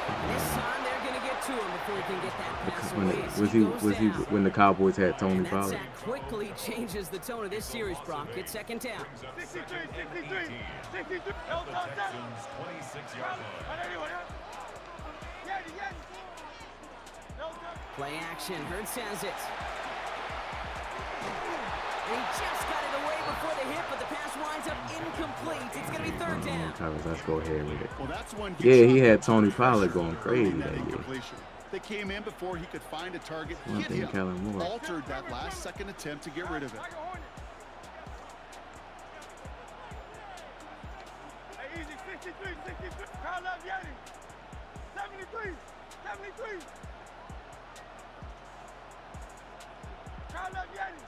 And this time they're going to get to him before he can get that pass When away. it, So was he goes down. when the Cowboys had Tony And that Pollard? sack quickly changes the tone of this series, Brock. It's second down. 63, 63, 63. No The touch. Texans' 26-yard line. And anyone else? Yanni, Yanni. No touch. Play action. Hurts has it. And he just got it away before the hit, but the pass winds up incomplete. It's going to be third down. Let's go ahead with it. Well, that's one. Yeah, he had Tony Pollard going crazy that year. They came in before he could find a target, One hit thing him, Kellen Moore. altered that last second attempt to get rid of it. Like a hornet. Hey, easy. 63, 63. Crowd love Yanni. 73, 73. Crowd love Yanni.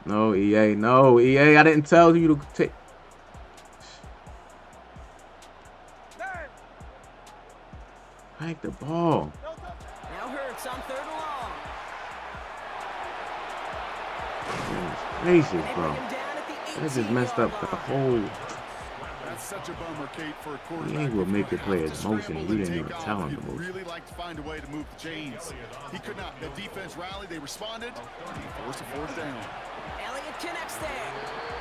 No, EA. No, EA. I didn't tell you to take. Hey, Hike the ball. no touch. Now Hurts on third and long. Gracious, They bro. bring him down at the That just messed up the 18-yard line. whole. That's such a bummer, Kate, for a quarterback. He will make the Have play to as motion. scramble You and didn't even take tell off. him to He'd motion. really like to find a way to move the chains. He could not. The defense rallied. They responded. Force a fourth down. Elliott connects there.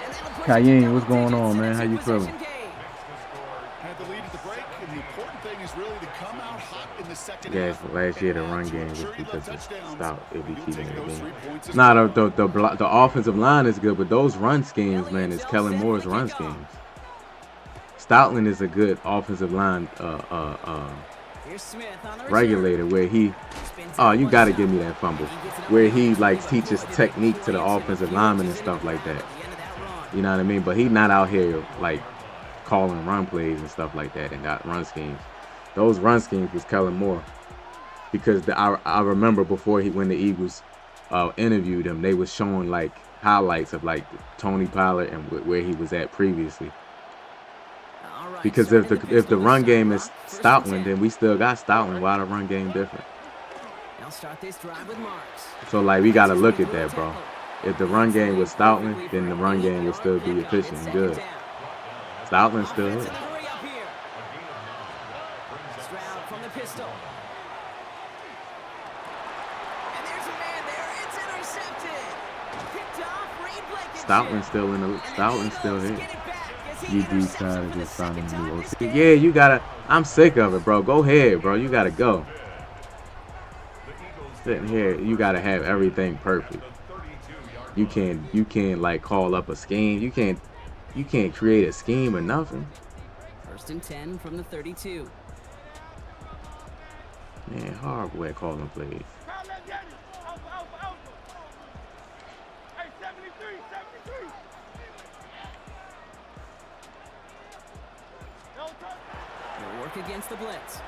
And that'll push Cayenne, it to what's going double on, man? digits How in you a feeling? two-possession game. Had the lead at the break, and the important thing is really to come out hot in the second Yeah, half. last year the and run add to game it. was Sure, you love because of touchdowns, stout. If we but you'll keeping take it those in. 3 points as Nah, well. the offensive line is good, but those run schemes, man, is Kellen Moore's run schemes. Stoutland is a good offensive line Here's Smith on the return. regulator where he. Spins Oh, it you one got to side. give me that fumble. And he gets it Where up he the like field. teaches Boy, technique to the Lance offensive Fields linemen and is stuff like hitting that. the ground at the end of that run. You know what I mean? But he's not out here like calling run plays and stuff like that and got run schemes. Those run schemes was Kellen Moore. Because I remember before when the Eagles interviewed him, they was showing like highlights of like Tony Pollard and where he was at previously. All right, Because starting if the the pistol run this game time, is Brock. First and Stoutland, 10. then we still got Stoutland. Why the run game different? They'll start this drive with Marks. So like we gotta look at that, bro. If the run game was Stoutland, then the run game would still be efficient and good. Stoutland's still Offense here. in the hurry up here. Stroud from the pistol. And there's a man there. It's intercepted. Picked off. Reed Blankenship. Stoutland's still in the. And the Stoutland's still Eagles here. get it back as he You do intercepts try him to for the just find second a time new this OC. game. Yeah, you gotta. I'm sick of it, bro. Go ahead, bro. You gotta go. Sitting here, you gotta have everything perfect. You can't like call up a scheme. You can't create a scheme or nothing. First and 10 from the 32. Man, horrible at calling plays. Crowd love Yanni. Alpha, alpha, alpha. Hey, 73, 73. No touch. They'll work against the blitz.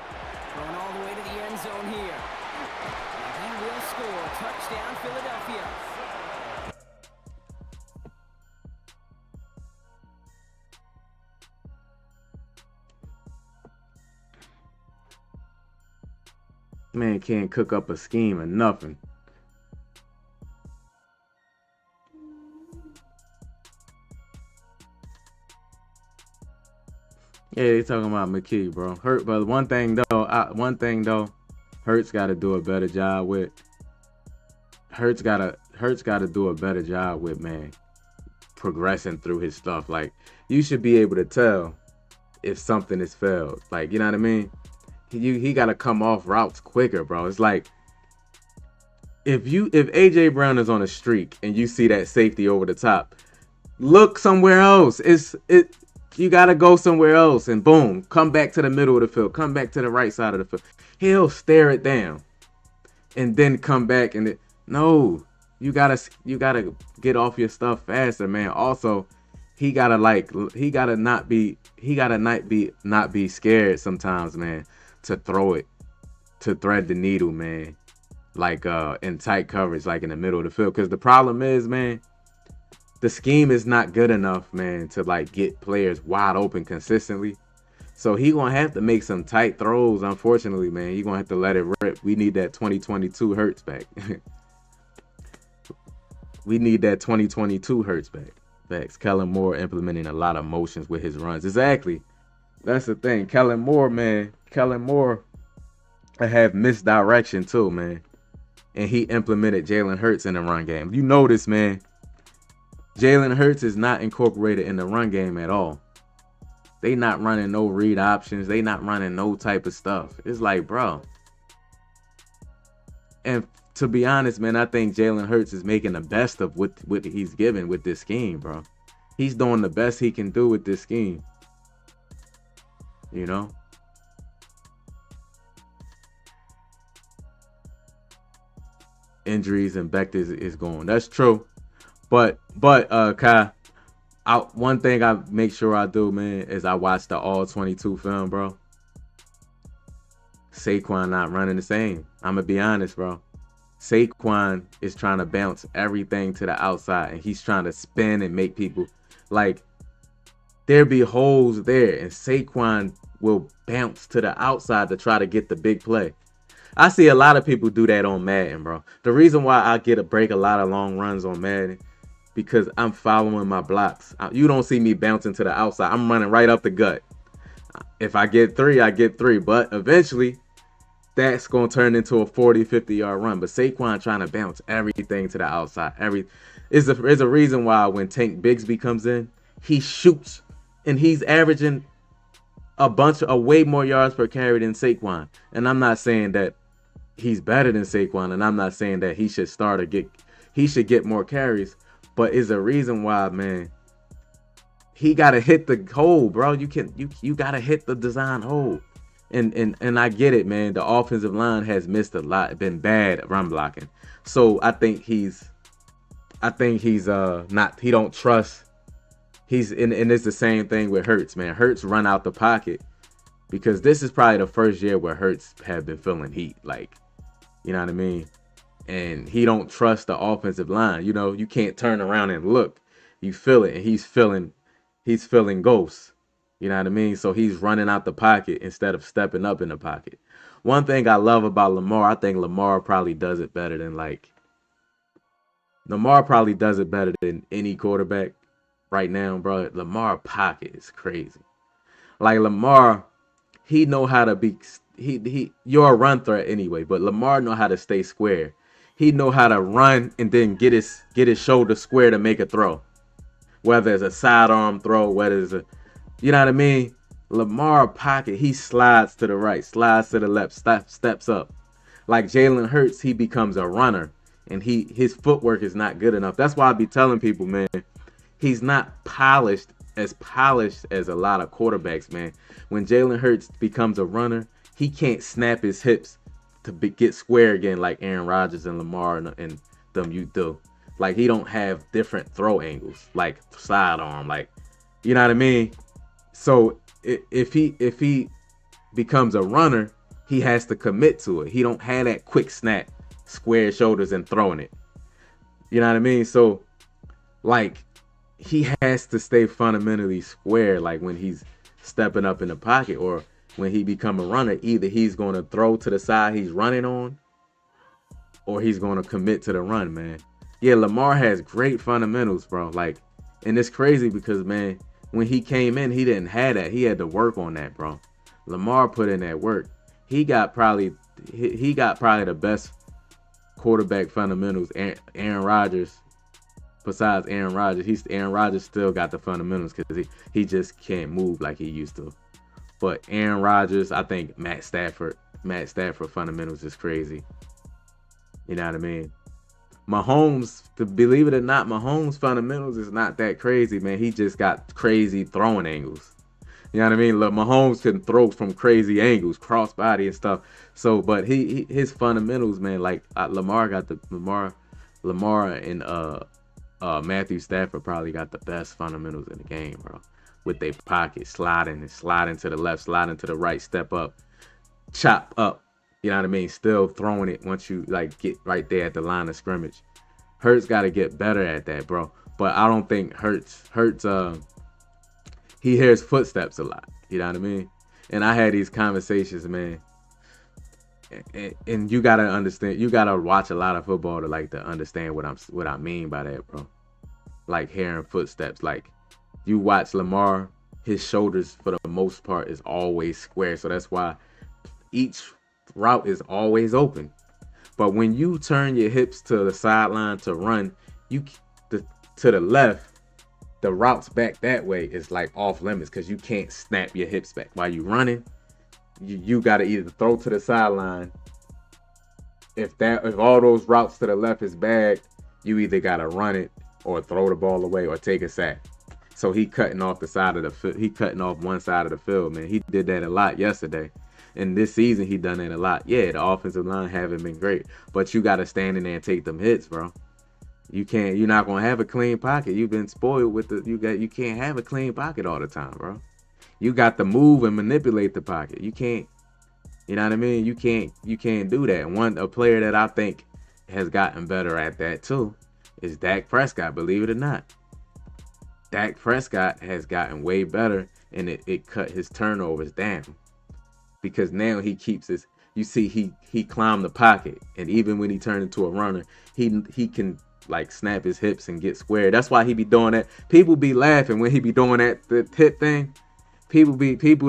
Thrown all the way to the end zone here. And he will score. Touchdown, Philadelphia. Man can't cook up a scheme or nothing. Yeah, they talking about McKee, bro. But one thing though, Hurts got to do a better job with. Hurts got to do a better job with, man, progressing through his stuff. Like, you should be able to tell if something is failed. Like, you know what I mean? He got to come off routes quicker, bro. It's like If AJ Brown is on a streak and you see that safety over the top, look somewhere else. You gotta go somewhere else, and boom, come back to the middle of the field, come back to the right side of the field. He'll stare it down, and then come back no, you gotta get off your stuff faster, man. Also, he gotta not be scared sometimes, man, to throw it, to thread the needle, man. Like in tight coverage, like in the middle of the field. Because the problem is, man, the scheme is not good enough, man, to like get players wide open consistently. So he gonna have to make some tight throws, unfortunately, man. He gonna have to let it rip. We need that 2022 Hurts back. We need that 2022 Hurts back. Facts. Kellen Moore implementing a lot of motions with his runs. Exactly. That's the thing. Kellen Moore, man. Kellen Moore have misdirection too, man. And he implemented Jalen Hurts in the run game. You notice, man, Jalen Hurts is not incorporated in the run game at all. They not running no read options. They not running no type of stuff. It's like, bro. And to be honest, man, I think Jalen Hurts is making the best of what he's given with this scheme, bro. He's doing the best he can do with this scheme. You know? Injuries and Beck is going. That's true. But Kai, one thing I make sure I do, man, is I watch the all 22 film, bro. Saquon not running the same. I'm gonna be honest, bro. Saquon is trying to bounce everything to the outside, and he's trying to spin and make people like there be holes there, and Saquon will bounce to the outside to try to get the big play. I see a lot of people do that on Madden, bro. The reason why I get a break a lot of long runs on Madden, because I'm following my blocks. You don't see me bouncing to the outside. I'm running right up the gut. If I get 3, I get 3. But eventually, that's going to turn into a 40, 50-yard run. But Saquon trying to bounce everything to the outside. There's a reason why when Tank Bigsby comes in, he shoots, and he's averaging a way more yards per carry than Saquon. And I'm not saying that he's better than Saquon, and I'm not saying that he should get more carries, but is a reason why, man. He gotta hit the hole, bro. You gotta hit the design hole. And I get it, man. The offensive line has missed a lot, been bad at run blocking. So I think he's not, he don't trust. And it's the same thing with Hurts, man. Hurts run out the pocket because this is probably the first year where Hurts have been feeling heat. Like, you know what I mean? And he don't trust the offensive line. You know, you can't turn around and look. You feel it, and he's feeling ghosts. You know what I mean? So he's running out the pocket instead of stepping up in the pocket. One thing I love about Lamar, I think Lamar probably does it better than any quarterback right now, bro. Lamar pocket is crazy. Like Lamar, he know how to be. You're a run threat anyway, but Lamar know how to stay square. He know how to run and then get his shoulder square to make a throw. Whether it's a sidearm throw, whether it's you know what I mean? Lamar pocket, he slides to the right, slides to the left, steps up. Like Jalen Hurts, he becomes a runner, and his footwork is not good enough. That's why I be telling people, man, he's not polished as a lot of quarterbacks, man. When Jalen Hurts becomes a runner, he can't snap his hips to get square again like Aaron Rodgers and Lamar and them you do. Like, he don't have different throw angles, like sidearm, like, you know what I mean? So if he becomes a runner, he has to commit to it. He don't have that quick snap, square shoulders and throwing it. You know what I mean? So, like, he has to stay fundamentally square, like when he's stepping up in the pocket, or when he become a runner, either he's going to throw to the side he's running on, or he's going to commit to the run, man. Yeah, Lamar has great fundamentals, bro. Like, and it's crazy because, man, when he came in, he didn't have that. He had to work on that, bro. Lamar put in that work. He got probably the best quarterback fundamentals. Aaron Rodgers, besides Aaron Rodgers, Aaron Rodgers still got the fundamentals because he just can't move like he used to. But Aaron Rodgers, I think Matt Stafford fundamentals is crazy. You know what I mean? Mahomes, to believe it or not, Mahomes' fundamentals is not that crazy, man. He just got crazy throwing angles. You know what I mean? Look, Mahomes can throw from crazy angles, crossbody and stuff. So, but his fundamentals, man, like Lamar got the Lamar and Matthew Stafford probably got the best fundamentals in the game, bro. With their pocket sliding to the left, sliding to the right, step up, chop up. You know what I mean? Still throwing it once you like get right there at the line of scrimmage. Hurts got to get better at that, bro. But I don't think Hurts he hears footsteps a lot. You know what I mean? And I had these conversations, man. And you gotta understand, you gotta watch a lot of football to understand what I mean by that, bro. Like hearing footsteps. Like you watch Lamar, his shoulders for the most part is always square. So that's why each route is always open. But when you turn your hips to the sideline to run, to the left, the routes back that way is like off limits because you can't snap your hips back while you're running. You got to either throw to the sideline. If all those routes to the left is bad, you either got to run it or throw the ball away or take a sack. So he cutting off one side of the field, man. He did that a lot yesterday. And this season he done that a lot. Yeah, the offensive line haven't been great, but you got to stand in there and take them hits, bro. You're not gonna have a clean pocket. You've been spoiled with you can't have a clean pocket all the time, bro. You got to move and manipulate the pocket. You can't, you know what I mean? You can't do that. A player that I think has gotten better at that too is Dak Prescott, believe it or not. Dak Prescott has gotten way better, and it cut his turnovers down. Because now he keeps his, you see, he climbed the pocket, and even when he turned into a runner, he can like snap his hips and get square. That's why he be doing that. People be laughing when he be doing the hip thing. People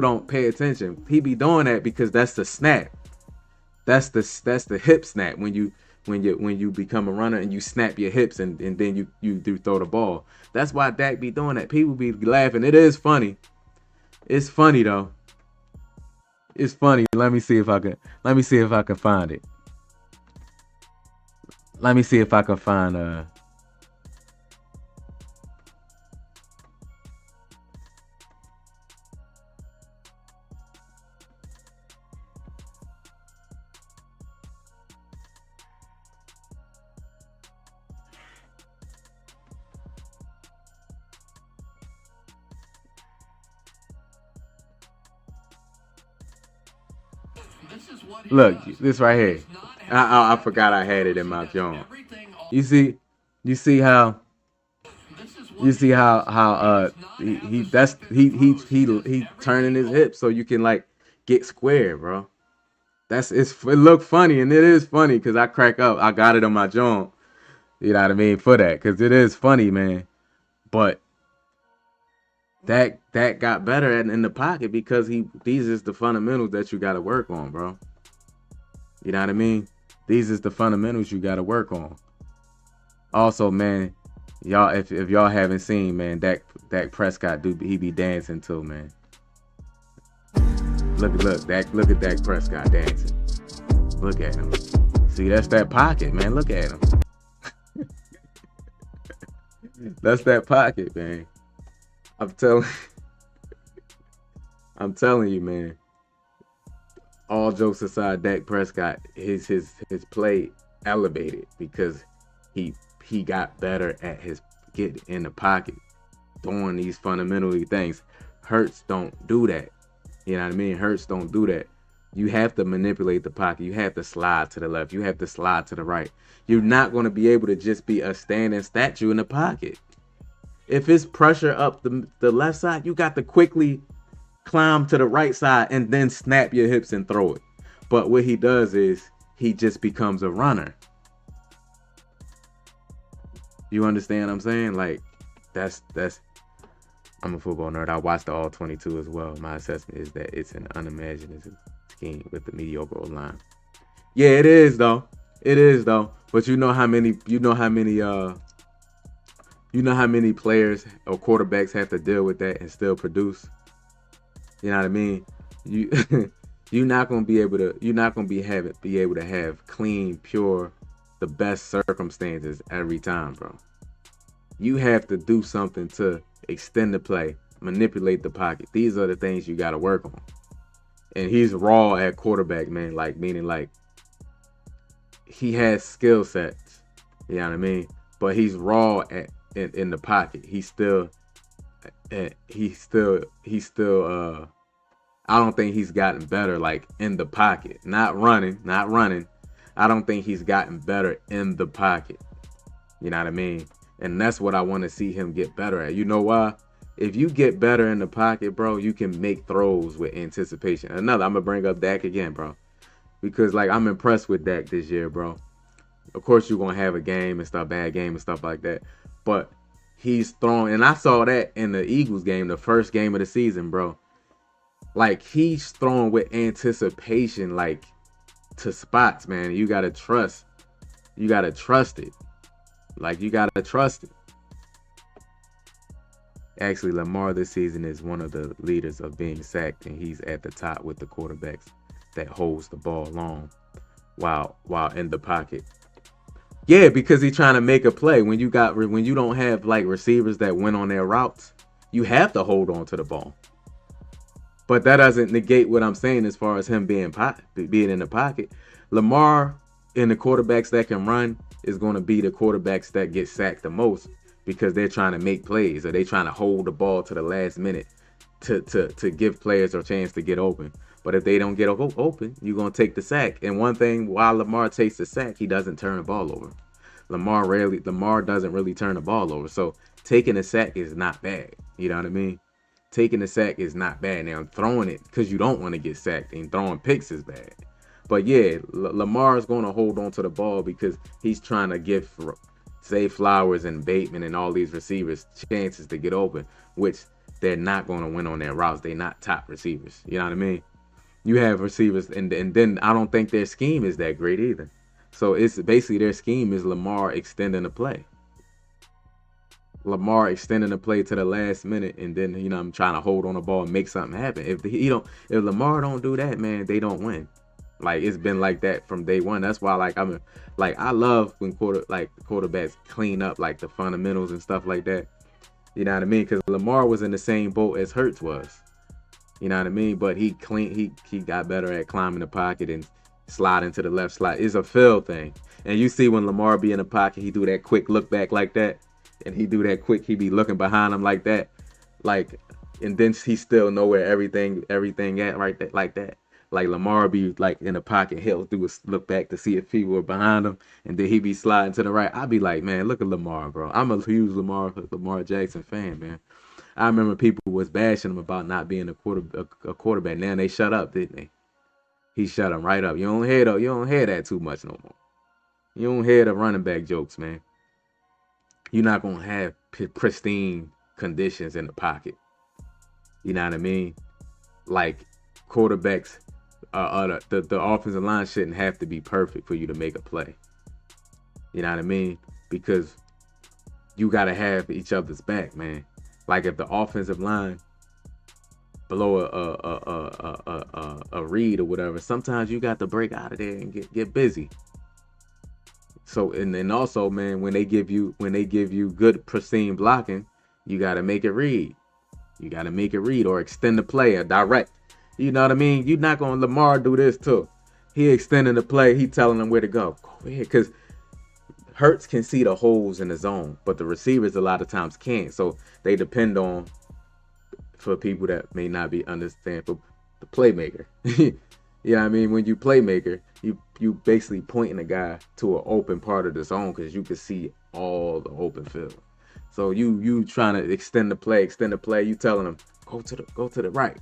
don't pay attention. He be doing that because that's the snap. That's the hip snap when you become a runner and you snap your hips and then you do throw the ball. That's why Dak be doing that. People be laughing. It is funny. It's funny though. It's funny. Let me see if I can find it. Let me see if I can find look, this right here. I forgot I had it in my phone. You see how he turning his hips so you can like get square, bro. It look funny, and it is funny because I crack up. I got it on my jaw. You know what I mean, for that, because it is funny, man. But that got better in the pocket because these is the fundamentals that you got to work on, bro. You know what I mean? These is the fundamentals you got to work on. Also, man, y'all, if y'all haven't seen, man, Dak Prescott he be dancing too, man. Look at Dak Prescott dancing. Look at him. See, that's that pocket, man. Look at him. That's that pocket, man. I'm telling you, man. All jokes aside, Dak Prescott, his play elevated because he got better at his getting in the pocket, doing these fundamentally things. Hurts don't do that. You know what I mean? Hurts don't do that. You have to manipulate the pocket. You have to slide to the left. You have to slide to the right. You're not going to be able to just be a standing statue in the pocket. If it's pressure up the left side, you got to quickly climb to the right side and then snap your hips and throw it. But what he does is he just becomes a runner. You understand what I'm saying? Like, that's I'm a football nerd. I watched the All 22 as well. My assessment is that it's an unimaginative scheme with the mediocre O-line. Yeah, it is though. It is though. But you know how many players or quarterbacks have to deal with that and still produce? You know what I mean? You're not gonna be able to have clean, pure the best circumstances every time, bro. You have to do something to extend the play, manipulate the pocket. These are the things you got to work on. And he's raw at quarterback, man. Like, meaning like he has skill sets. You know what I mean? But he's raw in the pocket. He's still I don't think he's gotten better like in the pocket. Not running. I don't think he's gotten better in the pocket. You know what I mean? And that's what I want to see him get better at. You know why? If you get better in the pocket, bro, you can make throws with anticipation. I'm going to bring up Dak again, bro. Because, like, I'm impressed with Dak this year, bro. Of course, you're going to have a game and stuff, bad game and stuff like that. But he's throwing, and I saw that in the Eagles game, the first game of the season, bro. Like, he's throwing with anticipation, like, to spots, man. You got to trust. You got to trust it. Like, you got to trust it. Actually, Lamar this season is one of the leaders of being sacked, and he's at the top with the quarterbacks that holds the ball long while in the pocket. Yeah, because he's trying to make a play. When you don't have like receivers that win on their routes, you have to hold on to the ball. But that doesn't negate what I'm saying as far as him being in the pocket. Lamar and the quarterbacks that can run is going to be the quarterbacks that get sacked the most, because they're trying to make plays or they're trying to hold the ball to the last minute to give players a chance to get open. But if they don't get open, you're going to take the sack. And one thing, while Lamar takes the sack, he doesn't turn the ball over. Lamar doesn't really turn the ball over. So taking a sack is not bad. You know what I mean? Taking the sack is not bad. Now, throwing it because you don't want to get sacked and throwing picks is bad. But yeah, Lamar is going to hold on to the ball because he's trying to give Zay Flowers and Bateman and all these receivers chances to get open, which they're not going to win on their routes. They're not top receivers. You know what I mean? You have receivers, and then I don't think their scheme is that great either. So it's basically their scheme is Lamar extending the play. Lamar extending the play to the last minute, and then I'm trying to hold on the ball and make something happen. If Lamar don't do that, man, they don't win. Like, it's been like that from day one. That's why I love when quarterbacks clean up like the fundamentals and stuff like that. You know what I mean? Because Lamar was in the same boat as Hurts was. You know what I mean? But he got better at climbing the pocket and sliding to the left slide. It's a feel thing. And you see when Lamar be in the pocket, he do that quick look back like that. And he do that quick, he be looking behind him like that. Like, and then he still know where everything at right there, like that. Like Lamar be like in the pocket, he'll do a look back to see if people were behind him, and then he be sliding to the right. I be like, man, look at Lamar, bro. I'm a huge Lamar Jackson fan, man. I remember people was bashing him about not being a quarterback. Now they shut up, didn't they? He shut him right up. You don't hear that too much no more. You don't hear the running back jokes, man. You're not gonna have pristine conditions in the pocket. You know what I mean? Like, quarterbacks, the offensive line shouldn't have to be perfect for you to make a play. You know what I mean? Because you gotta have each other's back, man. Like, if the offensive line blow a read or whatever, sometimes you got to break out of there and get busy. So, and then also, man, when they give you good pristine blocking, you got to make it read. You got to make it read or extend the play or direct. You know what I mean? You're not going to Lamar do this too. He extending the play. He telling them where to go. Go ahead. Because Hurts can see the holes in the zone, but the receivers a lot of times can't. So they depend on, for people that may not be understand, for the playmaker. You know what I mean? When you playmaker, you basically pointing the guy to an open part of the zone because you can see all the open field. So you trying to extend the play. You telling him go to the right,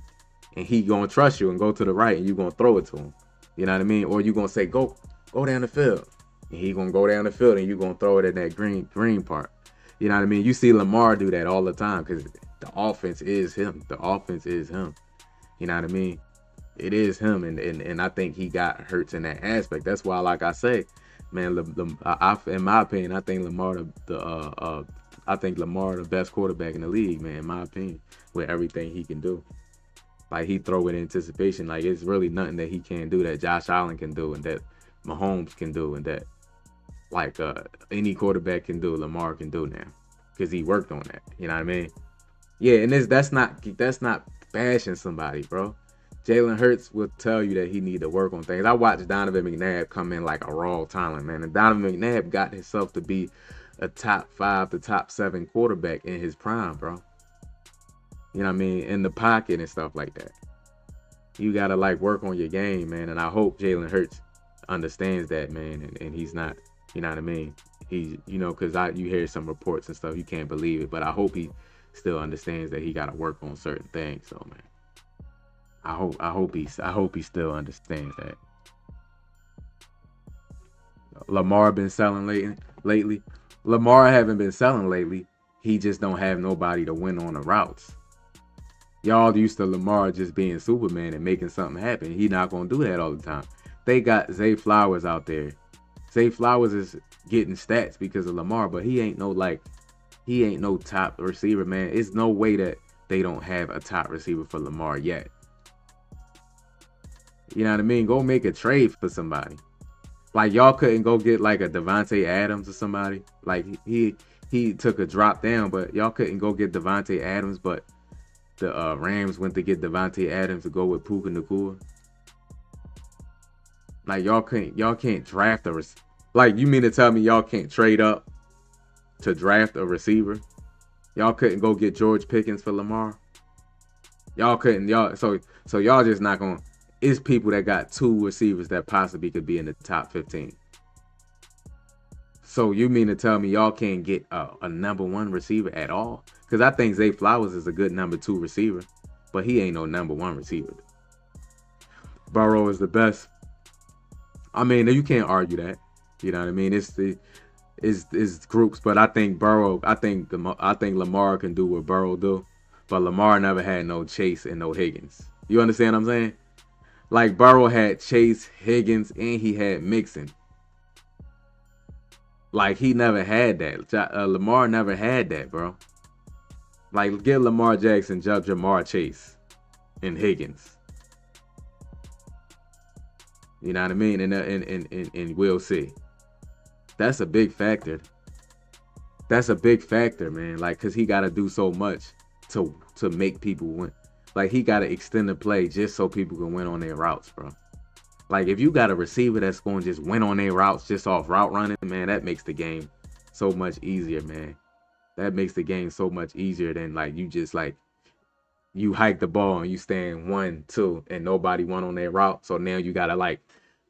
and he gonna trust you and go to the right, and you gonna throw it to him. You know what I mean? Or you gonna say go down the field, and he gonna go down the field, and you gonna throw it in that green part. You know what I mean? You see Lamar do that all the time because the offense is him. The offense is him. You know what I mean? It is him, and I think he got Hurts in that aspect. That's why, like I say, man, in my opinion, I think Lamar the best quarterback in the league, man. In my opinion, with everything he can do, like he throw with anticipation. Like, it's really nothing that he can't do that Josh Allen can do, and that Mahomes can do, and that like any quarterback can do, Lamar can do now, because he worked on that. You know what I mean? Yeah, and that's not bashing somebody, bro. Jalen Hurts will tell you that he need to work on things. I watched Donovan McNabb come in like a raw talent, man, and Donovan McNabb got himself to be a top 5 to top 7 quarterback in his prime, bro. You know what I mean? In the pocket and stuff like that. You gotta like work on your game, man, and I hope Jalen Hurts understands that, man, and he's not, you know what I mean? He's, you know, because you hear some reports and stuff, you can't believe it, but I hope he still understands that he got to work on certain things. So, man, I hope he still understands that. Lamar been selling lately. Lamar haven't been selling lately. He just don't have nobody to win on the routes. Y'all used to Lamar just being Superman and making something happen. He not gonna do that all the time. They got Zay Flowers out there. Zay Flowers is getting stats because of Lamar, but he ain't no top receiver, man. It's no way that they don't have a top receiver for Lamar yet. You know what I mean? Go make a trade for somebody. Like, y'all couldn't go get like a Devontae Adams or somebody. Like, he took a drop down, but y'all couldn't go get Devontae Adams, but the Rams went to get Devontae Adams to go with Puka Nacua. Like, y'all can't draft a like, you mean to tell me y'all can't trade up to draft a receiver? Y'all couldn't go get George Pickens for Lamar? Y'all couldn't, so y'all just not gonna, it's people that got 2 receivers that possibly could be in the top 15. So you mean to tell me y'all can't get a number 1 receiver at all? Because I think Zay Flowers is a good number 2 receiver, but he ain't no number 1 receiver. Burrow is the best. I mean, you can't argue that. You know what I mean? It's groups, but I think Lamar can do what Burrow do, but Lamar never had no Chase and no Higgins. You understand what I'm saying? Like, Burrow had Chase, Higgins, and he had Mixon. Like, he never had that. Lamar never had that, bro. Like, get Lamar Jackson, Jamar Chase, and Higgins. You know what I mean? And we'll see. That's a big factor. That's a big factor, man. Like, because he got to do so much to make people win. Like, he got to extend the play just so people can win on their routes, bro. Like, if you got a receiver that's going to just win on their routes just off route running, man, that makes the game so much easier, man. That makes the game so much easier than, like, you just, like, you hike the ball and you stand 1, 2, and nobody won on their route. So now you got to, like,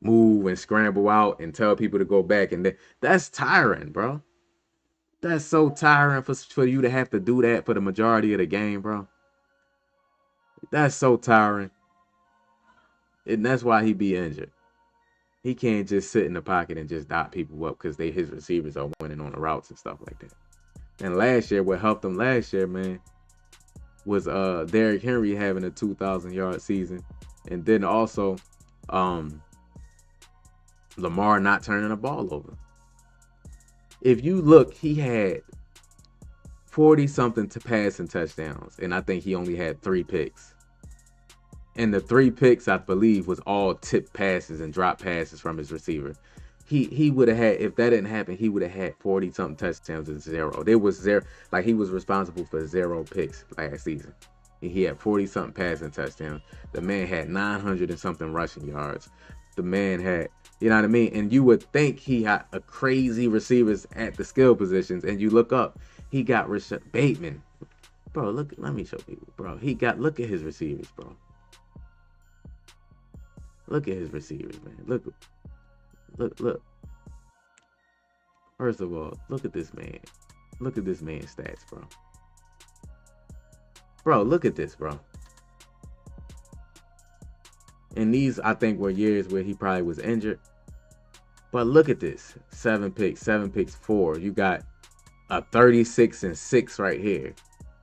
move and scramble out and tell people to go back. And that's tiring, bro. That's so tiring for you to have to do that for the majority of the game, bro. That's so tiring. And that's why he be injured. He can't just sit in the pocket and just dot people up because his receivers are winning on the routes and stuff like that. And last year, what helped him last year, man, was Derrick Henry having a 2,000-yard season. And then also Lamar not turning the ball over. If you look, he had 40-something to passing touchdowns, and I think he only had 3 picks. And the 3 picks, I believe, was all tip passes and drop passes from his receiver. He would have had, if that didn't happen, he would have had 40-something touchdowns and 0. There was 0, like, he was responsible for 0 picks last season. He had 40-something passing touchdowns. The man had 900 and something rushing yards. The man had, you know what I mean? And you would think he had a crazy receivers at the skill positions, and you look up, he got Bateman. Bro, look, let me show people, bro. Look at his receivers, bro. Look at his receivers, man. Look. First of all, look at this man. Look at this man's stats, bro. Bro, look at this, bro. And these, I think, were years where he probably was injured. But look at this. 7 picks, 4. You got a 36-6 right here.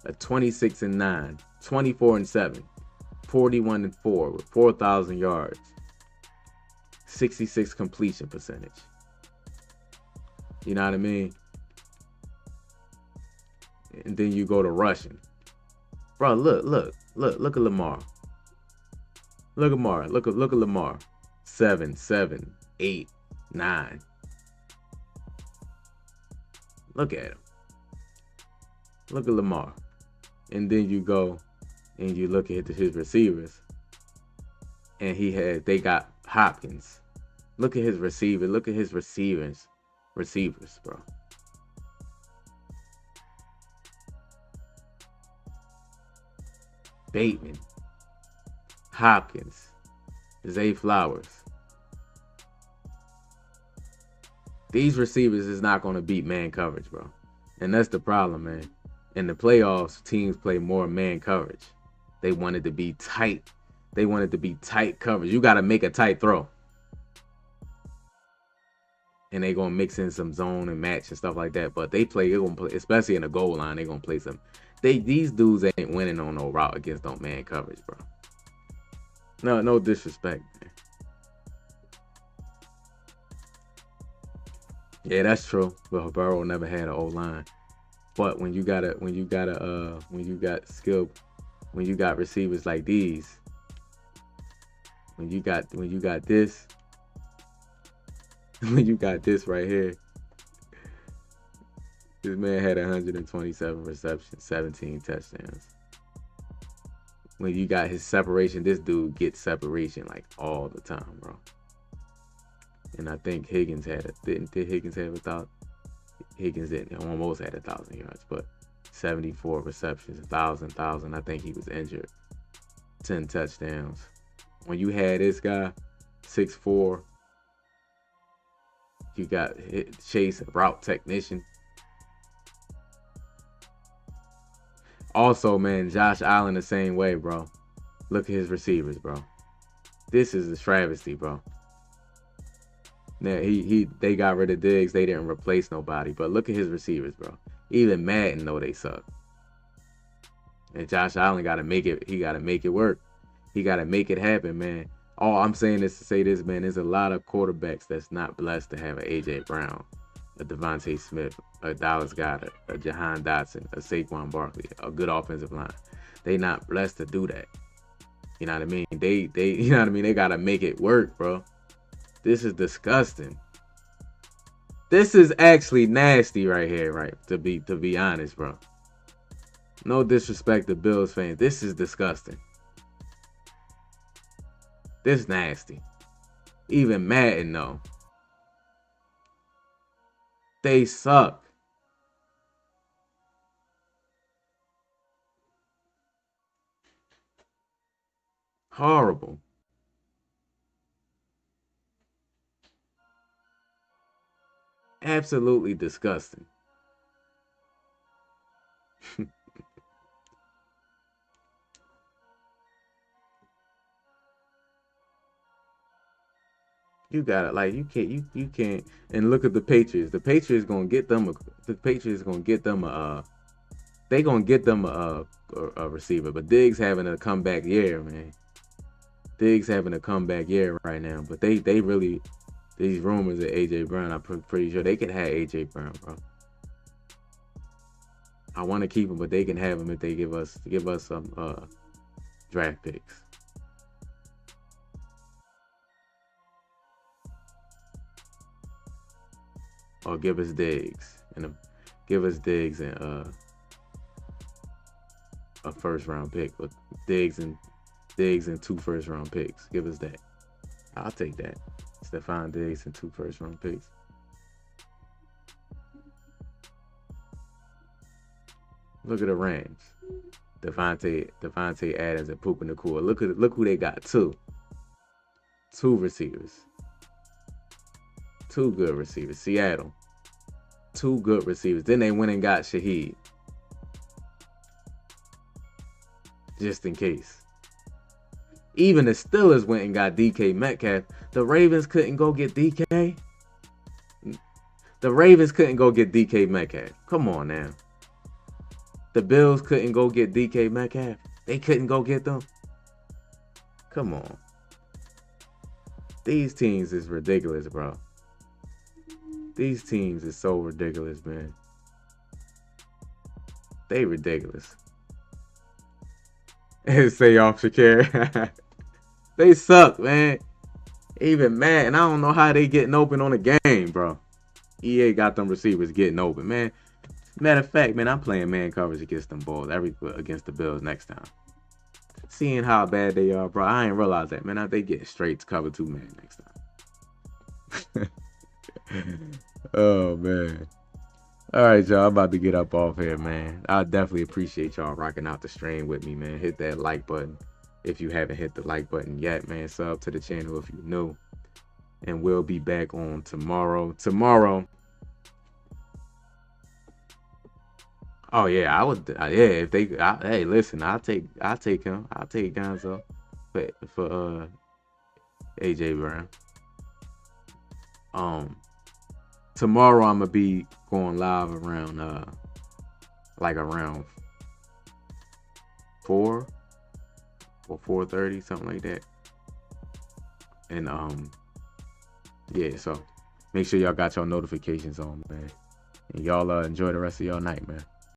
A 26-9. 24-7. 41-4 with 4,000 yards. 66 completion percentage. You know what I mean? And then you go to rushing. Bro, look at Lamar. Look at Lamar. 7, 8, 9. Look at him. Look at Lamar. And then you go and you look at his receivers. And they got Hopkins. Look at his receiver. Look at his receivers, bro. Bateman, Hopkins, Zay Flowers. These receivers is not going to beat man coverage, bro. And that's the problem, man. In the playoffs, teams play more man coverage. They wanted to be tight. They wanted to be tight coverage. You got to make a tight throw. And they going to mix in some zone and match and stuff like that. But they're going to play, especially in the goal line, they're going to play some. These dudes ain't winning on no route against no man coverage, bro. No disrespect, man. Yeah, that's true. But Burrow never had an O-line. But when you got receivers like these, when you got this right here, this man had 127 receptions, 17 touchdowns. When you got his separation, this dude gets separation like all the time, bro. And I think Higgins did Higgins have 1,000? Higgins didn't. Almost had 1,000 yards, but 74 receptions, 1,000. I think he was injured. 10 touchdowns. When you had this guy, 6'4", you got Chase, a route technician. Also, man, Josh Allen the same way, bro. Look at his receivers, bro. This is a travesty, bro. Now they got rid of Diggs. They didn't replace nobody. But look at his receivers, bro. Even Madden know they suck. And Josh Allen got to make it. He got to make it work. He got to make it happen, man. All I'm saying is to say this, man. There's a lot of quarterbacks that's not blessed to have an A.J. Brown, a Devontae Smith, a Dallas Goedert, a Jahan Dotson, a Saquon Barkley, a good offensive line. They not blessed to do that. You know what I mean? They you know what I mean? They got to make it work, bro. This is disgusting. This is actually nasty right here, right? To be honest, bro. No disrespect to Bills fans. This is disgusting. This nasty. Even Madden, though. They suck. Horrible. Absolutely disgusting. You got it. Like you can't. And look at the Patriots. The Patriots gonna get them. They gonna get them a receiver. But Diggs having a comeback year, man. Diggs having a comeback year right now. But they really. These rumors of A.J. Brown, I'm pretty sure they could have A.J. Brown, bro. I want to keep him, but they can have him if they give us some draft picks. Or give us Diggs and a first round pick, with Diggs and 2 first round picks. Give us that. I'll take that. Stephon Diggs and 2 first round picks. Look at the Rams. Devontae Adams and Puka Nacua. Look who they got. 2 receivers. 2 good receivers. Seattle. 2 good receivers. Then they went and got Shaheed. Just in case. Even the Steelers went and got DK Metcalf. The Ravens couldn't go get DK. The Ravens couldn't go get DK Metcalf. Come on now. The Bills couldn't go get DK Metcalf. They couldn't go get them. Come on. These teams is ridiculous, bro. These teams is so ridiculous, man. They ridiculous. Say off Shakir. They suck, man. Even Madden, I don't know how they getting open on the game, bro. EA got them receivers getting open, man. Matter of fact, man, I'm playing man coverage against them balls against the Bills next time. Seeing how bad they are, bro, I ain't realize that, man. They get straight to cover 2 man next time. Oh man. All right, y'all. I'm about to get up off here, man. I definitely appreciate y'all rocking out the stream with me, man. Hit that like button if you haven't hit the like button yet, man. Sub to the channel if you're new. And we'll be back on tomorrow. Oh yeah, I would. Yeah, if they. Hey, listen, I'll take him. I'll take Gonzo for AJ Brown. Tomorrow I'm gonna be going live around around 4 or 4:30, something like that. And yeah, so make sure y'all got your notifications on, man. And y'all enjoy the rest of your night, man.